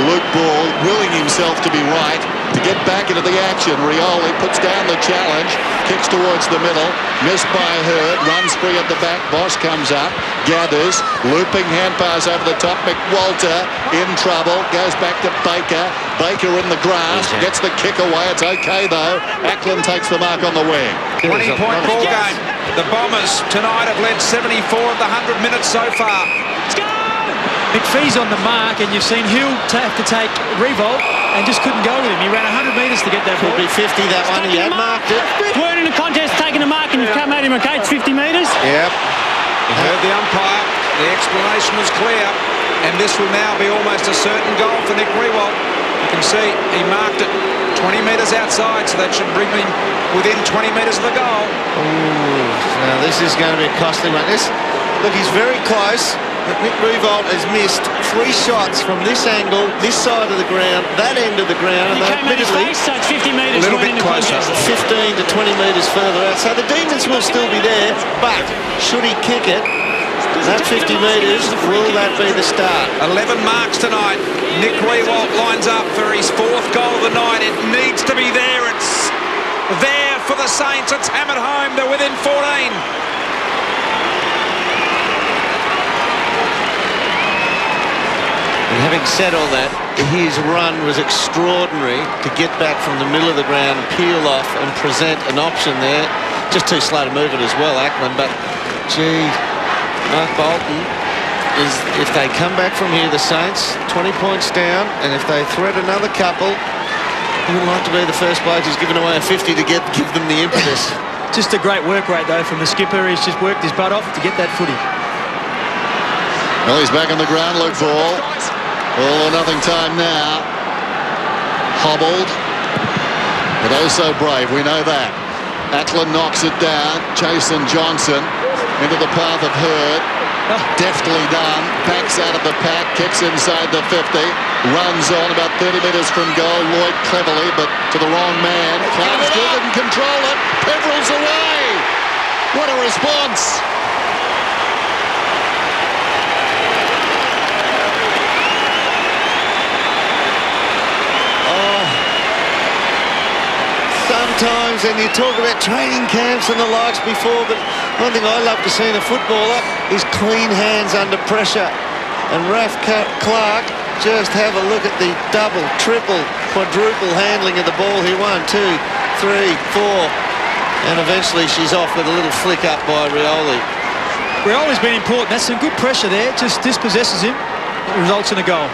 Luke Ball willing himself to be right, to get back into the action. Rioli puts down the challenge, kicks towards the middle, missed by Hurd, runs free at the back. Bosch comes up, gathers, looping hand pass over the top. McWalter in trouble, goes back to Baker. Baker in the grass, gets the kick away. It's okay though. Ackland takes the mark on the wing. 20-point ball game. The Bombers tonight have led 74 of the 100 minutes so far. McPhee's on the mark, and you've seen Hill have to take Revolt and just couldn't go with him. He ran 100 metres to get that ball. Could be 50, that one. He had marked it. Word in the contest, taking a mark, and you've come at him, okay? It's 50 metres. Yep. You heard the umpire. The explanation was clear, and this will now be almost a certain goal for Nick Riewoldt. You can see he marked it 20 metres outside, so that should bring him within 20 metres of the goal. Ooh, now this is going to be a costly one. Look, he's very close. But Nick Riewoldt has missed 3 shots from this angle, this side of the ground, that end of the ground. He came at his face, so it's 50 metres. A little bit closer. 15 to 20 metres further out. So the Demons will still be there, but should he kick it, that 50 metres, will that be the start? 11 marks tonight. Nick Riewoldt lines up for his 4th goal of the night. It needs to be there. It's there for the Saints. It's hammered home. They're within 14. And having said all that, his run was extraordinary to get back from the middle of the ground, peel off and present an option there. Just too slow to move it as well, Ackland. But, gee, Mark Bolton, if they come back from here, the Saints, 20 points down, and if they thread another couple, he would like to be the first bloke who's given away a 50 to give them the impetus. Just a great work rate, though, from the skipper. He's just worked his butt off to get that footy. Well, he's back on the ground, Luke Ball. All or nothing time now. Hobbled, but oh so brave, we know that. Ackland knocks it down. Jason Johnson into the path of Hurd. Deftly done. Backs out of the pack, kicks inside the 50. Runs on about 30 metres from goal. Lloyd cleverly, but to the wrong man. Clark still didn't control it. Peverill's away. What a response. times, and you talk about training camps and the likes before, but one thing I love to see in a footballer is clean hands under pressure. And Raf Clark, just have a look at the double, triple, quadruple handling of the ball here. 1, 2, 3, 4. And eventually she's off with a little flick up by Rioli. Rioli's been important. That's some good pressure there. Just dispossesses him. It results in a goal.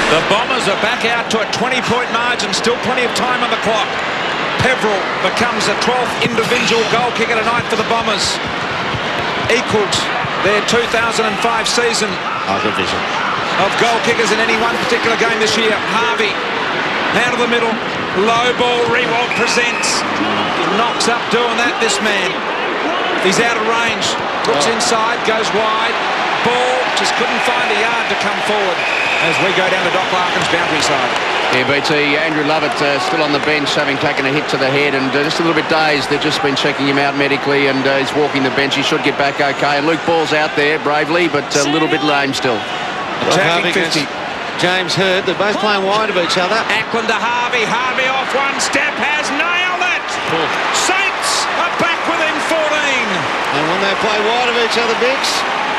The Bombers are back out to a 20-point margin. Still plenty of time on the clock. Peveril becomes the 12th individual goal kicker tonight for the Bombers. Equalled their 2005 season of goal kickers in any one particular game this year. Harvey, out of the middle, low ball, Rewalt presents. Knocks up doing that, this man. He's out of range. Looks inside, goes wide. Ball, just couldn't find a yard to come forward as we go down to Doc Larkin's boundary side. Yeah, BT, Andrew Lovett still on the bench, having taken a hit to the head and just a little bit dazed. They've just been checking him out medically, and he's walking the bench. He should get back okay. And Luke Ball's out there bravely, but a little bit lame still. Attacking 50. James Hird, they're both playing wide of each other. Ackland to Harvey. Harvey off one step, has nailed it. Saints are back within 14. And when they play wide of each other, Bix,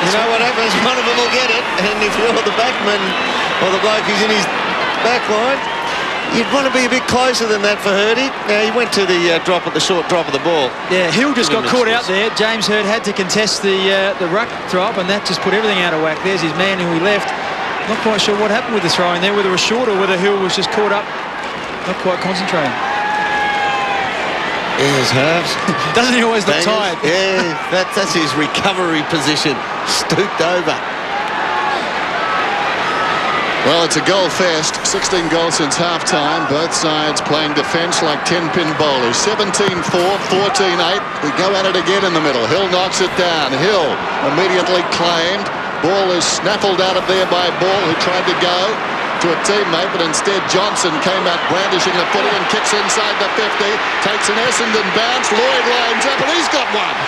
you know what happens? One of them will get it, and if you're the backman or the bloke who's in his back line, you'd want to be a bit closer than that for Hirdy. Now, he went to the short drop of the ball. Yeah, Hill just got caught out there. James Hird had to contest the ruck throw up, and that just put everything out of whack. There's his man who he left. Not quite sure what happened with the throw in there, whether it was short or whether Hill was just caught up, not quite concentrating. Yes, halves. Doesn't he always look tired? Yeah, that's his recovery position. Stooped over. Well, it's a goal fest. 16 goals since half-time. Both sides playing defence like 10-pin bowlers. 17-4, 14-8. We go at it again in the middle. Hill knocks it down. Hill immediately claimed. Ball is snaffled out of there by Ball, who tried to go to a teammate, but instead Johnson came out brandishing the footy and kicks inside the 50. Takes an Essendon bounce. Lloyd lines up, and he's got one.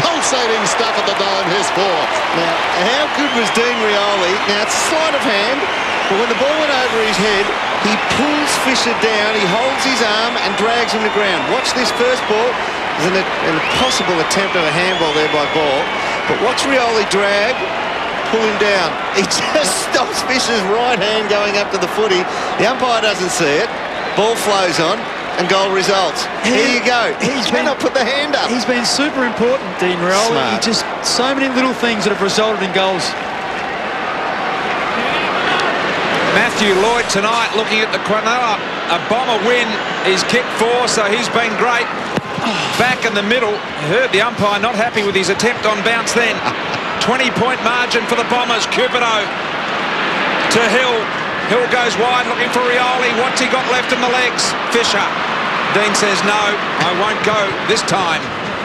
Pulsating stuff at the dome, his fourth. Now, how good was Dean Rioli? Now, it's a sleight of hand, but when the ball went over his head, he pulls Fisher down, he holds his arm and drags him to ground. Watch this first ball. There's an impossible attempt at a handball there by Ball, but watch Rioli drag, pull him down. He just stops Fisher's right hand going up to the footy. The umpire doesn't see it. Ball flows on. And goal results. Here you go. He cannot put the hand up. He's been super important, Dean Rioli. He just so many little things that have resulted in goals. Matthew Lloyd tonight looking at the Cronulla. A Bomber win. He's kicked 4, so he's been great. Back in the middle. Heard the umpire not happy with his attempt on bounce then. 20-point margin for the Bombers. Cupido to Hill. Hill goes wide looking for Rioli. What's he got left in the legs? Fisher. Dean says no, I won't go this time.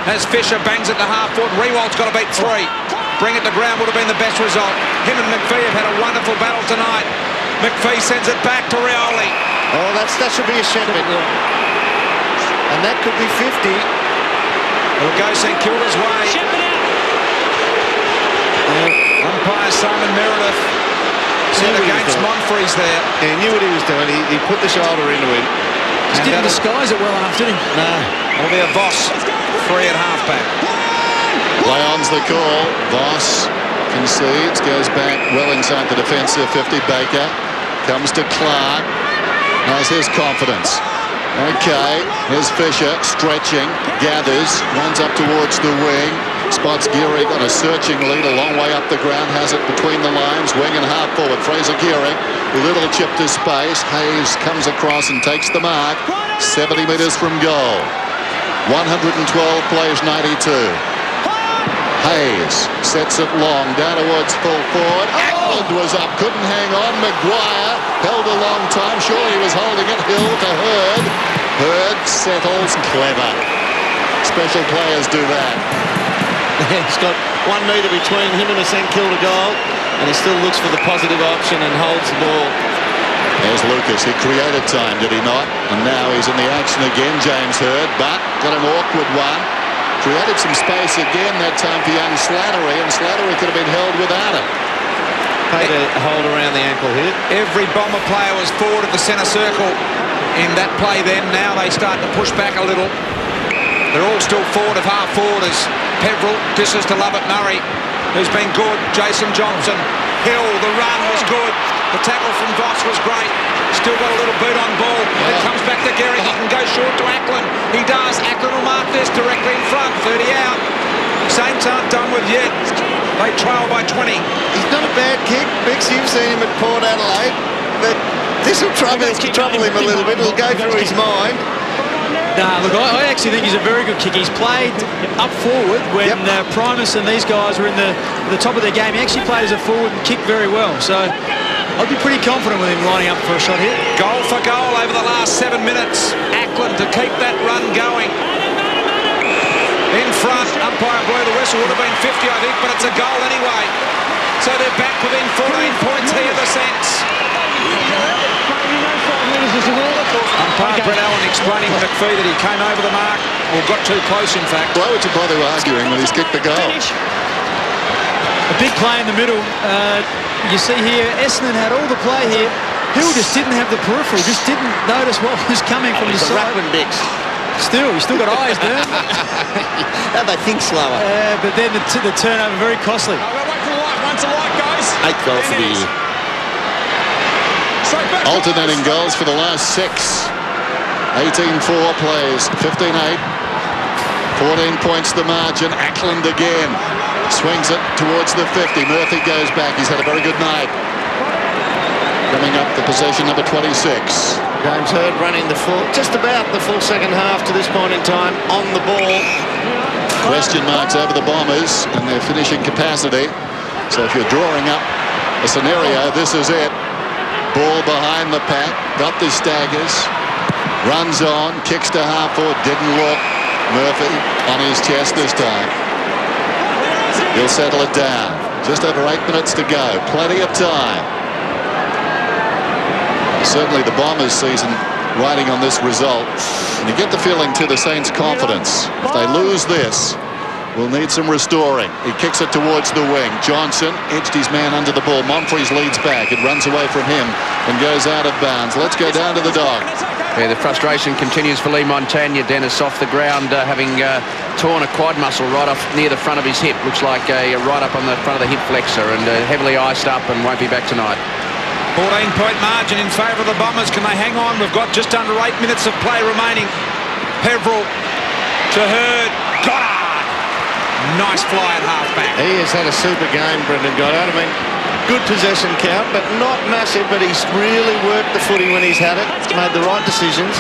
As Fisher bangs it to half foot. Rewalt's got to beat 3. Bring it to ground would have been the best result. Him and McPhee have had a wonderful battle tonight. McPhee sends it back to Rioli. Oh, that should be a Sheppard. And that could be 50. It'll go St Kilda's way. Umpire Simon Meredith set against Monfries there. Yeah, he knew what he was doing. He put the shoulder into him. Just didn't disguise it well enough, did he? No. It'll be a Voss, 3 at halfback. Lyon's the call. Voss concedes, goes back well inside the defensive 50. Baker comes to Clark. Has his confidence. Okay, here's Fisher stretching, gathers, runs up towards the wing. Spots Geary on a searching lead a long way up the ground, has it between the lines, wing and half forward. Fraser Geary, little chip to space. Hayes comes across and takes the mark. 70 metres from goal. 112 plays 92. Hayes sets it long down towards full forward. Ackland was up, couldn't hang on. Maguire held a long time. Sure, he was holding it. Hill to Hird. Hird settles. Clever. Special players do that. He's got 1 metre between him and a St Kilda goal, and he still looks for the positive option and holds the ball. There's Lucas. He created time, did he not? And now he's in the action again, James Hird, but got an awkward one. Created some space again that time for young Slattery, and Slattery could have been held without it. paid a hold around the ankle here. Every Bomber player was forward of the centre circle in that play then. Now they start to push back a little. They're all still forward of half forward as Peverill dishes to Lovett Murray, who's been good. Jason Johnson. Hill, the run was good. The tackle from Voss was great. Still got a little boot on ball. It comes back to Gehrig. He can go short to Ackland. He does. Ackland will mark this directly in front. 30 out. Saints aren't done with yet. They trail by 20. He's not a bad kick. Bix, you've seen him at Port Adelaide. But this will trouble him a little bit. It'll go through his mind. Nah, look, I actually think he's a very good kick. He's played up forward when Primus and these guys were in the top of their game. He actually played as a forward and kicked very well. So I'd be pretty confident with him lining up for a shot here. Goal for goal over the last 7 minutes. Ackland to keep that run going. In front, umpire blew the whistle. Would have been 50, I think, but it's a goal anyway. So they're back within 14 points here, the Saints. Umpire Brett Allen explaining to McPhee that he came over the mark, or got too close, in fact. Why would you bother arguing when he's kicked the goal? A big play in the middle. You see here, Essendon had all the play here. Hill just didn't have the peripheral, just didn't notice what was coming from his side. Bix. He's still got eyes, dude. How they think slower. But then the turnover, very costly. Wait for the light. Once a light, guys. 8th goal for the year. Alternating goals for the last 6. 18-4 plays, 15-8. 14 points the margin. Ackland again. Swings it towards the 50. Murphy goes back. He's had a very good night. Coming up the possession, number 26. James Hird running just about the full second half to this point in time on the ball. Question marks over the Bombers and their finishing capacity. So if you're drawing up a scenario, this is it. Ball behind the pack, got the staggers, runs on, kicks to half forward, didn't look. Murphy on his chest this time. He'll settle it down. Just over 8 minutes to go. Plenty of time. Certainly the Bombers season riding on this result. And you get the feeling to the Saints' confidence. If they lose this, we'll need some restoring. He kicks it towards the wing. Johnson edged his man under the ball. Monfries leads back. It runs away from him and goes out of bounds. Let's go down to the dock. Yeah, the frustration continues for Lee Montagna. Dennis off the ground, having torn a quad muscle right off near the front of his hip. Looks like right up on the front of the hip flexor, and heavily iced up and won't be back tonight. 14-point margin in favour of the Bombers. Can they hang on? We've got just under 8 minutes of play remaining. Peverill to Hird. Goddard. Nice fly at half-back. He has had a super game, Brendan Goddard. I mean, good possession count, but not massive, but he's really worked the footy when he's had it. He's made the right decisions.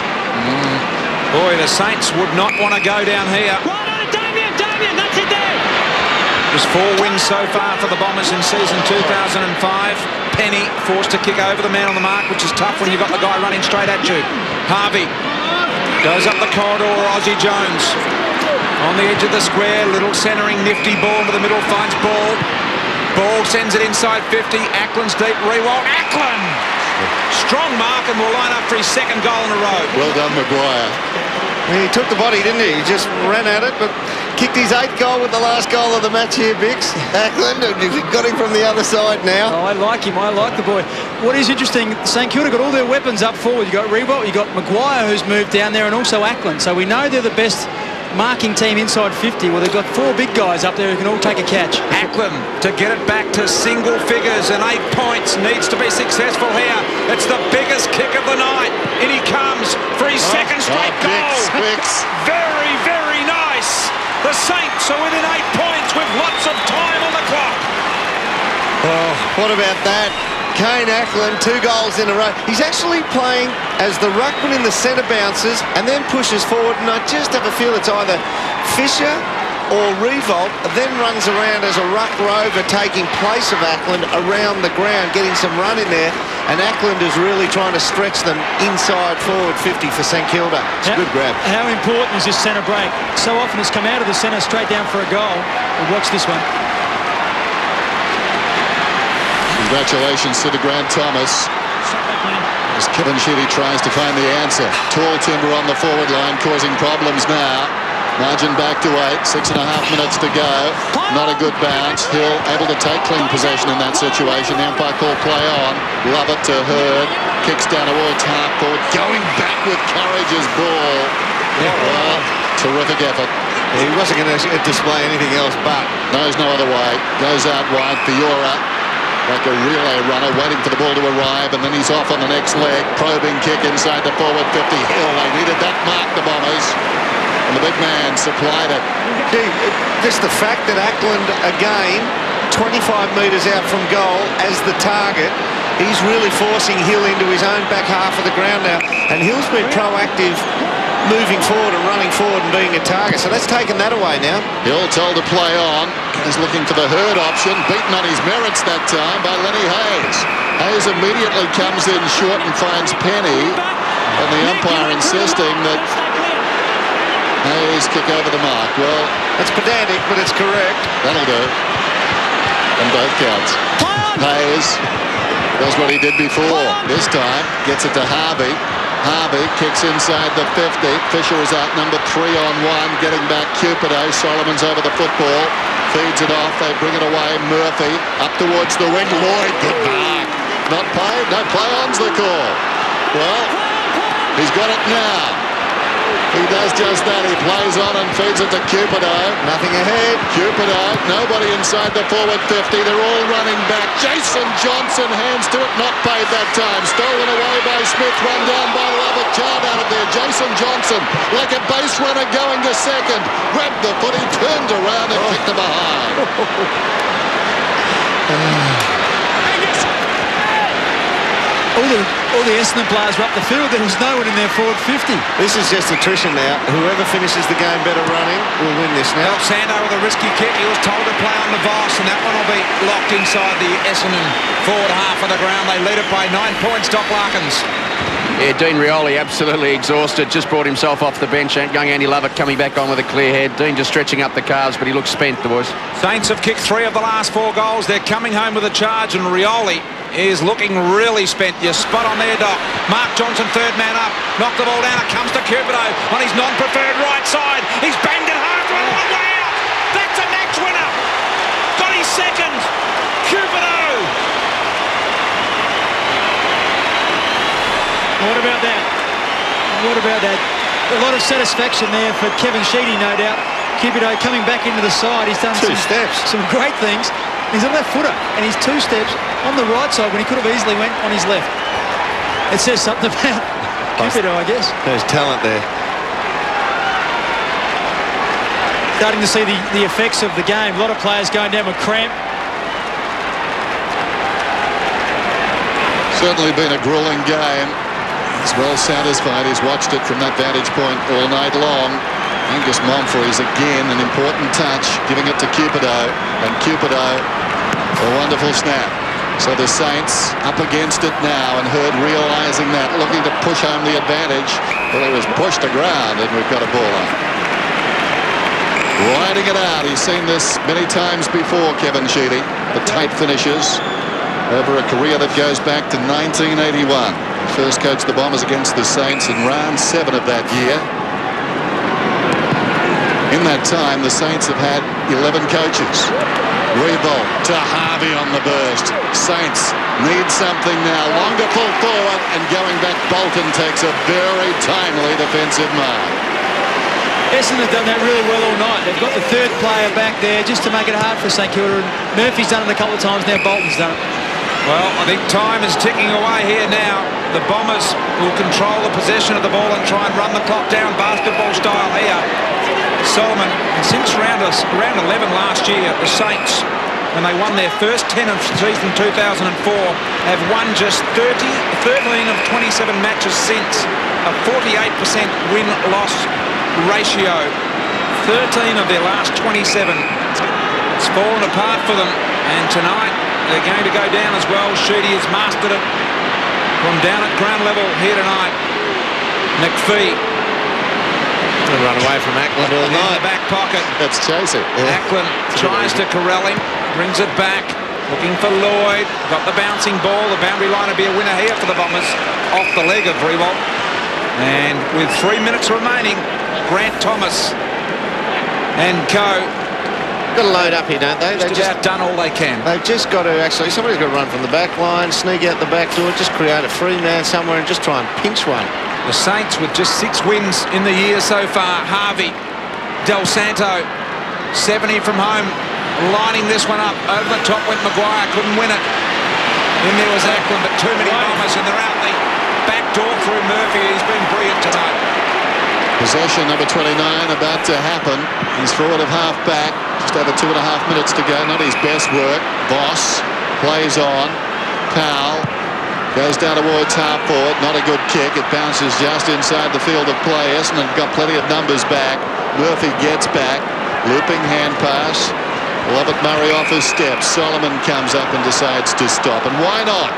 Boy, the Saints would not want to go down here. Damien, that's it there. Just 4 wins so far for the Bombers in season 2005. Penny forced to kick over the man on the mark, which is tough when you've got the guy running straight at you. Harvey goes up the corridor. Aussie Jones on the edge of the square. Little centering, nifty ball to the middle, finds ball. Ball sends it inside 50. Ackland's deep. Rewalt. Ackland! Strong mark and will line up for his second goal in a row. Well done, Maguire. He took the body, didn't he? He just ran at it, but kicked his 8th goal with the last goal of the match here, Bix. Ackland, and you've got him from the other side now. Oh, I like him. I like the boy. What is interesting, St Kilda got all their weapons up forward. You got Rewalt, you got Maguire, who's moved down there, and also Ackland. So we know they're the best marking team inside 50. Well, they've got 4 big guys up there who can all take a catch. Ackland to get it back to single figures, and 8 points needs to be successful here. It's the biggest kick of the night. In he comes for his second straight goal. Bix. Very, very nice. The Saints are within 8 points with lots of time on the clock. Oh, what about that? Kane Ackland, 2 goals in a row. He's actually playing as the ruckman in the centre bounces and then pushes forward, and I just have a feel it's either Fisher or Rewalt, then runs around as a ruck rover taking place of Ackland around the ground, getting some run in there, and Ackland is really trying to stretch them inside forward 50 for St Kilda. It's a good grab. How important is this centre break? So often it's come out of the centre straight down for a goal. We'll watch this one. Congratulations to the Grant Thomas. As Kevin Sheedy tries to find the answer. Tall timber on the forward line causing problems now. Margin back to 8, 6.5 minutes to go. Not a good bounce. Hill able to take clean possession in that situation. The umpire called play on. Love it to Hurd. Kicks down towards half forward. Going back with courage as ball. Well, terrific effort. He wasn't going to display anything else but. Knows no other way. Goes out wide. Fiora, like a relay runner, waiting for the ball to arrive, and then he's off on the next leg. Probing kick inside the forward 50. Hill, they needed that mark, the Bombers. And the big man supplied it. Gee, just the fact that Ackland, again, 25 metres out from goal as the target, he's really forcing Hill into his own back half of the ground now. And Hill's been proactive, moving forward and running forward and being a target. So that's taken that away now. Hill told to play on. He's looking for the Hurd option. Beaten on his merits that time by Lenny Hayes. Hayes immediately comes in short and finds Penny. And the umpire insisting that Hayes kick over the mark. Well, that's pedantic, but it's correct. That'll do. On both counts. Hayes does what he did before. This time gets it to Harvey. Harvey kicks inside the 50. Fisher is out number 3 on 1. Getting back Cupido. Solomon's over the football. Feeds it off. They bring it away. Murphy up towards the wing. Lloyd, good mark. Not paid. No play-on's the call. Well, he's got it now. He does just that. He plays on and feeds it to Cupido. Nothing ahead. Cupido, nobody inside the forward 50. They're all running back. Jason Johnson hands to it. Not paid that time. Stolen away by Smith. Run down by Lovett. Child out of there. Jason Johnson, like a base runner going to second. Grabbed the foot. He turned around and kicked it behind. All the Essendon players were up the field. There was no one in their forward 50. This is just attrition now. Whoever finishes the game better running will win this now. Well, Sando with a risky kick. He was told to play on the Voss, and that one will be locked inside the Essendon forward half of the ground. They lead it by 9 points, Doc Larkins. Yeah, Dean Rioli absolutely exhausted. Just brought himself off the bench. Young Andy Lovett coming back on with a clear head. Dean just stretching up the calves, but he looks spent, the boys. Saints have kicked 3 of the last 4 goals. They're coming home with a charge, and Rioli is looking really spent. You're spot on there, Doc. Mark Johnson, third man up. Knocked the ball down. It comes to Cupido on his non-preferred right side. He's banged it home for a long way out. That's a match winner. Got his second. Cupido. What about that? What about that? A lot of satisfaction there for Kevin Sheedy, no doubt. Cupido coming back into the side. He's done some great things. He's a left footer, and he's 2 steps on the right side when he could have easily went on his left. It says something about Cupido, I guess. There's talent there. Starting to see the effects of the game. A lot of players going down with cramp. Certainly been a grueling game. He's well satisfied. He's watched it from that vantage point all night long. Angus Momfrey's again an important touch, giving it to Cupido, and Cupido, a wonderful snap. So the Saints up against it now, and Hurd realising that, looking to push home the advantage. Well, he was pushed to ground, and we've got a ball on. Riding it out. He's seen this many times before, Kevin Sheedy. The tight finishes over a career that goes back to 1981. First coached the Bombers against the Saints in round 7 of that year. In that time, the Saints have had 11 coaches. Revolt to Harvey on the burst. Saints need something now. Longer pull forward, and going back, Bolton takes a very timely defensive mark. Essendon have done that really well all night. They've got the third player back there just to make it hard for St Kilda. And Murphy's done it a couple of times now. Bolton's done it. Well, I think time is ticking away here now. The Bombers will control the possession of the ball and try and run the clock down basketball style here. Solomon, and since round 11 last year, the Saints, when they won their first 10 of season 2004, have won just 13 of 27 matches since. A 48% win-loss ratio. 13 of their last 27. It's fallen apart for them, and tonight they're going to go down as well. Sheedy has mastered it from down at ground level here tonight. McPhee. Run away from Ackland all night. In the back pocket. That's chasing. Ackland tries to corral him, brings it back, looking for Lloyd. Got the bouncing ball. The boundary line will be a winner here for the Bombers. Off the leg of Revolt. And with 3 minutes remaining, Grant Thomas and co. Got to load up here, don't they? They've just done all they can. They've just got to actually, somebody's got to run from the back line, sneak out the back door, just create a free man somewhere and just try and pinch one. The Saints with just 6 wins in the year so far. Harvey, Del Santo, 70 from home, lining this one up. Over the top went Maguire, couldn't win it. Then there was Ackland, but too many Bombers, and they're out the back door through Murphy. He's been brilliant tonight. Possession number 29 about to happen. He's forward of half back. Just over 2.5 minutes to go. Not his best work. Voss plays on. Powell goes down towards half forward. Not a good kick. It bounces just inside the field of play. Essendon got plenty of numbers back. Murphy gets back. Looping hand pass. Lovett Murray off his steps. Solomon comes up and decides to stop. And why not?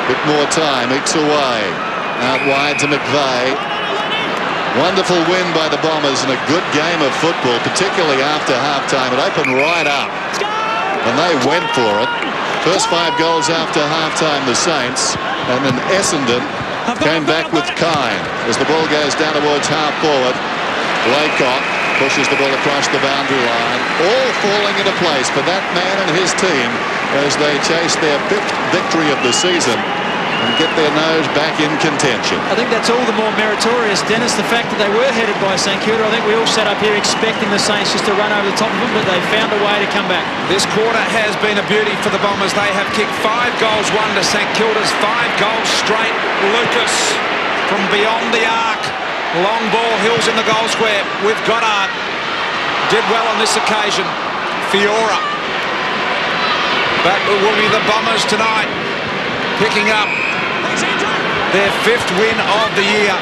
Bit more time. Ekes away. Out wide to McVeigh. Wonderful win by the Bombers and a good game of football, particularly after halftime. It opened right up, and they went for it. First 5 goals after halftime, the Saints, and then Essendon came back with kind as the ball goes down towards half forward. Laycock pushes the ball across the boundary line, all falling into place for that man and his team as they chase their 5th victory of the season and get their nose back in contention. I think that's all the more meritorious, Dennis, the fact that they were headed by St Kilda. I think we all sat up here expecting the Saints just to run over the top of them, but they found a way to come back. This quarter has been a beauty for the Bombers. They have kicked 5 goals, 1 to St Kilda's, 5 goals straight. Lucas from beyond the arc. Long ball, Hills in the goal square with Goddard. Did well on this occasion. Fiora. But it will be the Bombers tonight picking up their 5th win of the year.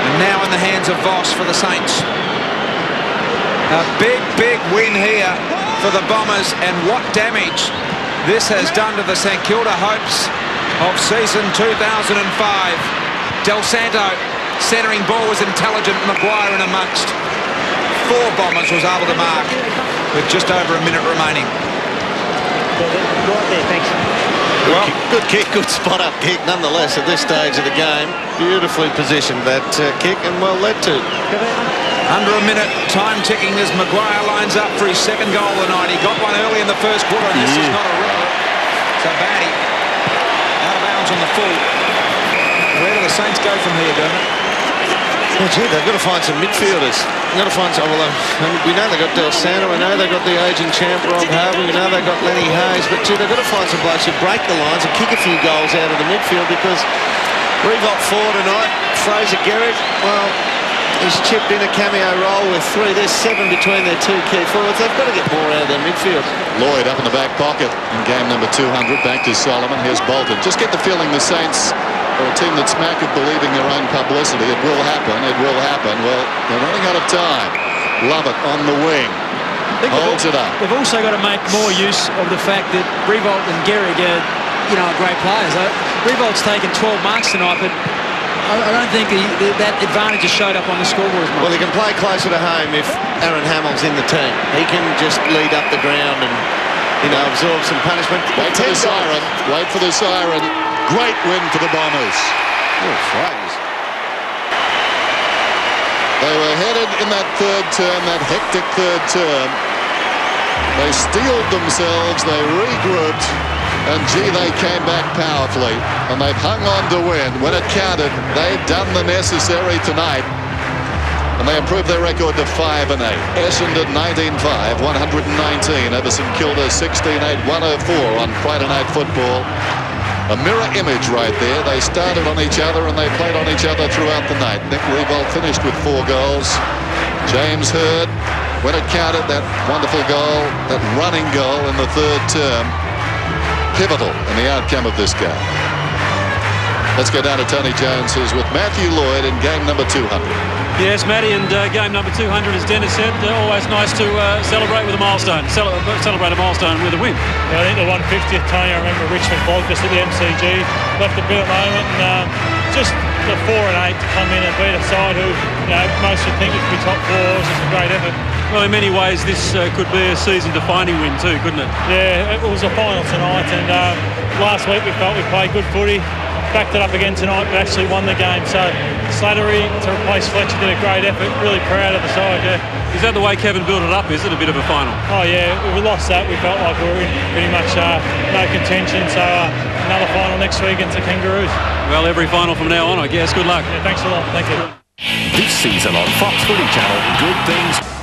And now in the hands of Voss for the Saints. A big, big win here for the Bombers, and what damage this has done to the St Kilda hopes of season 2005. Del Santo centering ball was intelligent. Maguire in amongst. 4 Bombers was able to mark with just over a minute remaining. Thanks. Well, good kick, good spot-up kick nonetheless at this stage of the game. Beautifully positioned, that kick, and well led to. Under a minute, time ticking as Maguire lines up for his 2nd goal of the night. He got one early in the first quarter, and this is not a ripper. So Batty out of bounds on the full. Where do the Saints go from here, Dermot? Well, gee, they've got to find some midfielders. They've got to find some, we know they've got Del Santo, we know they've got the aging champ Rob Harvey, we know they've got Lenny Hayes, but gee, they've got to find some blokes who break the lines and kick a few goals out of the midfield, because Revolt 4 tonight, Fraser Gerrard, well, he's chipped in a cameo role with 3. There's 7 between their 2 key forwards. They've got to get more out of their midfield. Lloyd up in the back pocket in game number 200. Back to Solomon. Here's Bolton. Just get the feeling the Saints are a team that's smack of believing their own publicity. It will happen. It will happen. Well, they're running out of time. Lovett on the wing. Holds it up. They've also got to make more use of the fact that Revolt and Gehrig are, are great players. Revolt's taken 12 marks tonight, but I don't think that advantage has showed up on the scoreboard as much. Well, he can play closer to home if Aaron Hamill's in the team. He can just lead up the ground and, absorb some punishment. Wait for the siren. Wait for the siren. Great win for the Bombers. Oh, flags. They were headed in that 3rd term, that hectic 3rd term. They steeled themselves. They regrouped. And gee, they came back powerfully, and they've hung on to win. When it counted, they've done the necessary tonight, and they improved their record to 5-8. Essendon 19-5, 119 over St Kilda 16-8, 104 on Friday Night Football. A mirror image right there. They started on each other and they played on each other throughout the night. Nick Revolt finished with 4 goals. James Hird, when it counted, that wonderful goal, that running goal in the 3rd term. Pivotal in the outcome of this game. Let's go down to Tony Jones, who's with Matthew Lloyd in game number 200. Yes, Matty, and game number 200, as Dennis said, always nice to celebrate with a milestone. Celebrate a milestone with a win. Yeah, I think the 150th, Tony, I remember Richmond Focus at the MCG. Left a bit at the moment, and just the 4-8 to come in and beat a side who, most would think would be top 4 was just a great effort. Well, in many ways, this could be a season-defining win too, couldn't it? Yeah, it was a final tonight, and last week we felt we played good footy. backed it up again tonight, but actually won the game. So Slattery to replace Fletcher did a great effort. Really proud of the side, yeah. Is that the way Kevin built it up? Is it a bit of a final? Oh yeah, if we lost that, we felt like we were in pretty much no contention. So another final next week against the Kangaroos. Well, every final from now on, I guess. Good luck. Yeah, thanks a lot. Thank you. This season on Fox Footy Channel, good things.